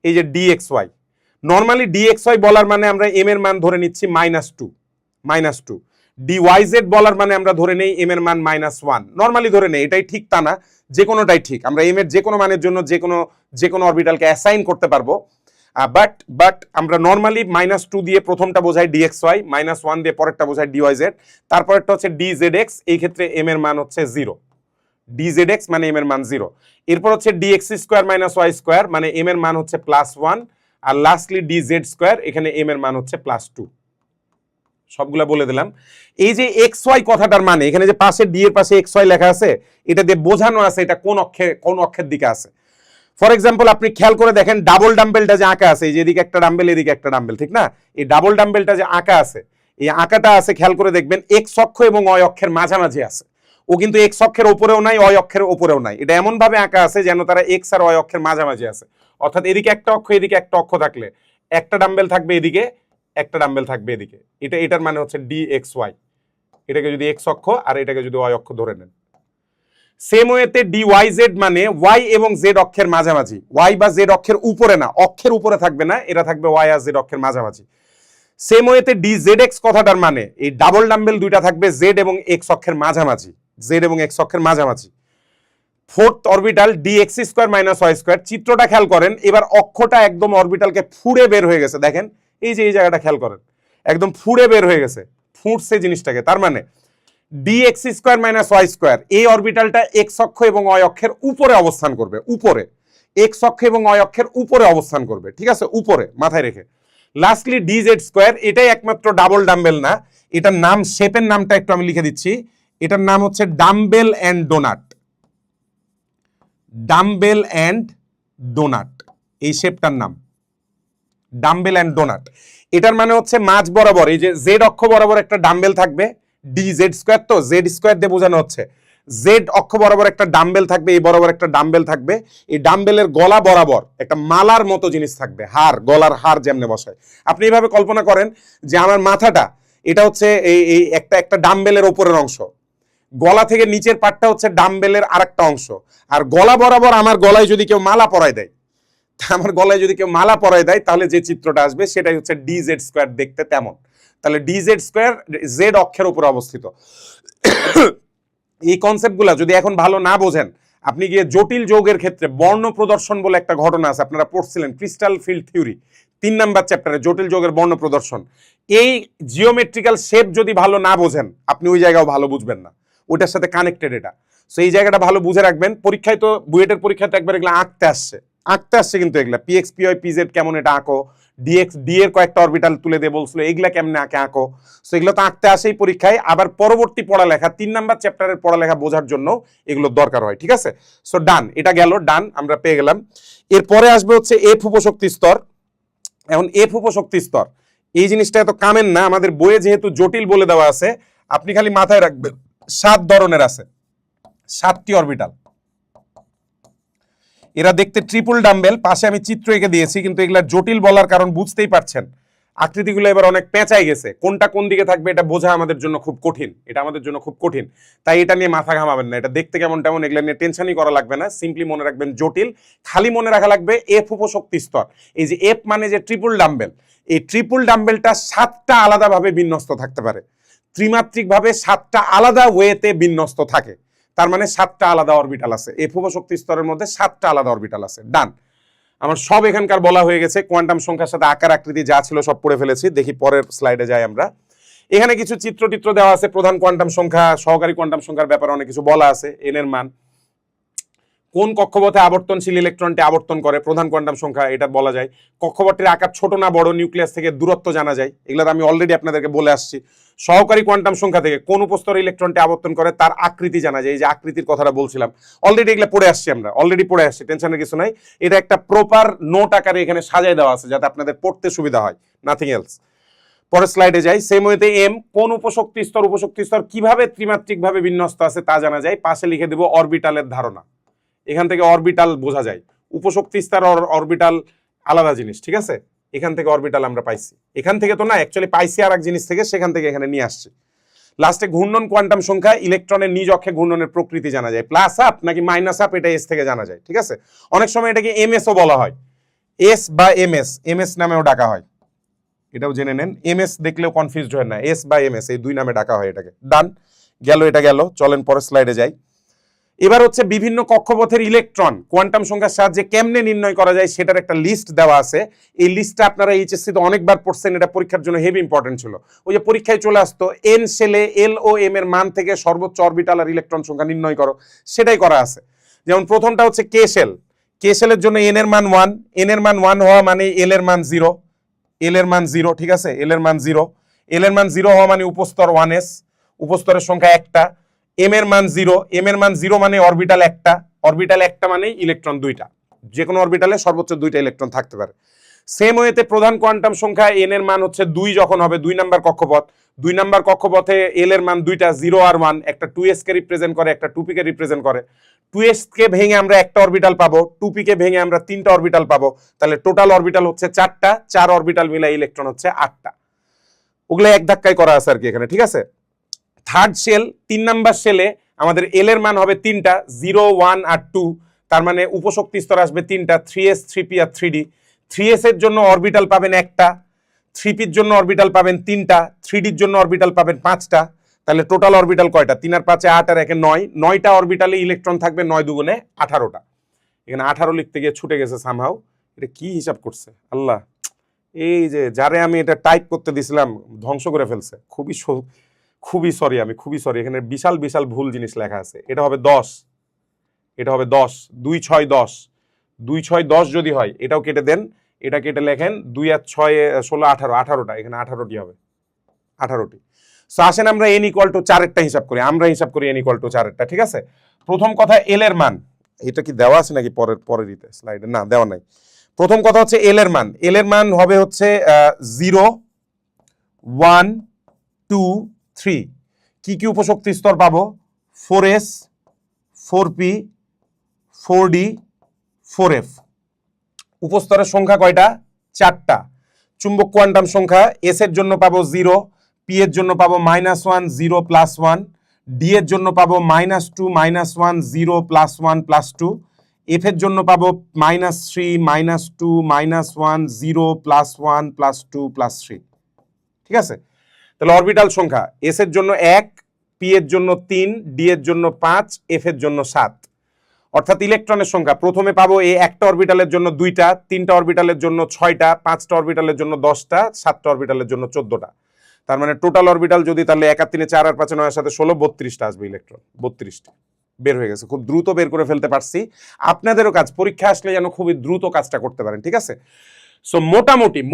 এই যে d x y, normally d x y বলার মানে আমরা এম এর মান ধরে নিচ্ছি -2, ডি ওয়াই জেড বলার মানে আমরা ধরে নেই এম এর মান -1, নর্মালি ধরে নেই, এটাই ঠিক তা না, যে কোনোটাই ঠিক, আমরা এম এর যে কোনো মানের জন্য যে কোনো অরবিটালকে অ্যাসাইন করতে পারবো। বাট আমরা নর্মালি -2 দিয়ে প্রথমটা বোঝাই dxy, -1 দিয়ে পরেরটা বোঝাই dyz, তারপরেরটা হচ্ছে dzx, এই ক্ষেত্রে m এর মান হচ্ছে 0, dzx মানে m এর মান 0। এরপর হচ্ছে dx square minus Y square, মানে m এর মান হচ্ছে +1, আর লাস্টলি dz স্কয়ার, এখানে m এর মান হচ্ছে +2। সবগুলা বলে দিলাম। এই যে xy কথাটার মানে, এখানে যে পাশে d এর পাশে xy লেখা আছে, এটা দিয়ে বোঝানো আছে এটা কোন অক্ষের দিকে আছে। ফর এক্সাম্পল আপনি খেয়াল করে দেখেন ডাবল ডাম্বেলটা যে আঁকা আছে, এই যে এদিকে একটা ডাম্বেল এদিকে একটা ডাম্বেল, ঠিক না, এই ডাবল ডাম্বেলটা যে আঁকা আছে, এই আঁকাটা আছে, খেয়াল করে দেখবেন এক্স অক্ষ এবং অয় অক্ষের মাঝামাঝি আছে। ও কিন্তু এক্স অক্ষের ওপরেও নাই, অয় অক্ষের ওপরেও নাই, এটা এমন ভাবে আঁকা আছে যেন তারা এক্স আর অয় অক্ষের মাঝামাঝি আছে। অর্থাৎ এদিকে একটা অক্ষ এদিকে একটা অক্ষ থাকলে একটা ডাম্বেল থাকবে এদিকে, একটা ডাম্বেল থাকবে এদিকে, এটার মানে হচ্ছে ডি এক্স ওয়াই। এটাকে যদি এক্স অক্ষ আর এটাকে যদি ওয়াই অক্ষ ধরে নেন। সেম ওয়েতে ডি ওয়াই জেড মানে ওয়াই এবং জেড অক্ষের মাঝামাঝি, ওয়াই বা জেড অক্ষের উপরে না, অক্ষের উপরে থাকবে না, এটা থাকবে ওয়াই আর জেড অক্ষের মাঝামাঝি। সেম ওয়েতে ডি জেড এক্স কথাটার মানে এই ডাবল ডাম্বেল দুইটা থাকবে জেড এবং এক্স অক্ষের মাঝামাঝি, জেড এবং এক্স অক্ষের মাঝামাঝি। Fourth orbital d x square minus y square, চিত্রটা খেয়াল করেন, এবার অক্ষটা একদম অরবিটালকে ফুড়ে বের হয়ে গেছে, দেখেন এই যে এই জায়গাটা খেয়াল করেন, একদম ফুড়ে বের হয়ে গেছে, ফুটছে জিনিসটাকে। তার মানে d x square minus y square, এই অরবিটালটা এক্স অক্ষ এবং ওয়াই অক্ষের উপরে অবস্থান করবে, উপরে, এক্স অক্ষ এবং ওয়াই অক্ষের উপরে অবস্থান করবে, ঠিক আছে, উপরে মাথায় রেখে। লাস্টলি ডি জেড স্কোয়ার, এটাই একমাত্র ডাবল ডাম্বেল না, এটার নাম, শেপের নামটা একটু আমি লিখে দিচ্ছি, এটার নাম হচ্ছে dumbbell and donut, dumbbell and donut, এই শেপটার নাম ডাম্বেল অ্যান্ড ডোনাট। এটার মানে হচ্ছে মাঝ বরাবর এই যে জেড অক্ষ বরাবর একটা ডাম্বেল থাকবে, ডি জেড স্কোয়ার, তো জেড স্কোয়ার দিয়ে বোঝানো হচ্ছে, জেড অক্ষ বরাবর একটা ডাম্বেল থাকবে, এই বরাবর একটা ডাম্বেল থাকবে, এই ডাম্বেলের গলা বরাবর একটা মালার মতো জিনিস থাকবে, হার, গলার হার যেমনে বসায়। আপনি এইভাবে কল্পনা করেন যে আমার মাথাটা এটা হচ্ছে এই একটা ডাম্বেলের ওপরের অংশ, গলা থেকে নিচের পাটটা হচ্ছে ডাম্বেলের আরেকটা অংশ, আর গলা বরাবর আমার গলায় যদি কেউ মালা পরায় দেয়, আমার গলায় যদি কেউ মালা পরায় দেয়, তাহলে যে চিত্রটা আসবে সেটাই হচ্ছে ডি জেড স্কোয়ার, দেখতে তেমন। তাহলে ডি জেড স্কোয়ার জেড অক্ষের উপর অবস্থিত। এই কনসেপ্টগুলো যদি এখন ভালো না বোঝেন, আপনি গিয়ে জটিল যৌগের ক্ষেত্রে বর্ণ প্রদর্শন বলে একটা ঘটনা আছে, আপনারা পড়ছিলেন ক্রিস্টাল ফিল্ড থিওরি 3 নাম্বার চ্যাপ্টারে, জটিল যৌগের বর্ণ প্রদর্শন। এই জিওমেট্রিক্যাল শেপ যদি ভালো না বোঝেন, আপনি ওই জায়গাও ভালো বুঝবেন না, ওটার সাথে কানেক্টেড এটা। সো এই জায়গাটা ভালো বুঝে রাখবেন। পরীক্ষায় তো বুয়েটের পরীক্ষায় তো একবার এগুলো আঁকতে আসছে কিন্তু এগুলা পিএক্স পিওয়াই পিজেড কেমন এটা আঁকো, ডিএক্স ডি এর কয়েকটা অরবিটাল তুলে দিয়ে বলছিল এগুলা কেমনে আঁকো। সো এগুলো তো আঁকতে আসেই পরীক্ষায়, আবার পরবর্তী পড়ালেখা 3 নাম্বার চ্যাপ্টারের পড়ালেখা বোঝার জন্য এগুলো দরকার হয়, ঠিক আছে। সো ডান, এটা গেল, ডান আমরা পেয়ে গেলাম। এরপরে আসবে হচ্ছে এফ উপশক্তি স্তর। এখন এফ উপশক্তি স্তর এই জিনিসটা এত কামেন না, আমাদের বইয়ে যেহেতু জটিল বলে দেওয়া আছে, আপনি খালি মাথায় রাখবেন 7 ধরনের আছে, 7টি অরবিটাল। এরা দেখতে ট্রিপল ডাম্বেল, পাশে আমি চিত্র এঁকে দিয়েছি, কিন্তু এগুলা জটিল বলার কারণ বুঝতেই পারছেন, আকৃতিগুলো এবার অনেক পেঁচাই গেছে, কোনটা কোন দিকে থাকবে এটা বোঝা আমাদের জন্য খুব কঠিন, এটা আমাদের জন্য খুব কঠিন। তাই এটা নিয়ে মাথা ঘামাবেন না, এটা দেখতে কেমন তেমন এগুলো নিয়ে টেনশনই করা লাগবে না, সিম্পলি মনে রাখবেন জটিল। খালি মনে রাখা লাগবে এফ উপশক্তি স্তর। এই যে এফ মানে যে ট্রিপল ডাম্বেল, এই ট্রিপল ডাম্বেলটা 7টা আলাদাভাবে বিন্যস্ত থাকতে পারে, ত্রিমাত্রিকভাবে 7টা আলাদা ওয়েতে বিন্যস্ত থাকে। তার মানে 7টা আলাদা অরবিটাল আছে, এফ উপশক্তি স্তরের মধ্যে 7টা আলাদা অরবিটাল আছে। ডান, আমার সব এখানকার বলা হয়ে গেছে, কোয়ান্টাম সংখ্যার সাথে আকার আকৃতি যা ছিল সব পড়ে ফেলেছি। দেখি পরের স্লাইডে যাই আমরা। এখানে কিছু চিত্র দেওয়া আছে, প্রধান কোয়ান্টাম সংখ্যা, সহকারী কোয়ান্টাম সংখ্যার ব্যাপারে অনেক কিছু বলা আছে, এন এর মান, কোন কক্ষপথে আবর্তনশীল ইলেকট্রনটি আবর্তন করে, প্রধান কোয়ান্টাম সংখ্যা এটা বলা যায়। কক্ষপথটির আকার ছোট না বড়, নিউক্লিয়াস থেকে দূরত্ব জানা যায়, এগুলো আমি অলরেডি আপনাদেরকে বলে আসছি। সহকারী কোয়ান্টাম সংখ্যা থেকে কোন উপস্তরে ইলেকট্রনটি আবর্তন করে তার আকৃতি জানা যায়, এই যে আকৃতির কথাটা বলছিলাম, অলরেডি এগুলো পড়ে আসছি আমরা, অলরেডি পড়ে আসছি, টেনশনের কিছু নাই। এটা একটা প্রপার নোট আকারে এখানে সাজায় দেওয়া আছে যাতে আপনাদের পড়তে সুবিধা হয়, নাথিং এলস। পরের স্লাইডে যাই। সেম ওয়েতে এম, কোন উপশক্তি স্তর কিভাবে ত্রিমাত্রিকভাবে বিন্যস্ত আছে তা জানা যায়। পাশে লিখে দেব অরবিটালের ধারণা, এখান থেকে অরবিটাল বোঝা যায়, উপশক্তি স্তর অরবিটাল আলাদা জিনিস, ঠিক আছে। এখান থেকে অরবিটাল আমরা পাইছি, এখান থেকে তো না, অ্যাকচুয়ালি পাইছি আর এক জিনিস থেকে, সেখান থেকে এখানে নিয়ে আসছি। লাস্টে ঘূর্ণন কোয়ান্টাম সংখ্যা, ইলেকট্রনের নিজ অক্ষে ঘূর্ণনের প্রকৃতি জানা যায়, প্লাস আপ নাকি মাইনাস আপ এটা এস থেকে জানা যায়, ঠিক আছে। অনেক সময় এটাকে এমএস ও বলা হয়, এস বা এমএস নামেও ডাকা হয়, এটাও জেনে নেন। এমএস দেখলেও কনফিউজড হয় না, এস বা এমএস এই দুই নামে ডাকা হয় এটাকে। ডান, গেল, এটা গেল। চলেন পরের স্লাইডে যাই। এবার হচ্ছে বিভিন্ন কক্ষপথের ইলেকট্রন কোয়ান্টাম সংখ্যার সাহায্যে কেমনে নির্ণয় করা যায় সেটার একটা লিস্ট দেওয়া আছে। এই লিস্টটা আপনারা এইচএসসি তে অনেকবার পড়ছেন, এটা পরীক্ষার জন্য হেভি ইম্পর্টেন্ট ছিল। ওই যে পরীক্ষায় চলে আসতো এন শেলে এল ও এম এর মান থেকে সর্বোচ্চ অরবিটাল আর ইলেকট্রন সংখ্যা নির্ণয় করো, সেটাই করা আছে। যেমন প্রথমটা হচ্ছে কে শেলের জন্য এন এর মান 1, এন এর মান 1 হওয়া মানে এল এর মান 0, এল এর মান 0, ঠিক আছে, এল এর মান 0, এল এর মান 0 হওয়া মানে উপস্তর 1s, উপস্তরের সংখ্যা একটা। এম এর মান 0, এম এর মান 0 মানে অরবিটাল একটা, অরবিটাল একটা মানে ইলেকট্রন দুইটা, যে কোনো অরবিটালে সর্বোচ্চ 2টা ইলেকট্রন থাকতে পারে। সেম ওয়েতে প্রধান কোয়ান্টাম সংখ্যা এন এর মান হচ্ছে 2 যখন হবে 2 নাম্বার কক্ষপথ, 2 নাম্বার কক্ষপথে এল এর মান দুইটা 0 আর 1, একটা 2s কে রিপ্রেজেন্ট করে, একটা 2p কে রিপ্রেজেন্ট করে। 2s কে ভেঙে আমরা একটা অরবিটাল পাবো, 2p কে ভেঙে আমরা 3টা অরবিটাল পাবো, তাহলে টোটাল অরবিটাল হচ্ছে 4টা, 4 অরবিটাল মিলাই ইলেকট্রন হচ্ছে 8টা। ওগুলো এক ধাক্কায় করা আছে আর কি এখানে, ঠিক আছে। থার্ড শেল, 3 নাম্বার শেলে আমাদের এল এর মান হবে 3টা, 0, 1 আর 2, তার মানে উপশক্তি স্তর আসবে 3টা, 3s, 3p আর 3d। 3s এর জন্য অরবিটাল পাবেন একটা, 3p এর জন্য অরবিটাল পাবেন 3টা, 3d এর জন্য অরবিটাল পাবেন 5টা। তাহলে টোটাল অরবিটাল কয়টা? 3 আর 5 8 আর 1 9, 9টা অরবিটালে ইলেকট্রন থাকবে 9 দুগুণে 18টা। এখানে 18 লিখতে গিয়ে ছুটে গেছে সামহাউ। এটা কি হিসাব করছে আল্লাহ! এই যে যারে আমি এটা টাইপ করতে দিছিলাম ধ্বংস করে ফেলছে। খুবই সরি, আমি খুবই সরি। এখানে বিশাল বিশাল ভুল জিনিস লেখা আছে। এটা হবে 10, এটা হবে 10, 2 6 10, 2 6 10 যদি হয় এটাও কেটে দেন, এটা কেটে লেখেন 2 আর 6 16 18, 18টা, এখানে 18টি হবে, 18টি। সো আসেন আমরা n ইকুয়াল টু 4 এরটা হিসাব করি, আমরা হিসাব করি n ইকুয়াল টু 4 এরটা, ঠিক আছে। প্রথম কথা এল এর মান, এটা কি দেওয়া আছে নাকি পরের স্লাইডে? না, দেওয়া নাই। প্রথম কথা হচ্ছে এল এর মান, এল এর মান হবে হচ্ছে 0, 1, 2, 3। কি কি উপশক্তি স্তর পাবো? 4s, 4p, 4d, 4f। উপস্তরের সংখ্যা কয়টা? 4টা। চুম্বক কোয়ান্টাম সংখ্যা, এস এর জন্য পাবো 0, পি এর জন্য পাবো -1 0 +1, ডি এর জন্য পাবো -2 -1 0 +1 +2, এফ এর জন্য পাবো -3 -2 -1 0 +1 +2 +3, ঠিক আছে। তাহলে অরবিটাল সংখ্যা, এস এর জন্য 1, পি এর জন্য 3, ডি এর জন্য 5, এফ এর জন্য 7। অর্থাৎ ইলেকট্রনের সংখ্যা প্রথমে পাবো এই একটা অরবিটালের জন্য 2টা, 3টা অরবিটালের জন্য 6টা, 5টা অরবিটালের জন্য 10টা, 7টা অরবিটালের জন্য 14টা। তার মানে টোটাল অরবিটাল যদি তাহলে 1 আর 3 4 আর 5 9 সাথে 16 32টা আসবে ইলেকট্রন, 32টা বের হয়ে গেছে। খুব দ্রুত বের করে ফেলতে পারছি। আপনাদেরও কাজ, পরীক্ষা আসলে যেন খুবই দ্রুত কাজটা করতে পারেন, ঠিক আছে। সো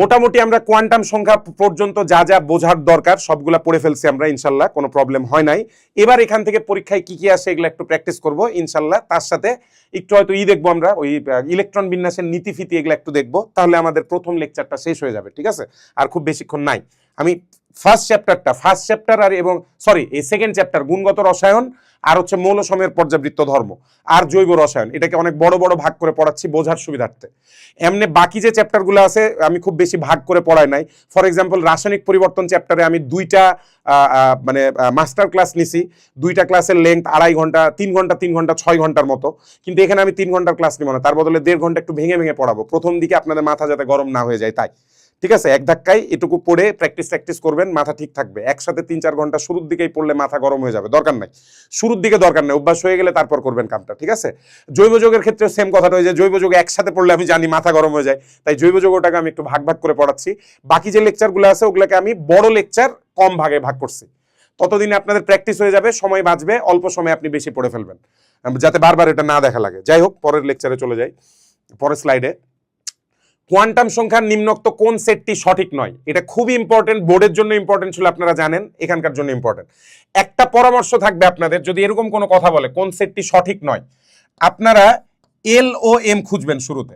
মোটামুটি আমরা কোয়ান্টাম সংখ্যা পর্যন্ত যা যা বোঝার দরকার সবগুলা পড়ে ফেলছি আমরা, ইনশাল্লাহ কোনো প্রবলেম হয় নাই। এবার এখান থেকে পরীক্ষায় কি কি আসে এগুলো একটু প্র্যাকটিস করব ইনশাল্লাহ। তার সাথে একটু হয়তো দেখবো আমরা ওই ইলেকট্রন বিন্যাসের নীতিফিতি, এগুলো একটু দেখবো, তাহলে আমাদের প্রথম লেকচারটা শেষ হয়ে যাবে, ঠিক আছে। আর খুব বেশিক্ষণ নাই। আমি ফার্স্ট চ্যাপ্টার আর এই সেকেন্ড চ্যাপ্টার গুণগত রসায়ন আর হচ্ছে মৌল সময়ের পর্যাবৃত্ত ধর্ম আর জৈব রসায়ন, এটাকে অনেক বড় বড় ভাগ করে পড়াচ্ছি বোঝার সুবিধার্থে। এমনি বাকি যে চ্যাপ্টারগুলো আছে আমি খুব বেশি ভাগ করে পড়াই নাই। ফর এক্সাম্পল রাসায়নিক পরিবর্তন চ্যাপ্টারে আমি 2টা মানে মাস্টার ক্লাস নিছি, 2টা ক্লাসের লেন্থ 2.5 ঘন্টা, 3 ঘন্টা 3 ঘন্টা 6 ঘন্টার মতো। কিন্তু এখানে আমি 3 ঘন্টার ক্লাস নিব না, তার বদলে 1.5 ঘন্টা একটু ভেঙে ভেঙে পড়াবো, প্রথম দিকে আপনাদের মাথা যাতে গরম না হয়ে যায় তাই, ঠিক আছে। এক ধাক্কায় এটুকু পড়ে প্র্যাকটিস করবেন, মাথা ঠিক থাকবে। একসাথে 3-4 ঘন্টা শুরুর দিকেই পড়লে মাথা গরম হয়ে যাবে, দরকার নাই। শুরুর দিকে দরকার নেই, অভ্যাস হয়ে গেলে তারপর করবেন কামটা, ঠিক আছে। জৈব যৌগের ক্ষেত্রে সেম কথাটা, হয়ে যায় জৈব যৌগ একসাথে পড়লে আমি জানি মাথা গরম হয়ে যায়, তাই জৈব যৌগটাকে আমি একটু ভাগ ভাগ করে পড়াচ্ছি। বাকি যে লেকচারগুলো আছে ওগুলোকে আমি বড় লেকচার কম ভাগে ভাগ করছি, ততদিনে আপনাদের প্র্যাকটিস হয়ে যাবে, সময় বাঁচবে, অল্প সময় আপনি বেশি পড়ে ফেলবেন, যাতে বারবার এটা না দেখা লাগে। যাই হোক, পরের লেকচারে চলে যাই, পরের স্লাইডে। কোয়ান্টাম সংখ্যার নিম্নোক্ত কোন সেটটি সঠিক নয়? এটা খুবই ইম্পর্টেন্ট, বোর্ডের জন্য ইম্পর্টেন্ট ছিল, আপনারা জানেন, এখানকার জন্য ইম্পর্টেন্ট। একটা পরামর্শ থাকবে আপনাদের, যদি এরকম কোনো কথা বলে কোন সেটটি সঠিক নয়, আপনারা এল ও এম খুঁজবেন শুরুতে।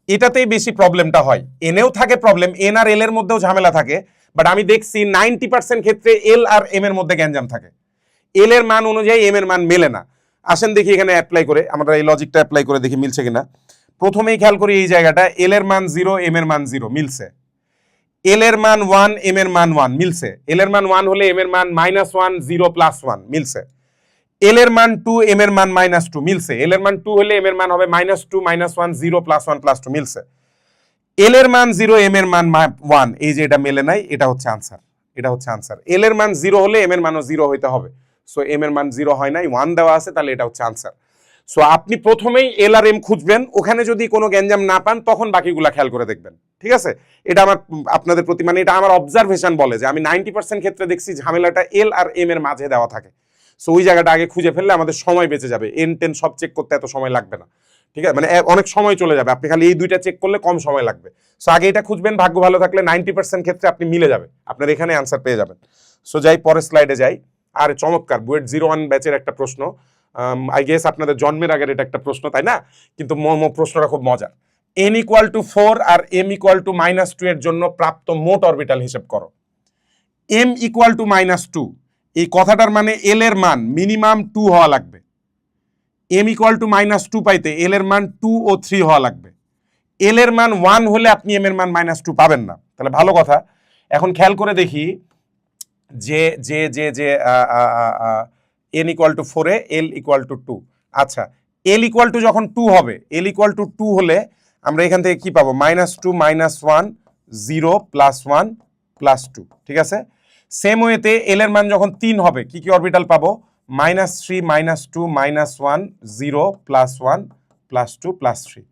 এটাতেই বেশি প্রবলেমটা হয়। এনেও থাকে প্রবলেম, এন আর এল এর মধ্যেও ঝামেলা থাকে, বাট আমি দেখছি 90% ক্ষেত্রে এল আর এম এর মধ্যে গ্যাঞ্জাম থাকে। এল এর মান অনুযায়ী এম এর মান মেলে না। আসেন দেখি এখানে অ্যাপ্লাই করে, আমরা এই লজিকটা অ্যাপ্লাই করে দেখি মিলছে কিনা। প্রথমেই খেয়াল করি এই জায়গাটা, এল এর মান 0, এম এর মান 0, মিলছে। এল এর মান 1, এম এর মান 1, মিলছে। এল এর মান 1 হলে এম এর মান -1 0 +1, মিলছে। এল এর মান 2, এম এর মান -2, মিলছে। এল এর মান 2 হলে এম এর মান হবে -2 -1 0 +1 +2, মিলছে। এল এর মান 0, এম এর মান 1, এই যে এটা মেলে নাই, এটা হচ্ছে আনসার, এটা হচ্ছে আনসার। এল এর মান 0 হলে এম এর মানও 0 হইতে হবে, সো এম এর মান 0 হয় নাই, 1 দেওয়া আছে, তাহলে এটা হচ্ছে আনসার। সো আপনি প্রথমেই এল আর এম খুঁজবেন, ওখানে যদি কোনো গ্যাঞ্জাম না পান তখন বাকিগুলা খেয়াল করে দেখবেন, ঠিক আছে। এটা আমার আপনাদের প্রতি, মানে এটা আমার অবজারভেশন বলে যে আমি 90% ক্ষেত্রে দেখছি ঝামেলাটা এল আর এম এর মাঝে দেওয়া থাকে। সো ওই জায়গাটা আগে খুঁজে ফেললে আমাদের সময় বেঁচে যাবে, এন টেন সব চেক করতে এত সময় লাগবে না, ঠিক আছে। মানে অনেক সময় চলে যাবে, আপনি খালি এই দুইটা চেক করলে কম সময় লাগবে। সো আগে এটা খুঁজবেন, ভাগ্য ভালো থাকলে 90% ক্ষেত্রে আপনি মিলে যাবে, আপনার এখানে আনসার পেয়ে যাবেন। সো যাই পরের স্লাইডে যাই। আর চমৎকার বুয়েট 01 ব্যাচের একটা প্রশ্ন, আই গেস আপনাদের জন্মের আগের এটা একটা প্রশ্ন, তাই না? কিন্তু প্রশ্নটা খুব মজার। n ইকুয়াল টু 4 আর m ইকুয়াল টু -2 এর জন্য প্রাপ্ত মোট অরবিটাল হিসেব করো। m ইকুয়াল টু -2, এই কথাটার মানে l এর মান মিনিমাম 2 হওয়া লাগবে। m ইকুয়াল টু -2 পাইতে l এর মান 2 ও 3 হওয়া লাগবে। l এর মান 1 হলে আপনি m এর মান -2 পাবেন না। তাহলে ভালো কথা, এখন খেয়াল করে দেখি যে যে যে যে n equal to 4 A l equal to 2। আচ্ছা, l ইকুয়াল টু যখন 2 হবে, l ইকুয়াল টু 2 হলে আমরা এখান থেকে কি পাবো? -2 -1 0 +1 +2, ঠিক আছে। সেম ওয়েতে l এর মান যখন 3 হবে, কি কি অরবিটাল পাবো? -3 -2 -1 0 +1 +2 +3।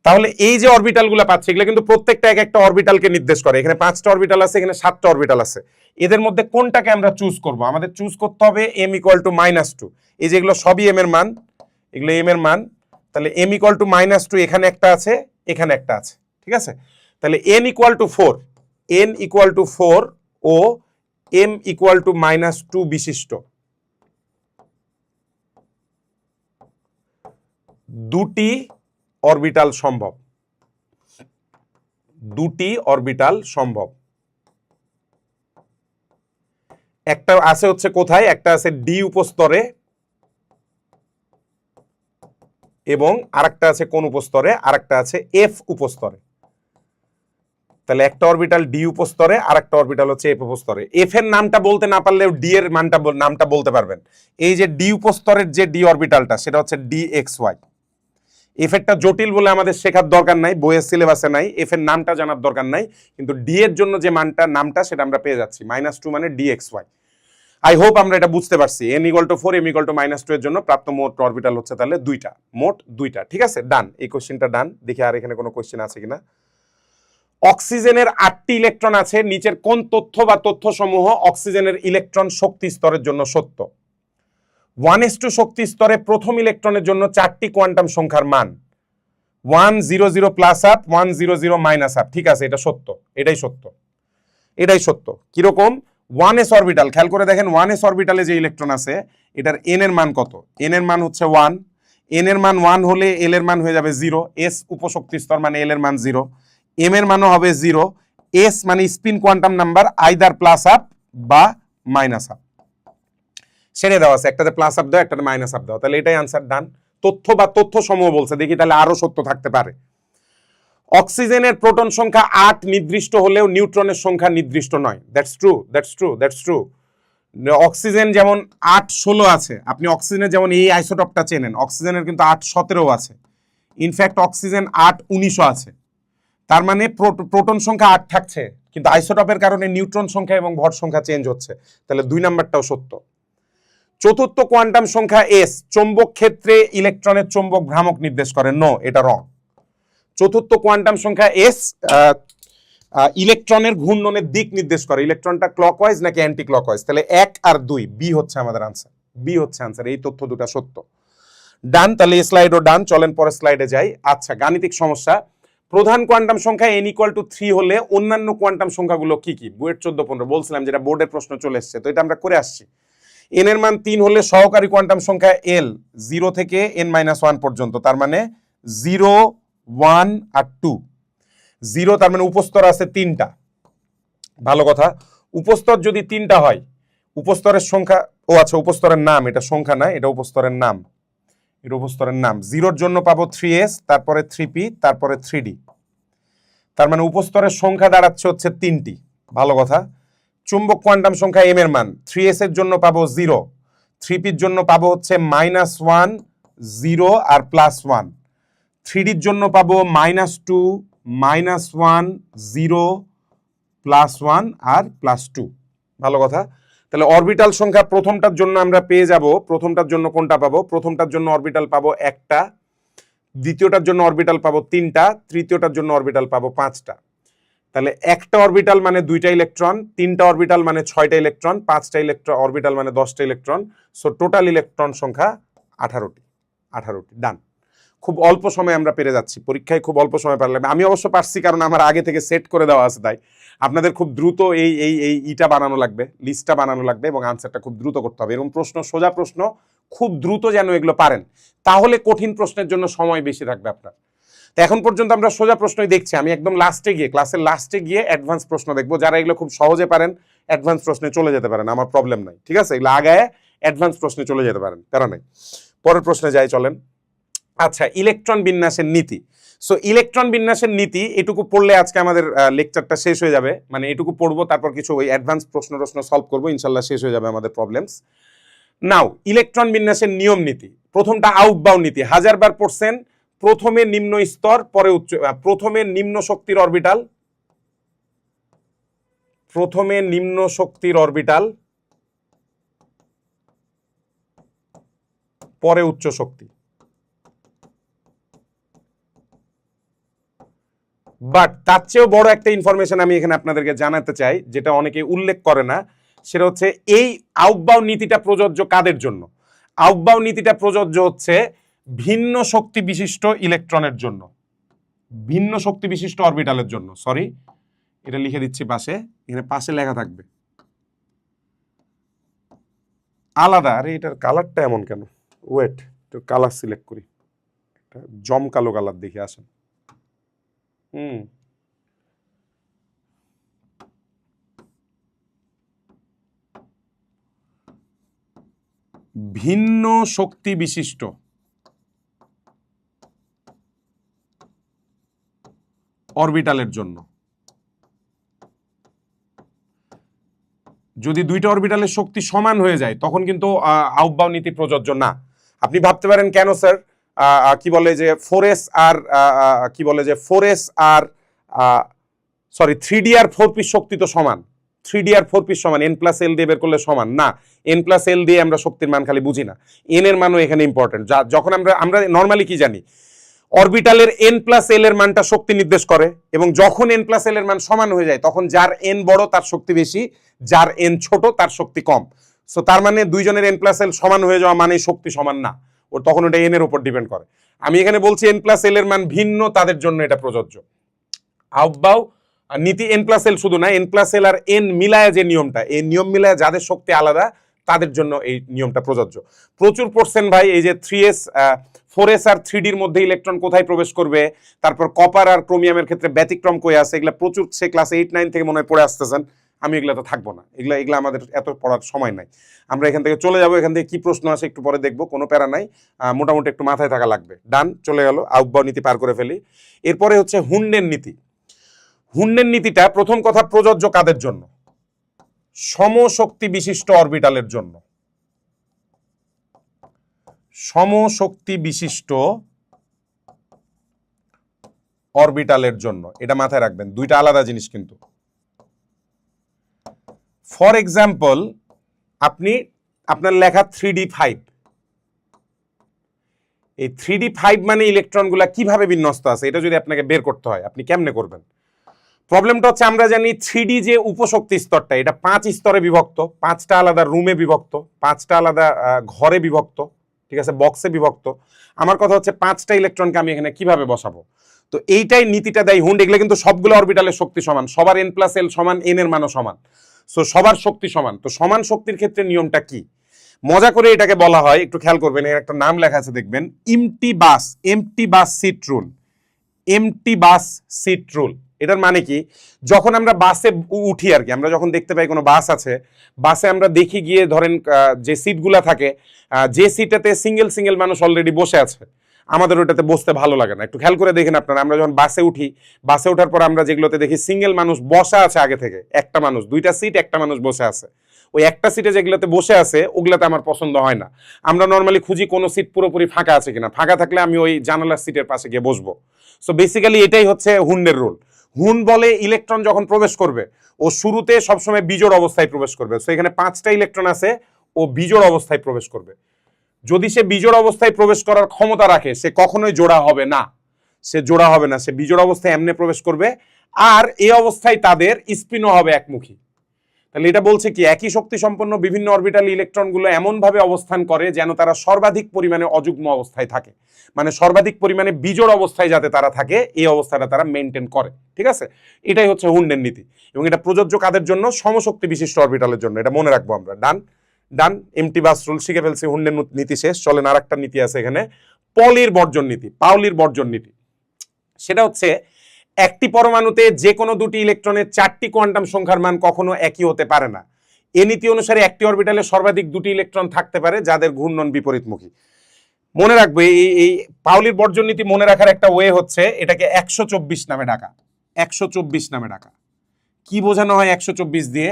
তাহলে এই যে অরবিটালগুলো পাচ্ছি, এগুলো কিন্তু প্রত্যেকটা এক একটা অরবিটালকে নির্দেশ করে। এখানে 5টা অরবিটাল আছে, এখানে 7টা অরবিটাল আছে। এদের মধ্যে কোনটাকে আমরা চুজ করব? আমাদের চুজ করতে হবে m ইকুয়াল টু -2। এই যেগুলো সবই m এর মান, এগুলো m এর মান। তাহলে m ইকুয়াল টু -2 এখানে একটা আছে, এখানে একটা আছে, ঠিক আছে। তাহলে n equal to 4, n equal to 4 ও m ইকুয়াল টু -2 বিশিষ্ট দুটি অরবিটাল সম্ভব, দুটি অরবিটাল সম্ভব। একটা আছে হচ্ছে কোথায়? একটা আছে ডি উপস্তরে এবং আরেকটা আছে কোন উপস্তরে? আরেকটা আছে এফ উপস্তরে। তাহলে একটা অরবিটাল ডি উপস্তরে, আরেকটা অরবিটাল হচ্ছে এফ উপস্তরে। এফ এর নামটা বলতে না পারলেও ডি এর নামটা বলতে পারবেন। এই যে ডি উপস্তরের যে ডি অরবিটালটা, সেটা হচ্ছে ডি এক্স ওয়াই। এফ এরটা জটিল বলে আমাদের শেখার দরকার নাই, বইয়ের সিলেবাসে নাই, এফ এর নামটা জানার দরকার নাই, কিন্তু ডি এর জন্য যে নামটা সেটা আমরা পেয়ে যাচ্ছি, -2 মানে d x y. I hope আমরা এটা বুঝতে পারছি। n equal to 4, m equal to -2 এর জন্য প্রাপ্ত মোট অরবিটাল হচ্ছে তাহলে দুইটা, মোট দুইটা, ঠিক আছে। ডান, এই কোশ্চেনটা ডান। দেখি আর এখানে কোনো কোশ্চেন আছে কিনা। অক্সিজেনের 8টি ইলেকট্রন আছে, নিচের কোন তথ্য বা তথ্যসমূহ অক্সিজেনের ইলেকট্রন শক্তি স্তরের জন্য সত্য? 1s2 শক্তি স্তরে প্রথম ইলেকট্রনের জন্য 4টি কোয়ান্টাম সংখ্যার মান 1 0 0 প্লাস আপ, 1 0 0 মাইনাস আপ, ঠিক আছে, এটা সত্য, এটাই সত্য, এটাই সত্য। কিরকম? 1s অরবিটাল, খেয়াল করে দেখেন 1s অরবিটালে যে ইলেকট্রন আছে, এটার n এর মান কত? n এর মান হচ্ছে 1, n এর মান 1 হলে l এর মান হয়ে যাবে 0, s উপশক্তি স্তর মানে l এর মান 0, m এর মানও হবে 0, s মানে spin quantum number either plus up বা মাইনাস আপ। সেরে দেওয়া আছে, একটাতে প্লাস আপ দাও, একটাতে মাইনাস আপ দাও, তাহলে এটাই আনসার। ডান। তথ্য বা তথ্য সমূহ বলছে, দেখি তাহলে আরো সত্য থাকতে পারে। অক্সিজেনের প্রোটন সংখ্যা 8 নির্দিষ্ট হলেও নিউট্রনের সংখ্যা নির্দিষ্ট নয়। That's true, that's true, that's true. Oxygen যেমন 8 16 আছে, আপনি অক্সিজেনের যেমন এই আইসোটপটা চেনেন, অক্সিজেনের কিন্তু 8 17 আছে, ইনফ্যাক্ট অক্সিজেন 8 19 আছে। তার মানে প্রোটন সংখ্যা 8 থাকছে, কিন্তু আইসোটপের কারণে নিউট্রন সংখ্যা এবং ভর সংখ্যা চেঞ্জ হচ্ছে, তাহলে 2 নাম্বারটাও সত্য। চতুর্থ কোয়ান্টাম সংখ্যা এস চৌম্বক ক্ষেত্রে ইলেকট্রনের চৌম্বক ভ্রামক নির্দেশ করে। নো, এটা রং। চতুর্থ কোয়ান্টাম সংখ্যা এস ইলেকট্রনের ঘূর্ণনের দিক নির্দেশ করে, ইলেকট্রনটা ক্লকওয়াইজ নাকি অ্যান্টি ক্লকওয়াইজ। তাহলে 1 আর 2, বি হচ্ছে আমাদের আনসার, বি হচ্ছে আনসার। এই তথ্য দুটো সত্য। ডান, তাহলে এই স্লাইডও ডান। চলেন পরের স্লাইডে যাই। আচ্ছা, গাণিতিক সমস্যা। প্রধান কোয়ান্টাম সংখ্যা n ইকুয়াল টু 3 হলে অন্যান্য কোয়ান্টাম সংখ্যাগুলো কি কি? বুয়েট 14-15 বলছিলাম, যেটা বোর্ডের প্রশ্ন চলে এসছে, তো এটা আমরা করে আসছি। n এর মান 3 হলে সহকারী কোয়ান্টাম সংখ্যা l 0 থেকে n-1 পর্যন্ত, তার মানে 0 1 আর 2। 0 তার মানে উপস্তর আছে 3টা, ভালো কথা। উপস্তর যদি 3টা হয়, উপস্তরের সংখ্যা, ও আচ্ছা উপস্তরের নাম, এটা সংখ্যা না, এটা উপস্তরের নাম, এটা উপস্তরের নাম। 0-র জন্য পাবো 3s, তারপরে 3p, তারপরে 3d, তার মানে উপস্তরের সংখ্যা দাঁড়াচ্ছে হচ্ছে 3টি, ভালো কথা। চুম্বক কোয়ান্টাম সংখ্যা m এর মান 3s এর জন্য পাবো 0, 3pর জন্য পাবো হচ্ছে -1 0 আর +1, 3dর জন্য পাবো -2 -1 0 +1 আর +2, ভালো কথা। তাহলে অরবিটাল সংখ্যা প্রথমটার জন্য আমরা পেয়ে যাব, প্রথমটার জন্য কোনটা পাবো? প্রথমটার জন্য অরবিটাল পাবো একটা, দ্বিতীয়টার জন্য অরবিটাল পাবো 3টা, তৃতীয়টার জন্য অরবিটাল পাবো 5টা। তাহলে একটা অরবিটাল মানে 2টা ইলেকট্রন, 3টা অরবিটাল মানে 6টা ইলেকট্রন, 5টা ইলেকট্রন অরবিটাল মানে 10টা ইলেকট্রন। সো টোটাল ইলেকট্রন সংখ্যা 18টি, 18টি। ডান। খুব অল্প সময় আমরা পেরে যাচ্ছি, পরীক্ষায় খুব অল্প সময় পারলাম। আমি অবশ্য পারছি কারণ আমার আগে থেকে সেট করে দেওয়া আছে, তাই আপনাদের খুব দ্রুত ইটা বানানো লাগবে, লিস্টটা বানানো লাগবে এবং আনসারটা খুব দ্রুত করতে হবে। এরকম প্রশ্ন, সোজা প্রশ্ন খুব দ্রুত যেন এগুলো পারেন, তাহলে কঠিন প্রশ্নের জন্য সময় বেশি থাকবে আপনার। তো এখন পর্যন্ত আমরা সোজা প্রশ্নই দেখছি, আমি একদম লাস্টে গিয়ে ক্লাসের লাস্টে গিয়ে অ্যাডভান্স প্রশ্ন দেখবো। যারা এগুলো খুব সহজে পারেন অ্যাডভান্স প্রশ্নে চলে যেতে পারেন, আমার প্রবলেম নাই, ঠিক আছে? এগুলো আগায় অ্যাডভান্স প্রশ্নে চলে যেতে পারেন, প্যারা নাই। পরের প্রশ্নে যাই চলেন। আচ্ছা, ইলেকট্রন বিন্যাসের নীতি। সো ইলেকট্রন বিন্যাসের নীতি এটুকু পড়লে আজকে আমাদের লেকচারটা শেষ হয়ে যাবে, মানে এটুকু পড়বো, তারপর কিছু ওই অ্যাডভান্স প্রশ্ন সলভ করবো, ইনশাল্লাহ শেষ হয়ে যাবে আমাদের প্রবলেমস। নাও, ইলেকট্রন বিন্যাসের নিয়ম নীতি। প্রথমটা আউটবাউন্ড নীতি, 1000 বার পড়ছেন। প্রথমে নিম্ন স্তর, পরে উচ্চ, প্রথমে নিম্ন শক্তির অরবিটাল, প্রথমে নিম্ন শক্তির অরবিটাল, পরে উচ্চ শক্তি। বাট তার চেয়েও বড় একটা ইনফরমেশন আমি এখানে আপনাদেরকে জানাতে চাই, যেটা অনেকে উল্লেখ করে না। সেটা হচ্ছে এই আউটবাউন্ড নীতিটা প্রযোজ্য কাদের জন্য? আউটবাউন্ড নীতিটা প্রযোজ্য হচ্ছে ভিন্ন শক্তি বিশিষ্ট ইলেকট্রনের জন্য, ভিন্ন শক্তি বিশিষ্ট অরবিটালের জন্য। সরি, এটা লিখে দিচ্ছি পাশে, এখানে পাশে লেখা থাকবে আলাদা। আরে এটার কালারটা এমন কেন? ওয়েট, একটু কালার সিলেক্ট করি, একটা জমকালো কালার দেখে আসেন। ভিন্ন শক্তি বিশিষ্ট অরবিটালের জন্য যদি দুইটা অরবিটালের শক্তি সমান হয়ে যায় তখন কিন্তু আউটবাউন্ড নীতি প্রযোজ্য না। আপনি ভাবতে পারেন কেন স্যার, কি বলে যে 4s আর কি বলে যে 4s আর সরি 3d আর 4p শক্তি তো সমান, 3d আর 4p সমান, n প্লাস l দিয়ে বের করলে সমান না। n প্লাস l দিয়ে আমরা শক্তির মান খালি বুঝি না, n এর মানও এখানে ইম্পর্টেন্ট। যখন আমরা নর্মালি কি জানি, অরবিটালের n প্লাস l এর মানটা শক্তি নির্দেশ করে, এবং যখন n প্লাস l এর মান সমান হয়ে যায় তখন যার n বড় তার শক্তি বেশি, যার n ছোট তার শক্তি কম। সো তার মানে দুইজনের n প্লাস l সমান হয়ে যাওয়া মানে শক্তি সমান না, ওর তখন ওটা n এর উপর ডিপেন্ড করে। আমি এখানে বলছি n প্লাস l এর মান ভিন্ন, তাদের জন্য এটা প্রযোজ্য। আউটবাউ নীতি n প্লাস l শুধু না, n প্লাস l আর n মিলায় যে নিয়মটা, এই নিয়ম মিলায় যাদের শক্তি আলাদা তাদের জন্য এই নিয়মটা প্রযোজ্য। প্রচুর পড়ছেন ভাই এই যে 3s 4s আর 3dর মধ্যে ইলেকট্রন কোথায় প্রবেশ করবে, তারপর কপার আর ক্রোমিয়ামের ক্ষেত্রে ব্যতিক্রম কই আছে, এগুলা প্রচুর সে ক্লাস 8-9 থেকে মনে হয় পড়ে আসতেছেন। আমি এগুলা তো থাকবো না, এগুলা আমাদের এত পড়ার সময় নাই। আমরা এখান থেকে চলে যাবো, এখান থেকে কি প্রশ্ন আসে একটু পরে দেখবো, কোনো প্যারা নাই, মোটামুটি একটু মাথায় থাকা লাগবে। ডান, চলে গেল, আউটবাউন্ড নীতি পার করে ফেলি। এরপরে হচ্ছে হুন্ডের নীতি। হুন্ডের নীতিটা প্রথম কথা প্রযোজ্য কাদের জন্য? সমশক্তি বিশিষ্ট অরবিটালের জন্য, সমশক্তি বিশিষ্ট অরবিটালের জন্য। এটা মাথায় রাখবেন, দুইটা আলাদা জিনিস কিন্তু। ফর এক্সাম্পল, আপনি আপনার লেখা 3d5, এই 3d5 মানে ইলেকট্রনগুলা কিভাবে বিন্যস্ত আছে এটা যদি আপনাকে বের করতে হয়, আপনি কেমনে করবেন? প্রবলেমটা হচ্ছে আমরা জানি 3d যে উপশক্তি স্তরটা, এটা 5 স্তরে বিভক্ত, 5টা আলাদা রুমে বিভক্ত, 5টা আলাদা ঘরে বিভক্ত, ঠিক আছে, বক্সে বিভক্ত। আমার কথা হচ্ছে 5টা ইলেকট্রনকে আমি এখানে কিভাবে বসাবো? তো এইটাই নীতিটা দেয় হুন্ড। এগুলো কিন্তু সবগুলো অরবিটালের শক্তি সমান, সবার n প্লাস l সমান, n এর মানও সমান, সো সবার শক্তি সমান। তো সমান শক্তির ক্ষেত্রে নিয়মটা কি? মজা করে এটাকে বলা হয়, একটু খেয়াল করবেন, এর একটা নাম লেখা আছে দেখবেন, এমটি বাস সিট রুল, এমটি বাস সিট রুল। এটার মানে কি, যখন আমরা বাসে উঠি আর কি, আমরা যখন দেখতে পাই কোনো বাস আছে, বাসে আমরা দেখি গিয়ে ধরেন যে সিটগুলা থাকে, যে সিটেতে সিঙ্গেল মানুষ অলরেডি বসে আছে, আমাদের ওইটাতে বসতে ভালো লাগে না। একটু খেয়াল করে দেখেন আপনারা, আমরা যখন বাসে উঠি, বাসে ওঠার পর আমরা যেগুলোতে দেখি সিঙ্গেল মানুষ বসা আছে আগে থেকে, একটা মানুষ, দুইটা সিট, একটা মানুষ বসে আছে, ওই একটা সিটে যেগুলোতে বসে আছে ওগুলাতে আমার পছন্দ হয় না। আমরা নর্মালি খুঁজি কোনো সিট পুরোপুরি ফাঁকা আছে কিনা, ফাঁকা থাকলে আমি ওই জানালার সিটের পাশে গিয়ে বসবো। সো বেসিক্যালি এটাই হচ্ছে হুন্ডের রুল। হুন বলে ইলেকট্রন যখন প্রবেশ করবে ও শুরুতে সবসময় বিজোড় অবস্থায় প্রবেশ করবে। সো এখানে 5টা ইলেকট্রন আছে, ও বিজোড় অবস্থায় প্রবেশ করবে। যদি সে বিজোড় অবস্থায় প্রবেশ করার ক্ষমতা রাখে, সে কখনোই জোড়া হবে না, সে জোড়া হবে না, সে বিজোড় অবস্থায় এমনি প্রবেশ করবে। আর এই অবস্থায় তাদের স্পিনও হবে একমুখী। তাহলে এটা বলছে কি, একই শক্তি সম্পন্ন বিভিন্ন অরবিটাল ইলেকট্রনগুলো এমনভাবে অবস্থান করে যেন তারা সর্বাধিক পরিমাণে অযুগ্ম অবস্থায় থাকে, মানে সর্বাধিক পরিমাণে বিজোড় অবস্থায় যাতে তারা থাকে, এই অবস্থাটা তারা মেনটেন করে। ঠিক আছে, এটাই হচ্ছে হুন্ডের নীতি, এবং এটা প্রযোজ্য কাদের জন্য? সমশক্তি বিশিষ্ট অরবিটালের জন্য। এটা মনে রাখবো আমরা। ডান, এমটি বাস রুল শিখে ফেলছি, হুন্ডের নীতি শেষ। চলেন আর একটা নীতি আছে এখানে, পাউলির বর্জন নীতি। সেটা হচ্ছে একটি পরমাণুতে যে কোনো দুটি ইলেকট্রনের 4টি কোয়ান্টাম সংখ্যার মান কখনো একই হতে পারে না। এ নীতি অনুসারে একটি অরবিটালে সর্বাধিক 2টি ইলেকট্রন থাকতে পারে যাদের ঘূর্ণন বিপরীতমুখী। মনে রাখবে এই পাউলির বর্জন নীতি মনে রাখার একটা ওয়ে হচ্ছে এটাকে 124 নামে ডাকা। 124 নামে ডাকা কি বোঝানো হয় 124 দিয়ে?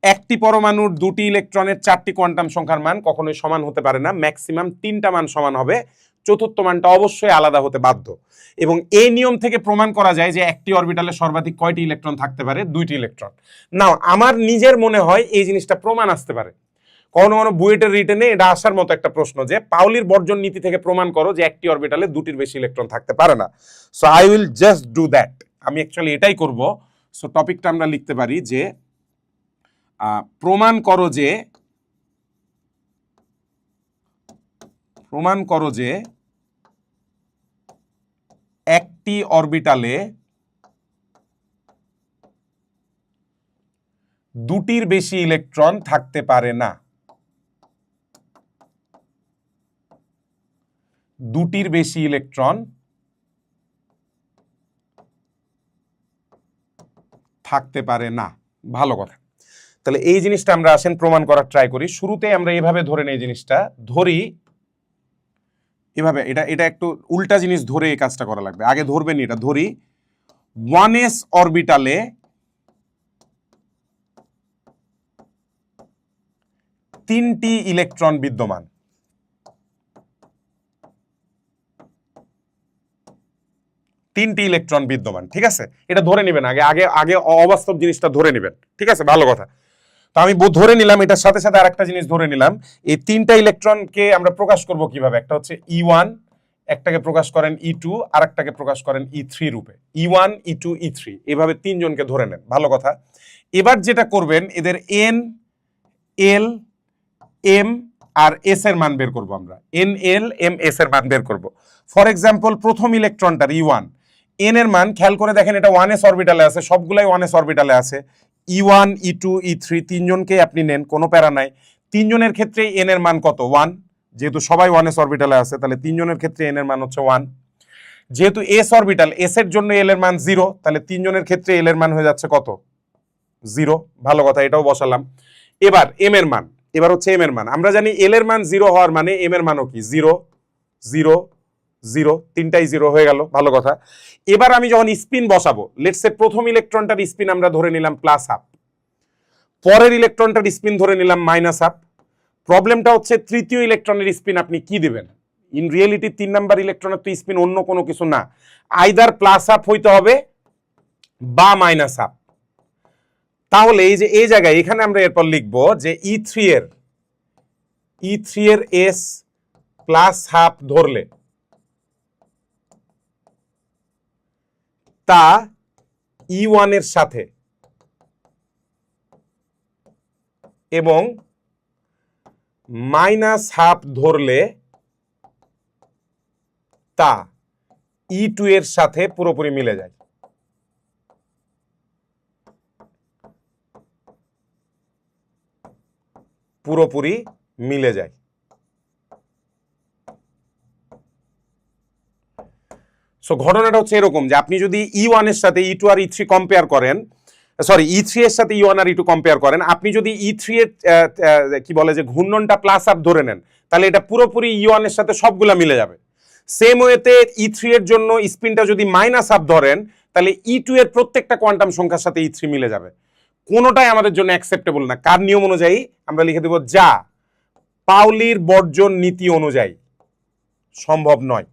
একটি পরমাণুর 2টি ইলেকট্রনের 4টি কোয়ান্টাম সংখ্যার মান কখনোই সমান হতে পারে না, ম্যাক্সিমাম 3টা মান সমান হবে, চতুর্থ মানটা অবশ্যই আলাদা হতে বাধ্য। এবং এই নিয়ম থেকে প্রমাণ করা যায় যে একটি অরবিটালে সর্বাধিক কয়টি ইলেকট্রন থাকতে পারে? 2টি ইলেকট্রন। নাও আমার নিজের মনে হয় এই জিনিসটা প্রমাণ আসতে পারে, কখনো কখনো বুয়েটের রিটেনে এটা আসার মতো একটা প্রশ্ন যে পাউলির বর্জন নীতি থেকে প্রমাণ করো যে একটি অরবিটালে 2টির বেশি ইলেকট্রন থাকতে পারে না। So I will just do that. আমি অ্যাকচুয়ালি এটাই করব। সো টপিকটা আমরা লিখতে পারি যে প্রমাণ করো যে একটি অরবিটালে 2টির বেশি ইলেকট্রন থাকতে পারে না। 2টির বেশি ইলেকট্রন থাকতে পারে না। ভালো কথা। তাহলে এই জিনিসটা আমরা আসেন প্রমাণ করার ট্রাই করি। শুরুতে আমরা এভাবে ধরে নেই, জিনিসটা ধরি এভাবে, এটা একটু উল্টা জিনিস ধরে এই কাজটা করা লাগবে। আগে ধরবেন এটা, ধরি 1s অরবিটালে 3টি ইলেকট্রন বিদ্যমান। 3টি ইলেকট্রন বিদ্যমান, ঠিক আছে? এটা ধরে নেবেন, আগে আগে আগে অবাস্তব জিনিসটা ধরে নেবেন, ঠিক আছে? ভালো কথা। তো আমি ধরে নিলাম, এটার সাথে সাথে আরেকটা জিনিস ধরে নিলাম। এই 3টা ইলেকট্রনকে আমরা প্রকাশ করব কিভাবে? একটা হচ্ছে E1, একটাকে প্রকাশ করেন E2, আর একটাকে প্রকাশ করেন E3 রূপে। E1, E2, E3 এভাবে 3জনকে ধরে নেন। ভালো কথা। এবার যেটা করবেন, এদের N, L, M আর S এর মান বের করব আমরা। N, L, M, S এর মান বের করব। ফর এক্সাম্পল প্রথম ইলেকট্রনটার E1, N এর মান খেয়াল করে দেখেন, এটা 1s অরবিটালে আছে, সবগুলাই 1s অরবিটালে আছে। E1, E2, E3 তিনজনকে আপনি নেন, কোনো প্যারা নাই। তিনজনের ক্ষেত্রে N এর মান কত? 1। যেহেতু সবাই 1s অরবিটালে আছে, তাহলে তিনজনের ক্ষেত্রে N এর মান হচ্ছে 1। যেহেতু S অরবিটাল, S এর জন্য L এর মান 0, তাহলে তিনজনের ক্ষেত্রে L এর মান হয়ে যাচ্ছে কত? 0। ভালো কথা, এটাও বসালাম। এবার M এর মান, এবার হচ্ছে M এর মান। আমরা জানি L এর মান 0 হওয়ার মানে M এর মানও কি? 0, 0, 0, তিনটাই 0 হয়ে গেল। ভালো কথা। এবার আমি যখন স্পিন বসাবো, লেটস সে প্রথম ইলেকট্রনটার স্পিন আমরা ধরে নিলাম +1/2, পরের ইলেকট্রনটার স্পিন ধরে নিলাম -1/2। প্রবলেমটা হচ্ছে তৃতীয় ইলেকট্রনের স্পিন আপনি কি দিবেন? ইন রিয়েলিটি 3 নাম্বার ইলেকট্রনের তো স্পিন অন্য কোনো কিছু না, আইদার +1/2 হইতে হবে বা -1/2। তাহলে এই যে এই জায়গায় এখানে আমরা এরপর লিখব যে E3 এর S +1/2 ধরলে তা E1 এর সাথে এবং -1/2 ধরলে তা E2 এর সাথে পুরোপুরি মিলে যায়। পুরোপুরি মিলে যায়। সো ঘটনাটা হচ্ছে এরকম যে আপনি যদি E1 এর সাথে E2 আর E3 কম্পেয়ার করেন, সরি E3 এর সাথে E1 আর E2 কম্পেয়ার করেন, আপনি যদি E3 এর কি বলে যে ঘূর্ণনটা +1/2 ধরে নেন, তাহলে এটা পুরোপুরি E1 এর সাথে সবগুলা মিলে যাবে। সেম ওয়েতে E3 এর জন্য স্পিনটা যদি -1/2 ধরেন, তাহলে E2 এর প্রত্যেকটা কোয়ান্টাম সংখ্যার সাথে E3 মিলে যাবে। কোনোটাই আমাদের জন্য অ্যাকসেপ্টেবল না। কার নিয়ম অনুযায়ী? আমরা লিখে দেব যা পাউলির বর্জন নীতি অনুযায়ী সম্ভব নয়।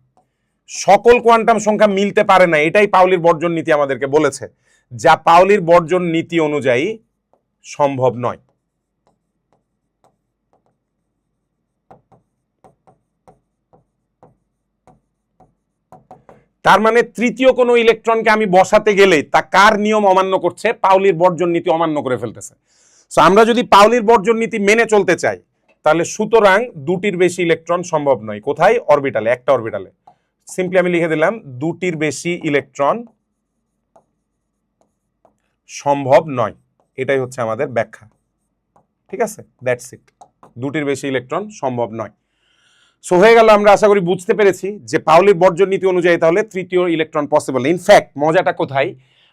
সকল কোয়ান্টাম সংখ্যা মিলতে পারে না, এটাই পাউলির বর্জন নীতি আমাদেরকে বলেছে, যা পাউলির বর্জন নীতি অনুযায়ী সম্ভব নয়। তার মানে তৃতীয় কোনো ইলেকট্রনকে আমি বসাতে গেলেই তা কার নিয়ম অমান্য করছে? পাউলির বর্জন নীতি অমান্য করে ফেলতেছে। সো আমরা যদি পাউলির বর্জন নীতি মেনে চলতে চাই, তাহলে সুতরাং 2টির বেশি ইলেকট্রন সম্ভব নয়। কোথায়? অরবিটালে, একটা অরবিটালে। সিম্পলি আমি লিখে দিলাম 2টির বেশি ইলেকট্রন সম্ভব নয়। এটাই হচ্ছে আমাদের ব্যাখ্যা, ঠিক আছে? That's it. 2টির বেশি ইলেকট্রন সম্ভব নয়। সো হয়ে গেল, আমরা আশা করি বুঝতে পেরেছি যে পাউলির বর্জন নীতি অনুযায়ী তাহলে তৃতীয় ইলেকট্রন পসিবল। ইনফ্যাক্ট মজাটা কোথায়,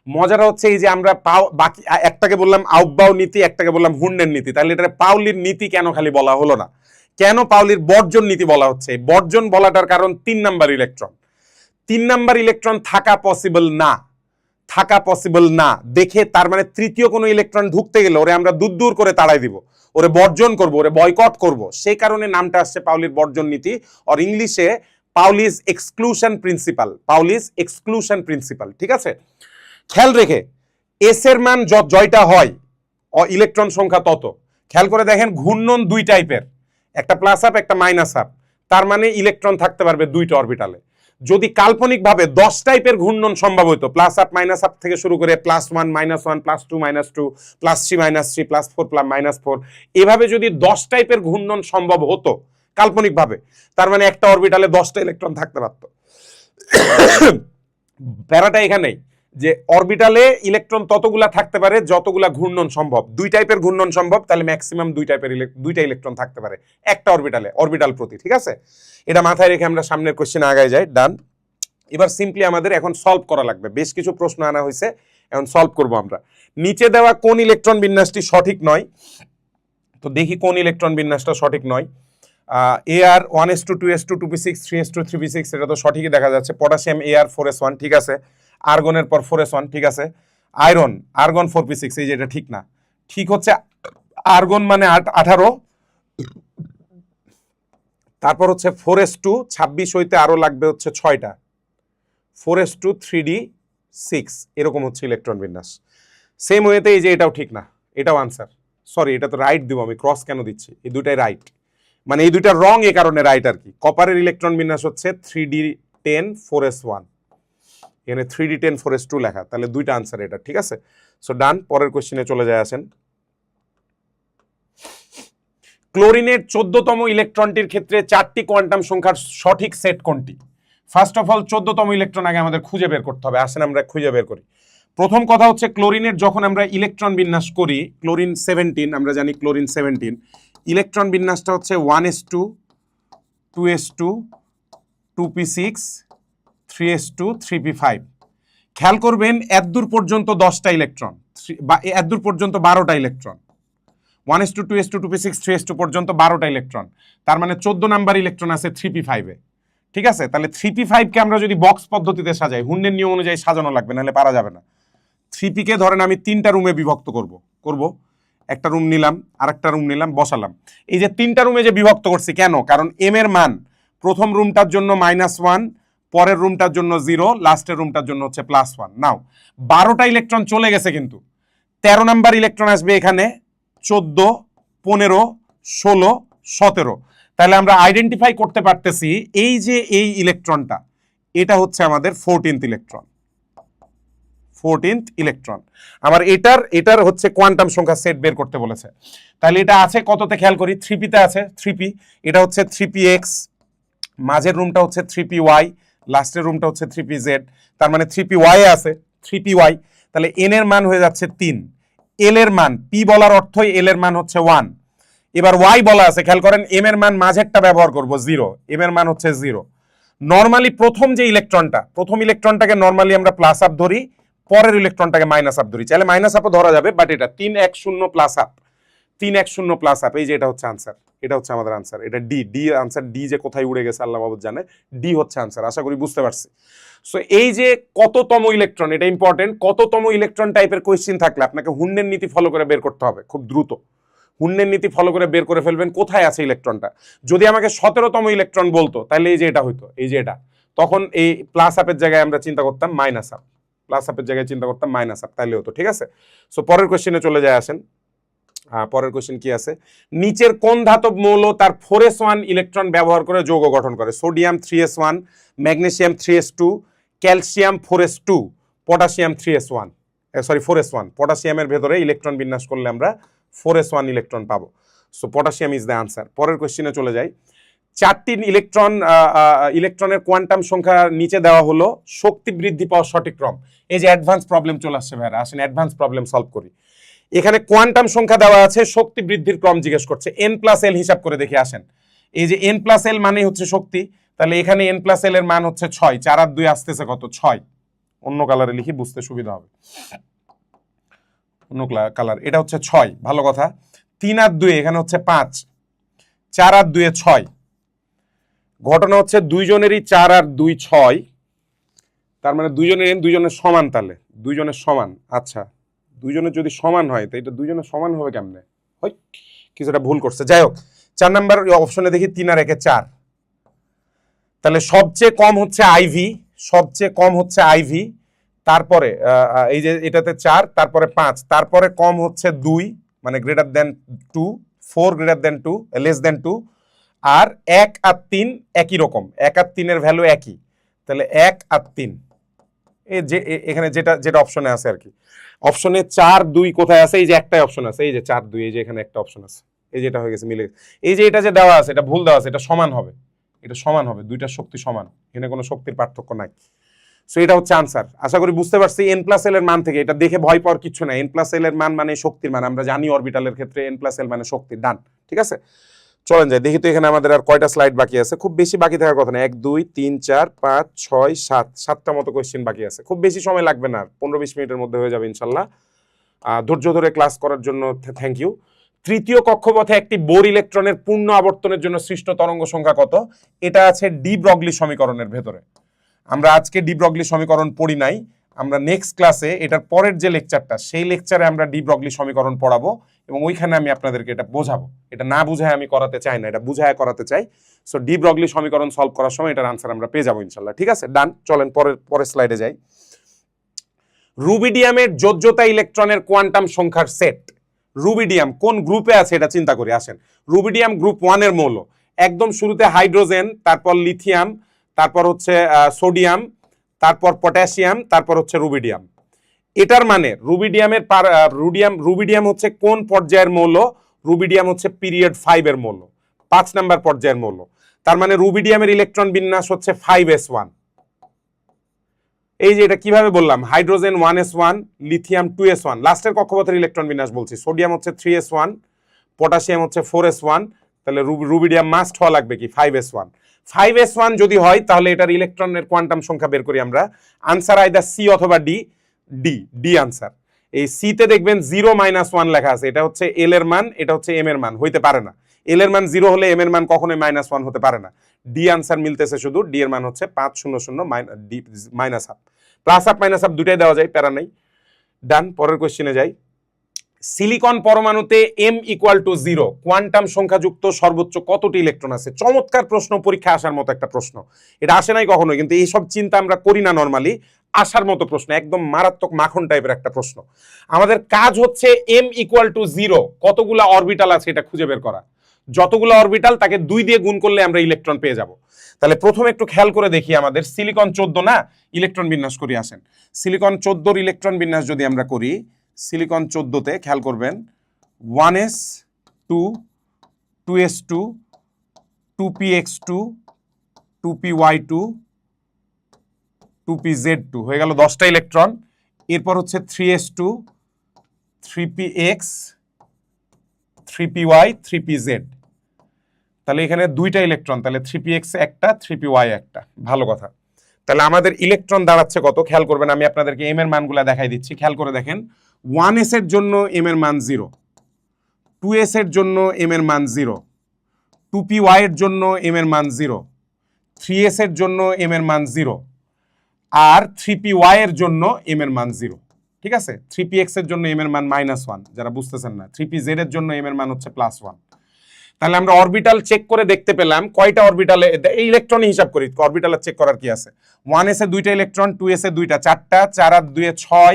মজাটা হচ্ছে এই যে আমরা বাকি একটাকে বললাম আউটবাউ নীতি, একটাকে বললাম হুন্ডের নীতি, তাহলে এটা পাউলির নীতি কেন খালি বলা হলো না, কেন পাউলির বর্জন নীতি বলা হচ্ছে? বর্জন বলাটার কারণ 3 নাম্বার ইলেকট্রন, 3 নাম্বার ইলেকট্রন থাকা পসিবল না, থাকা পসিবল না দেখে তার মানে তৃতীয় কোনো ইলেকট্রন ঢুকতে গেলে ওরে আমরা দূর করে তাড়াই দিব, ওরে বর্জন করব, ওরে বয়কট করব, সেই কারণে নামটা আসছে পাউলির বর্জন নীতি, আর ইংলিশে পাউলিস এক্সক্লুশন প্রিন্সিপাল, পাউলিস এক্সক্লুশন প্রিন্সিপাল। ঠিক আছে, খেয়াল রেখে এস এর মান জয়টা হয় ইলেকট্রন সংখ্যা তত। খেয়াল করে দেখেন ঘূর্ণন 2 টাইপের, একটা প্লাস আপ একটা মাইনাস আপ, তার মানে ইলেকট্রন থাকতে পারবে 2টা অরবিটালে। যদি কাল্পনিকভাবে 10 টাইপের ঘূর্ণন সম্ভব হতো, প্লাস আপ মাইনাস আপ থেকে শুরু করে +1 -1 +2 -2 +3 -3 +4 -4, এভাবে যদি 10 টাইপের ঘূর্ণন সম্ভব হতো কাল্পনিকভাবে, তার মানে একটা অরবিটালে 10টা ইলেকট্রন থাকতে পারত। প্যারাটা এখানেই যে অরবিটালে ইলেকট্রন ততগুলা থাকতে পারে যতগুলা ঘূর্ণন সম্ভব। 2 টাইপের ঘূর্ণন সম্ভব, তাহলে ম্যাক্সিমাম 2টা ইলেকট্রন থাকতে পারে একটা অরবিটালে, অরবিটাল প্রতি। ঠিক আছে, এটা মাথায় রেখে আমরা সামনের কোশ্চেনে আগায় যাই। ডান। এবার সিম্পলি আমাদের এখন সলভ করা লাগবে, বেশ কিছু প্রশ্ন আনা হয়েছে, এখন সলভ করব আমরা। নিচে দেওয়া কোন ইলেকট্রন বিন্যাসটি সঠিক নয়, তো দেখি কোন ইলেকট্রন বিন্যাসটা সঠিক নয়। AR 1s2 2s2 2p6 3s2 3p6 এটা তো সঠিকই দেখা যাচ্ছে। পটাশিয়াম AR 4s1 ঠিক আছে, আর্গনের পর 4s1 ঠিক আছে। আয়রন আর্গন 4p6 এই যে এটা ঠিক না, ঠিক হচ্ছে আর্গন মানে 18, তারপর হচ্ছে 4s2 26 হইতে আরো লাগবে হচ্ছে 6টা, 4s2 3d6 এরকম হচ্ছে ইলেকট্রন বিন্যাস। সেম ওয়েতে এই যে এটাও ঠিক না, এটাও আনসার, সরি এটা তো রাইট দিব, আমি ক্রস কেন দিচ্ছি, এই দুটাই রাইট, মানে এই দুইটা রং এ কারণে রাইট আর কি। কপারের ইলেকট্রন বিন্যাস হচ্ছে 3d10 4s1, এখানে 3d10 4s2 লেখা, তাহলে দুইটা আনসার এটা ঠিক আছে। সো ডান, পরের কোশ্চেনে চলে যায় আসেন। ক্লোরিনের 14তম ইলেকট্রনটির ক্ষেত্রে 4টি কোয়ান্টাম সংখ্যার সঠিক সেট কোনটি? ফার্স্ট অফ অল 14তম ইলেকট্রন আগে আমাদের খুঁজে বের করতে হবে, আসেন আমরা খুঁজে বের করি। প্রথম কথা হচ্ছে ক্লোরিনের যখন আমরা ইলেকট্রন বিন্যাস করি, ক্লোরিন 17 আমরা জানি ক্লোরিন 17, ইলেকট্রন বিন্যাসটা হচ্ছে 1s2 2s2 2p6 3s2 3p5। খেয়াল করবেন এতদূর পর্যন্ত 10টা ইলেকট্রন বা এতদূর পর্যন্ত 12টা electron, 1s2 2s2 2p6 3s2 পর্যন্ত 12টা ইলেকট্রন, তার মানে 14 নাম্বার ইলেকট্রন আছে 3p5 এ। ঠিক আছে, তাহলে 3p5 কে আমরা যদি বক্স পদ্ধতিতে সাজাই, হুন্ডের নিয়ম অনুযায়ী সাজানো লাগবে, নাহলে পারা যাবে না। 3p কে ধরেন আমি 3টা রুমে বিভক্ত করব, একটা রুম নিলাম, আরেকটা রুম নিলাম, বসালাম। এই যে 3টা রুমে যে বিভক্ত করছি কেন, কারণ এম এর মান প্রথম রুমটার জন্য -1, পরের রুমটার জন্য 0, লাস্টের রুমটার জন্য হচ্ছে +1। নাও 12টা ইলেকট্রন চলে গেছে, কিন্তু 13 নাম্বার ইলেকট্রন আসবে এখানে, 14 15 16 17, তাহলে আমরা আইডেন্টিফাই করতে পারতেছি এই যে এই ইলেকট্রনটা, এটা হচ্ছে আমাদের 14th ইলেকট্রন, 14th ইলেকট্রন। আমার এটার হচ্ছে কোয়ান্টাম সংখ্যা সেট বের করতে বলেছে, তাহলে এটা আছে কততে খেয়াল করি, 3p তে আছে, 3p এটা হচ্ছে 3px, মাঝের রুমটা হচ্ছে 3py, লাস্টের রুমটা হচ্ছে 3pz, তার মানে 3py এ আছে 3py, তাহলে n এর মান হয়ে যাচ্ছে 3, l এর মান, p বলার অর্থই l এর মান হচ্ছে 1, এবার y বলা আছে, খেয়াল করেন m এর মান মাঝেরটা ব্যবহার করব 0, m এর মান হচ্ছে 0। নরমালি প্রথম যে ইলেকট্রনটা, প্রথম ইলেকট্রনটাকে নরমালি আমরা প্লাস আপ ধরি, পরের ইলেকট্রনটাকে মাইনাস আপ ধরি, চাইলে মাইনাস আপও ধরা যাবে, বাট এটা 310 প্লাস আপ, 310 প্লাস আপ, এই যে এটা হচ্ছে আনসার, এটা হচ্ছে আমাদের আনসার, এটা ডি আনসার। ডি যে কোথায় উড়ে গেছে আল্লাহ বাবু জানে, ডি হচ্ছে আনসার, আশা করি বুঝতে পারছি। সো এই যে কততম ইলেকট্রন, এটা ইম্পর্টেন্ট, কততম ইলেকট্রন টাইপের কোয়েশ্চেন থাকলে আপনাকে হুন্ডের নীতি ফলো করে বের করতে হবে খুব দ্রুত, হুন্ডের নীতি ফলো করে বের করে ফেলবেন কোথায় আছে ইলেকট্রনটা। যদি আমাকে 17তম ইলেকট্রন বলতো, তাহলে এই যে এটা হইতো, এই যে এটা, তখন এই প্লাস আপের জায়গায় আমরা চিন্তা করতাম মাইনাস আপ, প্লাস আপের জায়গায় চিন্তা করতাম মাইনাস আপ, তাহলে হতো। ঠিক আছে, সো পরের কোশ্চেনে চলে যায় আসেন। পরের কোশ্চেন কি আছে, নিচের কোন ধাতব মৌল তার 4s1 ইলেকট্রন ব্যবহার করে যৌগ গঠন করে? Sodium 3s1, magnesium 3s2, calcium 4s2, potassium 3s1, sorry 4s1, পটাশিয়ামের ভেতরে ইলেকট্রন বিন্যাস করলে আমরা 4s1 ইলেকট্রন পাবো। So potassium is the answer. পরের কোশ্চেনে চলে যাই। 4টি ইলেকট্রনের কোয়ান্টাম সংখ্যা নিচে দেওয়া হলো, শক্তি বৃদ্ধি পাওয়ার সঠিক ক্রম। এই যে অ্যাডভান্স প্রবলেম চলে আসছে ভাইরা, আসেন অ্যাডভান্স প্রবলেম সলভ করি। এখানে কোয়ান্টাম সংখ্যা দেওয়া আছে, শক্তি বৃদ্ধির ক্রম জিজ্ঞেস করছে, n+l হিসাব করে দেখি, আসেন এই যে n প্লাস এল মানে হচ্ছে শক্তি, তাহলে এখানে n প্লাস এল এর মান হচ্ছে 6, 4 আর 2 আসতেছে কত 6, অন্য কালারে লিখি বুঝতে সুবিধা হবে, অন্য কালার, এটা হচ্ছে 6, ভালো কথা। 3 আর 2 এখানে হচ্ছে 5, 4 আর 2 6, ঘটনা হচ্ছে দুইজনেরই 4 আর 2 6, তার মানে দুইজনের n দুইজনের সমান, তাহলে দুইজনের সমান। আচ্ছা দুইজনের যদি সমান হয় তো এটা দুইজনের সমান হবে কেমনে, হয় কিছুটা ভুল করছে, যাই হোক। 4 নাম্বার অপশনে দেখি 3 আর 1 4, তাহলে সবচেয়ে কম হচ্ছে আইভি, সবচেয়ে কম হচ্ছে আইভি, তারপরে এই যে এটাতে 4, তারপরে 5, তারপরে কম হচ্ছে 2 মানে greater than 2, 4 greater than 2, less than 2, আর 1 আর 3 একই রকম, 1 আর 3 এর ভ্যালু একই, তাহলে 1 আর 3 এই যে এখানে যেটা যেটা অপশনে আছে আর কি। অপশনে 4 2 কোথায় আছে, এই যে একটাই অপশন আছে, এই যে 4 2, এই যে এখানে একটা অপশন আছে, এই যেটা হয়ে গেছে মিলে গেছে। এই যে এটা যে দেওয়া আছে এটা ভুল দেওয়া আছে, এটা সমান হবে, এটা সমান হবে, দুইটার শক্তি সমান, এখানে কোনো শক্তির পার্থক্য নাই। সো এটা হচ্ছে আনসার। আশা করি বুঝতে পারছি n প্লাস এল এর মান থেকে, এটা দেখে ভয় পাওয়ার কিছু নাই, n প্লাস এল এর মান মানে শক্তির মান, আমরা জানি অরবিটালের ক্ষেত্রে n প্লাস এল মানে শক্তি, ডান, ঠিক আছে। চলেন যাই দেখি তো এখানে আমাদের আর কয়টা স্লাইড বাকি আছে, খুব বেশি বাকি থাকার কথা না, 1 2 3 4 5 6 7, 7টা মতো কোয়েশ্চেন বাকি আছে, খুব বেশি সময় লাগবে না, 15-20 মিনিটের মধ্যে হয়ে যাবে ইনশাল্লাহ। ধৈর্য ধরে ক্লাস করার জন্য থ্যাংক ইউ। তৃতীয় কক্ষপথে একটি বোর ইলেকট্রনের পূর্ণ আবর্তনের জন্য সৃষ্ট তরঙ্গ সংখ্যা কত, এটা আছে ডি ব্রগলি সমীকরণের ভেতরে। আমরা আজকে ডি ব্রগলি সমীকরণ পড়ি নাই, আমরা নেক্সট ক্লাসে এটার পরের যে লেকচারটা সেই লেকচারে আমরা ডি ব্রগলি সমীকরণ পড়াবো এবং ওইখানে আমি আপনাদেরকে এটা বোঝাবো, এটা না বুঝায় আমি করাতে চাই না, এটা বুঝায় করাতে চাই। সো ডি ব্রগলি সমীকরণ সলভ করার সময় এটার আনসার আমরা পেয়ে যাবো ইনশাল্লাহ, ঠিক আছে, ডান। চলেন পরের স্লাইডে যাই। রুবিডিয়ামের যোজ্যতা ইলেকট্রনের কোয়ান্টাম সংখ্যার সেট, রুবিডিয়াম কোন গ্রুপে আছে এটা চিন্তা করি, আসেন। রুবিডিয়াম গ্রুপ 1 এর মৌল, একদম শুরুতে হাইড্রোজেন, তারপর লিথিয়াম, তারপর হচ্ছে সোডিয়াম, তারপর পটাশিয়াম, তারপর হচ্ছে রুবিডিয়াম। এটার মানে রুবিডিয়াম হচ্ছে কোন পর্যায়ের মৌল, রুবিডিয়াম হচ্ছে পিরিয়ড 5 এর মৌল, 5 নাম্বার পর্যায়ের মৌল। তার মানে রুবিডিয়ামের ইলেকট্রন বিন্যাস হচ্ছে 5s1। এই যে এটা কিভাবে বললাম, হাইড্রোজেন 1s1, লিথিয়াম 2s1, লাস্টের কক্ষপথের ইলেকট্রন বিন্যাস বলছি, সোডিয়াম হচ্ছে 3s1, পটাশিয়াম হচ্ছে 4s1, তাহলে রুবিডিয়াম মাস্ট হওয়া লাগবে কি 5s1। 5s1 যদি হয় তাহলে এটার ইলেকট্রনের কোয়ান্টাম সংখ্যা বের করি আমরা, আনসার আইদার সি অথবা ডি, ডি আনসার। এই সি তে দেখবেন 0 -1 লেখা আছে, এটা হচ্ছে এল এর মান, এটা হচ্ছে এম এর মান, হইতে পারে না, এল এর মান 0 হলে এম এর মান কখনোই -1 হতে পারে না। ডি আনসার মিলতেছে শুধু, ডি এর মান হচ্ছে 500 -half, plus half minus half দুটাই দেওয়া যায়, প্যারা নাই, ডান। পরের কোশ্চেনে যাই। সিলিকন পরমাণুতে m = 0 কোয়ান্টাম সংখ্যাযুক্ত সর্বোচ্চ কতটি ইলেকট্রন আছে? চমৎকার প্রশ্ন, পরীক্ষা আসার মতো একটা প্রশ্ন, এটা আসে নাই কখনো, কিন্তু এইসব চিন্তা আমরা করি না নর্মালি, আসার মতো প্রশ্ন, একদম মারাত্মক মাখন টাইপের একটা প্রশ্ন। আমাদের কাজ হচ্ছে m = 0 কতগুলা অরবিটাল আছে এটা খুঁজে বের করা, যতগুলো অরবিটাল তাকে 2 দিয়ে গুণ করলে আমরা ইলেকট্রন পেয়ে যাব। তাহলে প্রথমে একটু খেয়াল করে দেখি, আমাদের সিলিকন 14 না, ইলেকট্রন বিন্যাস করি আসেন। সিলিকন 14 ইলেকট্রন বিন্যাস যদি আমরা করি, সিলিকন 14তে খেয়াল করবেন 1s2, 2s2, 2px2, 2py2, 2pz2 হয়ে গেল 10টা ইলেকট্রন। এরপর হচ্ছে 3s2, 3px, 3py, 3pz, তাহলে এখানে 2টা ইলেকট্রন, তাহলে 3px একটা, 3py একটা, ভালো কথা। তাহলে আমাদের ইলেকট্রন দাঁড়াচ্ছে কত, খেয়াল করবেন, আমি আপনাদেরকে এম এর মানগুলো দেখাই দিচ্ছি, খেয়াল করে দেখেন। 1s এর জন্য এম এর মান 0, 2s এর জন্য এম এর মান 0, 2py এর জন্য এম এর মান 0, 3s এর জন্য এম এর মান 0, আর 3py এর জন্য এম এর মান 0, ঠিক আছে। 3px এর জন্য এম এর মান -1, যারা বুঝতেছেন না, 3pz এর জন্য এম এর মান হচ্ছে +1। তাহলে আমরা অরবিটাল চেক করে দেখতে পেলাম কয়টা অরবিটালে, এই ইলেকট্রন হিসাব করি, অরবিটালে চেক করার কি আছে। 1s এ 2টা ইলেকট্রন, 2s এ 2টা, 4টা, 4 আর 2 6,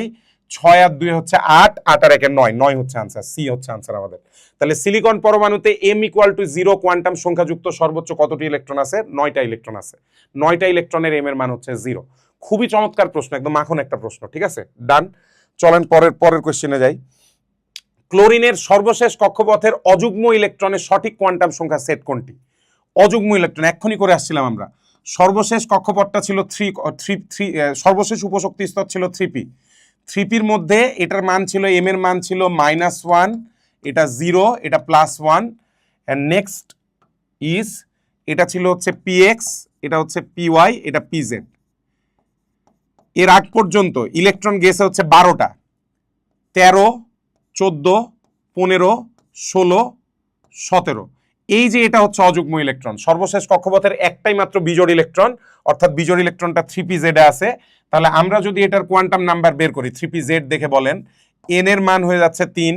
6 আর 2 হচ্ছে 8, 8 আর 1 9, 9 হচ্ছে আনসার, সি হচ্ছে আনসার আমাদের। তাহলে সিলিকন পরমাণুতে m = 0 কোয়ান্টাম সংখ্যাযুক্ত সর্বোচ্চ কতটি ইলেকট্রন আছে? 9টা ইলেকট্রন আছে, 9টা ইলেকট্রনের m এর মান হচ্ছে 0। খুবই চমৎকার প্রশ্ন, একদম মাখন একটা প্রশ্ন, ঠিক আছে, ডান। চলেন পরের কোশ্চেনে যাই। ক্লোরিনের সর্বশেষ কক্ষপথের অযুগ্ম ইলেকট্রনের সঠিক কোয়ান্টাম সংখ্যা সেট কোনটি? অযুগ্ম ইলেকট্রন এক্ষুনি করে আসছিলাম আমরা, সর্বশেষ কক্ষপথটা ছিল 3, সর্বশেষ উপশক্তি স্তর ছিল 3p, 3pর মধ্যে এটার মান ছিল, m এর মান ছিল -1, এটা 0, এটা +1, এন্ড নেক্সট ইজ এটা ছিল হচ্ছে px, এটা হচ্ছে py, এটা pz। এর আগ পর্যন্ত ইলেকট্রন গেছে হচ্ছে 12টা, 13, 14, 15, 16, 17। এই যে এটা হচ্ছে অযুগ্ম ইলেকট্রন। সর্বশেষ কক্ষপথের একটাই মাত্র বিজোড় ইলেকট্রন, অর্থাৎ বিজোড় ইলেকট্রনটা 3pz এ আছে। তাহলে আমরা যদি এটার কোয়ান্টাম নাম্বার বের করি 3pz দেখে বলেন, n এর মান হয়ে যাচ্ছে 3,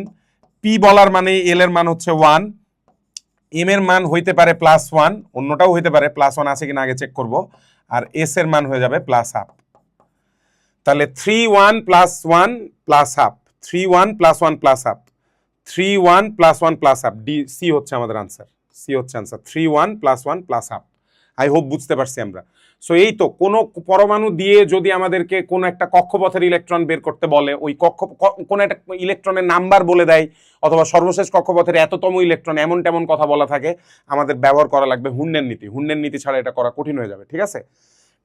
p বলার মানে l এর মান হচ্ছে 1, m এর মান হইতে পারে +1, অন্যটাও হইতে পারে, +1 আছে কিনা আগে চেক করব, আর s এর মান হয়ে যাবে +1/2। তাহলে 3 1 + 1 +1/2, 3 1 + 1 +1/2, 3 1 + 1 +1/2, ডি সি হচ্ছে আমাদের আনসার। সি হচ্ছে আনসার, 3 1 + 1 +1/2। আই হোপ বুঝতে পারছি আমরা। সো এই তো, কোনো পরমাণু দিয়ে যদি আমাদেরকে কোনো একটা কক্ষপথের ইলেকট্রন বের করতে বলে, ওই কোনো একটা ইলেকট্রনের নাম্বার বলে দেয়, অথবা সর্বশেষ কক্ষপথের এততম ইলেকট্রন, এমন তেমন কথা বলা থাকে, আমাদের ব্যবহার করা লাগবে হুন্ডের নীতি। হুন্ডের নীতি ছাড়া এটা করা কঠিন হয়ে যাবে। ঠিক আছে,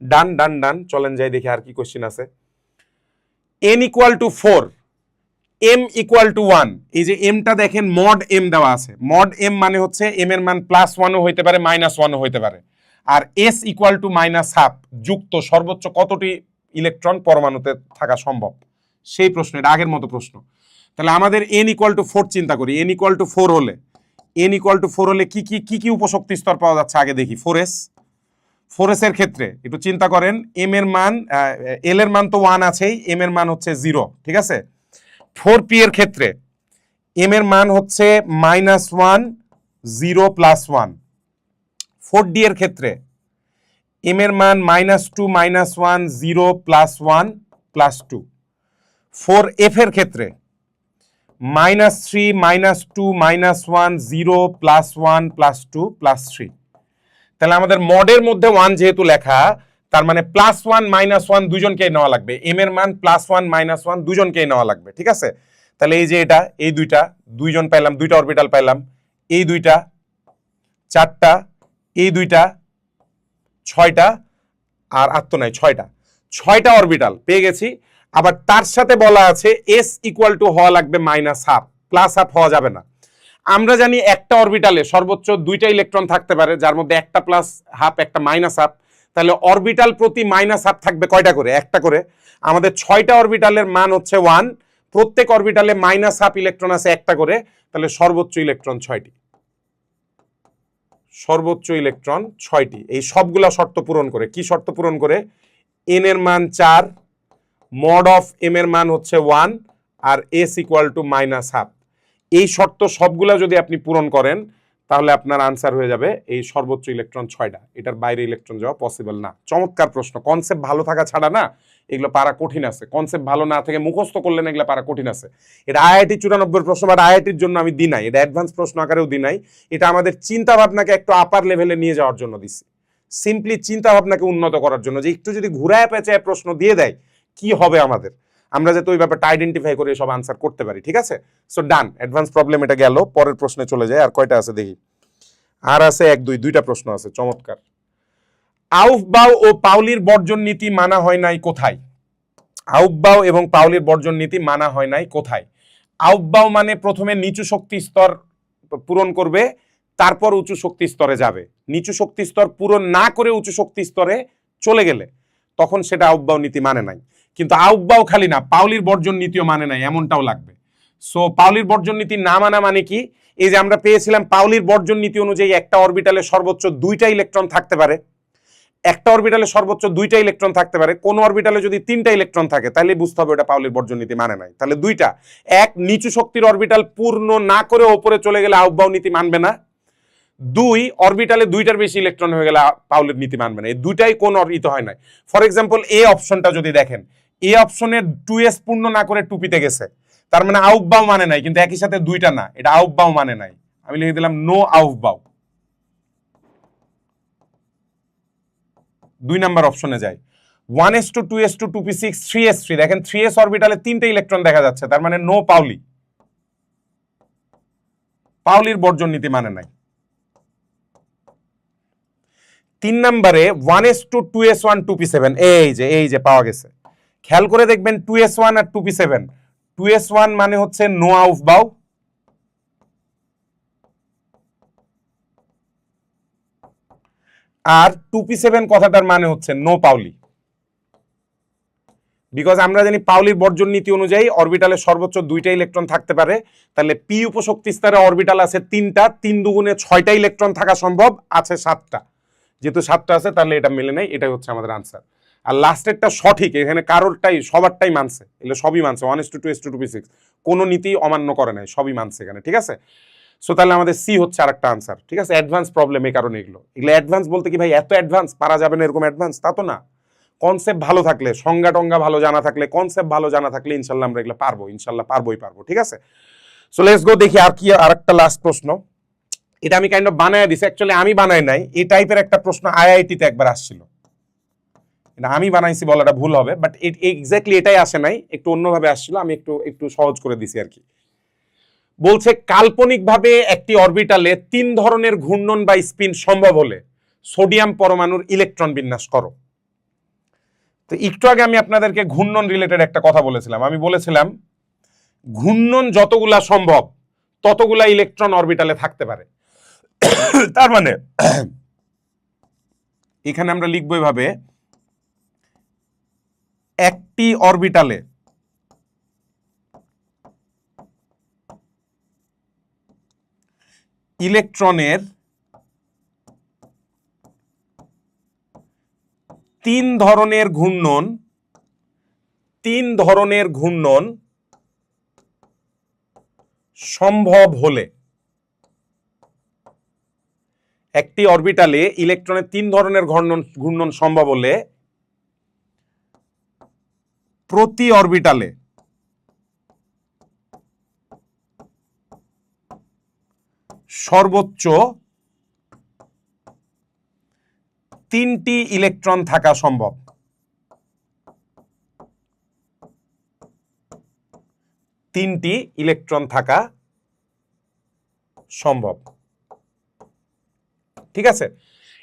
ডান ডান ডান, চলেন যাই দেখি আর কি কোশ্চেন আছে। n = 4, m = 1। এই যে এমটা দেখেন, মড এম দেওয়া আছে। মড এম মানে হচ্ছে এম এর মান +1ও হইতে পারে, -1ও হইতে পারে। আর s = -1/2 যুক্ত সর্বোচ্চ কতটি ইলেকট্রন পরমাণুতে থাকা সম্ভব, সেই প্রশ্ন। এটা আগের মতো প্রশ্ন। তাহলে আমাদের n = 4 চিন্তা করি। n = 4 হলে, কি কি কি উপশক্তি স্তর পাওয়া যাচ্ছে আগে দেখি। 4s, 4s এর ক্ষেত্রে একটু চিন্তা করেন, m এর মান, l এর মান তো 1 আছেই, m এর মান হচ্ছে 0। ঠিক আছে, 4p এর ক্ষেত্রে m এর মান হচ্ছে -1, 0 + 1। 4d এর ক্ষেত্রে m এর মান -2, -1, 0 + 1 + 2। 4f এর ক্ষেত্রে -3, -2, -1, 0 + 1 + 2 + 3। তাহলে আমাদের মডের মধ্যে 1 যেহেতু লেখা, তার মানে +1 -1 দুজনকেই নেওয়া লাগবে। m এর মান +1 -1 দুজনকেই নেওয়া লাগবে। ঠিক আছে, তাহলে এই যে এটা, এই দুইটা, দুইজন পাইলাম, দুইটা অরবিটাল পাইলাম, এই দুইটা 4টা, এই দুইটা 6টা, আর তো নাই 6টা অরবিটাল পেয়ে গেছি। আবার তার সাথে বলা আছে s = হওয়া লাগবে -1/2, +1/2 হওয়া যাবে না। আমরা জানি একটা অরবিটালে সর্বোচ্চ 2টা ইলেকট্রন থাকতে পারে, যার মধ্যে একটা +1/2, একটা -1/2। তাহলে অরবিটাল প্রতি -1/2 থাকবে কয়টা করে? একটা করে। আমাদের 6টা অরবিটালের মান হচ্ছে 1, প্রত্যেক অরবিটালে -1/2 ইলেকট্রন আছে একটা করে। তাহলে সর্বোচ্চ ইলেকট্রন 6টি, সর্বোচ্চ ইলেকট্রন 6টি। এই সবগুলা শর্ত পূরণ করে। কি শর্ত পূরণ করে? n এর মান 4, মড অফ m এর মান হচ্ছে 1, আর s = -1/2। এই শর্ত সবগুলা যদি আপনি পূরণ করেন, তাহলে আপনার আনসার হয়ে যাবে এই সর্বোচ্চ ইলেকট্রন 6টা। এটার বাইরে ইলেকট্রন যাওয়া পসিবল না। চমৎকার প্রশ্ন। কনসেপ্ট ভালো থাকা ছাড়া না এগুলো পারা কঠিন আছে। কনসেপ্ট ভালো না থেকে মুখস্থ করলে না এগুলো পারা কঠিন আছে। এটা IIT 94 প্রশ্ন, বাট IITর জন্য আমি দিই নাই, এটা অ্যাডভান্স প্রশ্ন আকারেও দিই নাই। এটা আমাদের চিন্তা ভাবনাকে একটু আপার লেভেলে নিয়ে যাওয়ার জন্য দিছি। সিম্পলি চিন্তা ভাবনাকে উন্নত করার জন্য, যে একটু যদি ঘুরায় পেঁচায় প্রশ্ন দিয়ে দেয় কি হবে আমাদের, আমরা যাতে ওই ব্যাপারটা আইডেন্টিফাই করে সব আনসার করতে পারি। ঠিক আছে, সো ডান, অ্যাডভান্স প্রবলেম এটা গেল। পরের প্রশ্নে চলে যায়। আর কয়টা আছে দেখি? আর আছে 1 2 দুইটা প্রশ্ন আছে। চমৎকার। আউফবাউ ও পাউলির বর্জন নীতি মানা হয় নাই কোথায়? আউফবাউ এবং পাউলির বর্জন নীতি মানা হয় নাই কোথায়? আউফবাউ মানে প্রথমে নিচু শক্তি স্তর পূরণ করবে, তারপর উঁচু শক্তি স্তরে যাবে। নিচু শক্তি স্তর পূরণ না করে উঁচু শক্তি স্তরে চলে গেলে তখন সেটা আউফবাউ নীতি মানে নাই। কিন্তু আউফবাউ খালি না, পাউলির বর্জন নীতিও মানে নাই, এমনটাও লাগবে। সো পাউলির বর্জন নীতি না মানা মানে কি? এই যে আমরা পেয়েছিলাম পাউলির বর্জন নীতি অনুযায়ী একটা অরবিটালে সর্বোচ্চ 2টা ইলেকট্রন থাকতে পারে, একটা অরবিটালে সর্বোচ্চ 2টা ইলেকট্রন থাকতে পারে। কোন অরবিটালে যদি 3টা ইলেকট্রন থাকে তাহলে বুঝতে হবে ওটা পাউলির বর্জন নীতি মানে নাই। তাহলে দুইটা, এক, নিচু শক্তির অরবিটাল পূর্ণ না করে উপরে চলে গেলে আউফবাউ নীতি মানবে না। 2, অরবিটালে 2টার বেশি ইলেকট্রন হয়ে গেলে পাউলির নীতি মানবে না। এই দুইটাই কোন অর্থ হয় না। ফর এক্সাম্পল এ অপশনটা যদি দেখেন, এ অপশনের 2s পূর্ণ না করে 2p তে গেছে, তার মানে আউফবাউ মানে নাই। কিন্তু একই সাথে দুইটা না, এটা আউফবাউ মানে নাই। আমি লিখে দিলাম নো আউফবাউ। 2 নাম্বার অপশনে যাই। 1s2, 2s2, 2p6, 3s3, দেখেন 3s অরবিটালে 3টে ইলেকট্রন দেখা যাচ্ছে, তার মানে নো পাউলি, পাউলির বর্জন নীতি মানে নাই। 3 নম্বরে 1s2, 2s1, 2p7, এই যে পাওয়া গেছে। খেয়াল করে দেখবেন 2s1 আর 2p7, 2s1 মানে হচ্ছে নো আউফবাউ, আর 2p7 কথাটার মানে হচ্ছে নো পাউলি, বিকজ আমরা জানি পাউলির বর্জন নীতি অনুযায়ী অরবিটালে সর্বোচ্চ 2টা ইলেকট্রন থাকতে পারে, তাহলে পি উপশক্তি স্তরে অরবিটাল আছে 3টা, 3 দুগুণে 6টা ইলেকট্রন থাকা সম্ভব, আছে 7টা, যেহেতু 7টা আছে তাহলে এটা মিলে নাই, এটাই হচ্ছে আমাদের আনসার। আর লাস্টেরটা সঠিক, এখানে কারোরটাই সবারটাই মানছে, এগুলো সবই মানছে, 1:2 2:6 কোনো নীতি অমান্য করে নাই, সবই মানছে এখানে, ঠিক আছে। সো তাহলে আমাদের সি হচ্ছে আরেকটা আনসার, ঠিক আছে। অ্যাডভান্স প্রবলেম এই কারণে এগুলো অ্যাডভান্স বলতে কি ভাই এত অ্যাডভান্স পারা যাবে না এরকম অ্যাডভান্স, তা তো না। কনসেপ্ট ভালো থাকলে, সংজ্ঞা টঙ্গা ভালো জানা থাকলে, কনসেপ্ট ভালো জানা থাকলে ইনশাল্লাহ আমরা এগুলো পারবো, ইনশাল্লাহ পারবোই পারবো, ঠিক আছে। সো লেটস গো, দেখি আর কি আরেকটা লাস্ট প্রশ্ন। এটা আমি কাইন্ড অফ বানায় দিছি, অ্যাকচুয়ালি আমি বানাই নাই, এই টাইপের একটা প্রশ্ন আইআইটিতে একবার আসছিল, এটা আমি বানাইছি বলাটা ভুল হবে, বাট এক্স্যাক্টলি এটাই আসে নাই, একটু অন্যভাবে আসছিল, আমি একটু একটু সহজ করে দিছি আর কি। বলছে কাল্পনিকভাবে একটি অরবিটালে 3 ধরনের ঘূর্ণন বা স্পিন সম্ভব হলে সোডিয়াম পরমাণুর ইলেকট্রন বিন্যাস করো। তো একটু আগে আমি আপনাদেরকে ঘূর্ণন রিলেটেড একটা কথা বলেছিলাম, আমি বলেছিলাম ঘূর্ণন যতগুলা সম্ভব ততগুলা ইলেকট্রন অরবিটালে থাকতে পারে। তার মানে এখানে আমরা লিখবো এভাবে, একটি অরবিটালে ইলেকট্রনের 3 ধরনের ঘূর্ণন সম্ভব হলে, একটি অরবিটালে ইলেকট্রনের 3 ধরনের ঘূর্ণন সম্ভব হলে প্রতি অরবিটালে সর্বোচ্চ 3টি ইলেকট্রন থাকা সম্ভব। 3টি ইলেকট্রন থাকা সম্ভব, ঠিক আছে।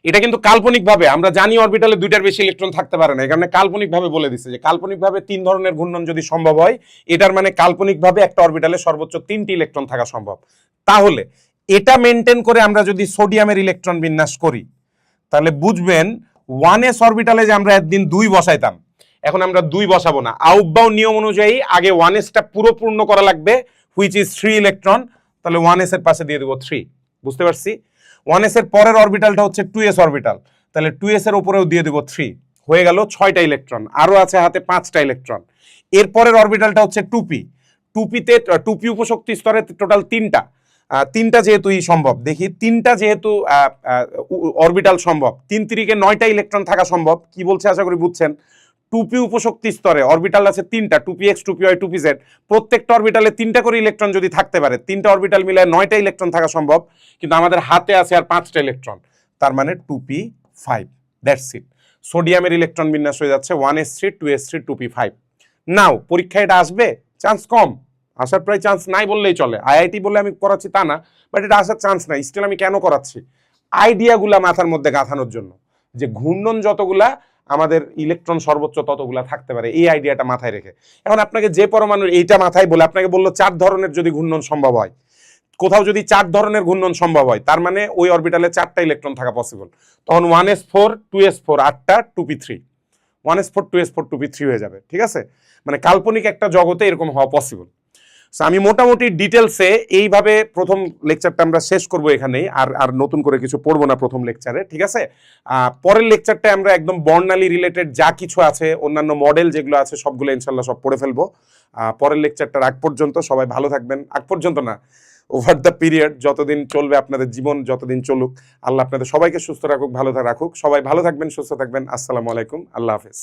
এটা কিন্তু কাল্পনিকভাবে, আমরা জানি অরবিটালে 2টার বেশি ইলেকট্রন থাকতে পারে না, এখানে কাল্পনিকভাবে বলে দিচ্ছে যে কাল্পনিকভাবে 3 ধরনের ঘূর্ণন যদি সম্ভব হয়, এটার মানে কাল্পনিকভাবে একটা অরবিটালে সর্বোচ্চ 3টি ইলেকট্রন থাকা সম্ভব। তাহলে এটা মেনটেন করে আমরা যদি সোডিয়ামের ইলেকট্রন বিন্যাস করি, তাহলে বুঝবেন 1s অরবিটালে যে আমরা একদিন 2 বসাইতাম, এখন আমরা 2 বসাবো না, আউটবাউন্ড নিয়ম অনুযায়ী আগে 1sটা পুরো পূর্ণ করা লাগবে, হুইচ ইজ 3 ইলেকট্রন, তাহলে 1s এর পাশে দিয়ে দেবো 3, বুঝতে পারছি। 1s এর পরের অরবিটালটা হচ্ছে 2s অরবিটাল, তাহলে 2s এর উপরেও দিয়ে দেবো 3, হয়ে গেল 6টা ইলেকট্রন, আরো আছে হাতে 5টা ইলেকট্রন। এর পরের অরবিটালটা হচ্ছে 2p, 2p উপশক্তি স্তরে টোটাল 3টা যেহেতু সম্ভব, দেখি 3টা যেহেতু অরবিটাল সম্ভব, 3 3 9টা ইলেকট্রন থাকা সম্ভব। কি বলছে আশা করি বুঝছেন। 2p উপশক্তি স্তরে অরবিটাল আছে 3টা, 2px 2py 2pz, প্রত্যেকটা অরবিটালে 3টা করে ইলেকট্রন যদি থাকতে পারে, 3টা অরবিটাল মিলায় 9টা ইলেকট্রন থাকা সম্ভব, কিন্তু আমাদের হাতে আছে আর 5টা ইলেকট্রন, তার মানে 2p5, দ্যাটস ইট। সোডিয়ামের ইলেকট্রন বিন্যাস হয়ে যাচ্ছে 1s3 2s3 2p5। নাও পরীক্ষায় এটা আসবে, চান্স কম, আসার প্রায় চান্স নাই বললেই চলে। আইআইটি বলে আমি করাচ্ছি তা না, বাট এটা আসার চান্স নাই। স্টিল আমি কেন করাচ্ছি, আইডিয়াগুলা মাথার মধ্যে গাঁথানোর জন্য, যে ঘূর্ণন যতগুলা আমাদের ইলেকট্রন সর্বোচ্চ ততগুলা থাকতে পারে, এই আইডিয়াটা মাথায় রেখে। এখন আপনাকে যে পরমাণুর এইটা মাথায় বলে আপনাকে বললো 4 ধরনের যদি ঘূর্ণন সম্ভব হয়, কোথাও যদি 4 ধরনের ঘূর্ণন সম্ভব হয়, তার মানে ওই অরবিটালে 4টা ইলেকট্রন থাকা পসিবল, তখন 1s4 2s4 8টা 2p3, 1s4 2s4 2p3 হয়ে যাবে, ঠিক আছে। মানে কাল্পনিক একটা জগতে এরকম হওয়া পসিবল। আমি মোটামুটি ডিটেলসে এইভাবে প্রথম লেকচারটা আমরা শেষ করব এখানেই, আর নতুন করে কিছু পড়বো না প্রথম লেকচারে, ঠিক আছে। পরের লেকচারটা আমরা একদম বর্ণালী রিলেটেড যা কিছু আছে, অন্যান্য মডেল যেগুলো আছে সবগুলো ইনশাল্লাহ সব পড়ে ফেলবো। পরের লেকচারটার আগ পর্যন্ত সবাই ভালো থাকবেন, আগ পর্যন্ত না, ওভার দ্য পিরিয়ড, যতদিন চলবে আপনাদের জীবন, যতদিন চলুক, আল্লাহ আপনাদের সবাইকে সুস্থ রাখুক, ভালো রাখুক। সবাই ভালো থাকবেন, সুস্থ থাকবেন। আসসালামু আলাইকুম, আল্লাহ হাফেজ।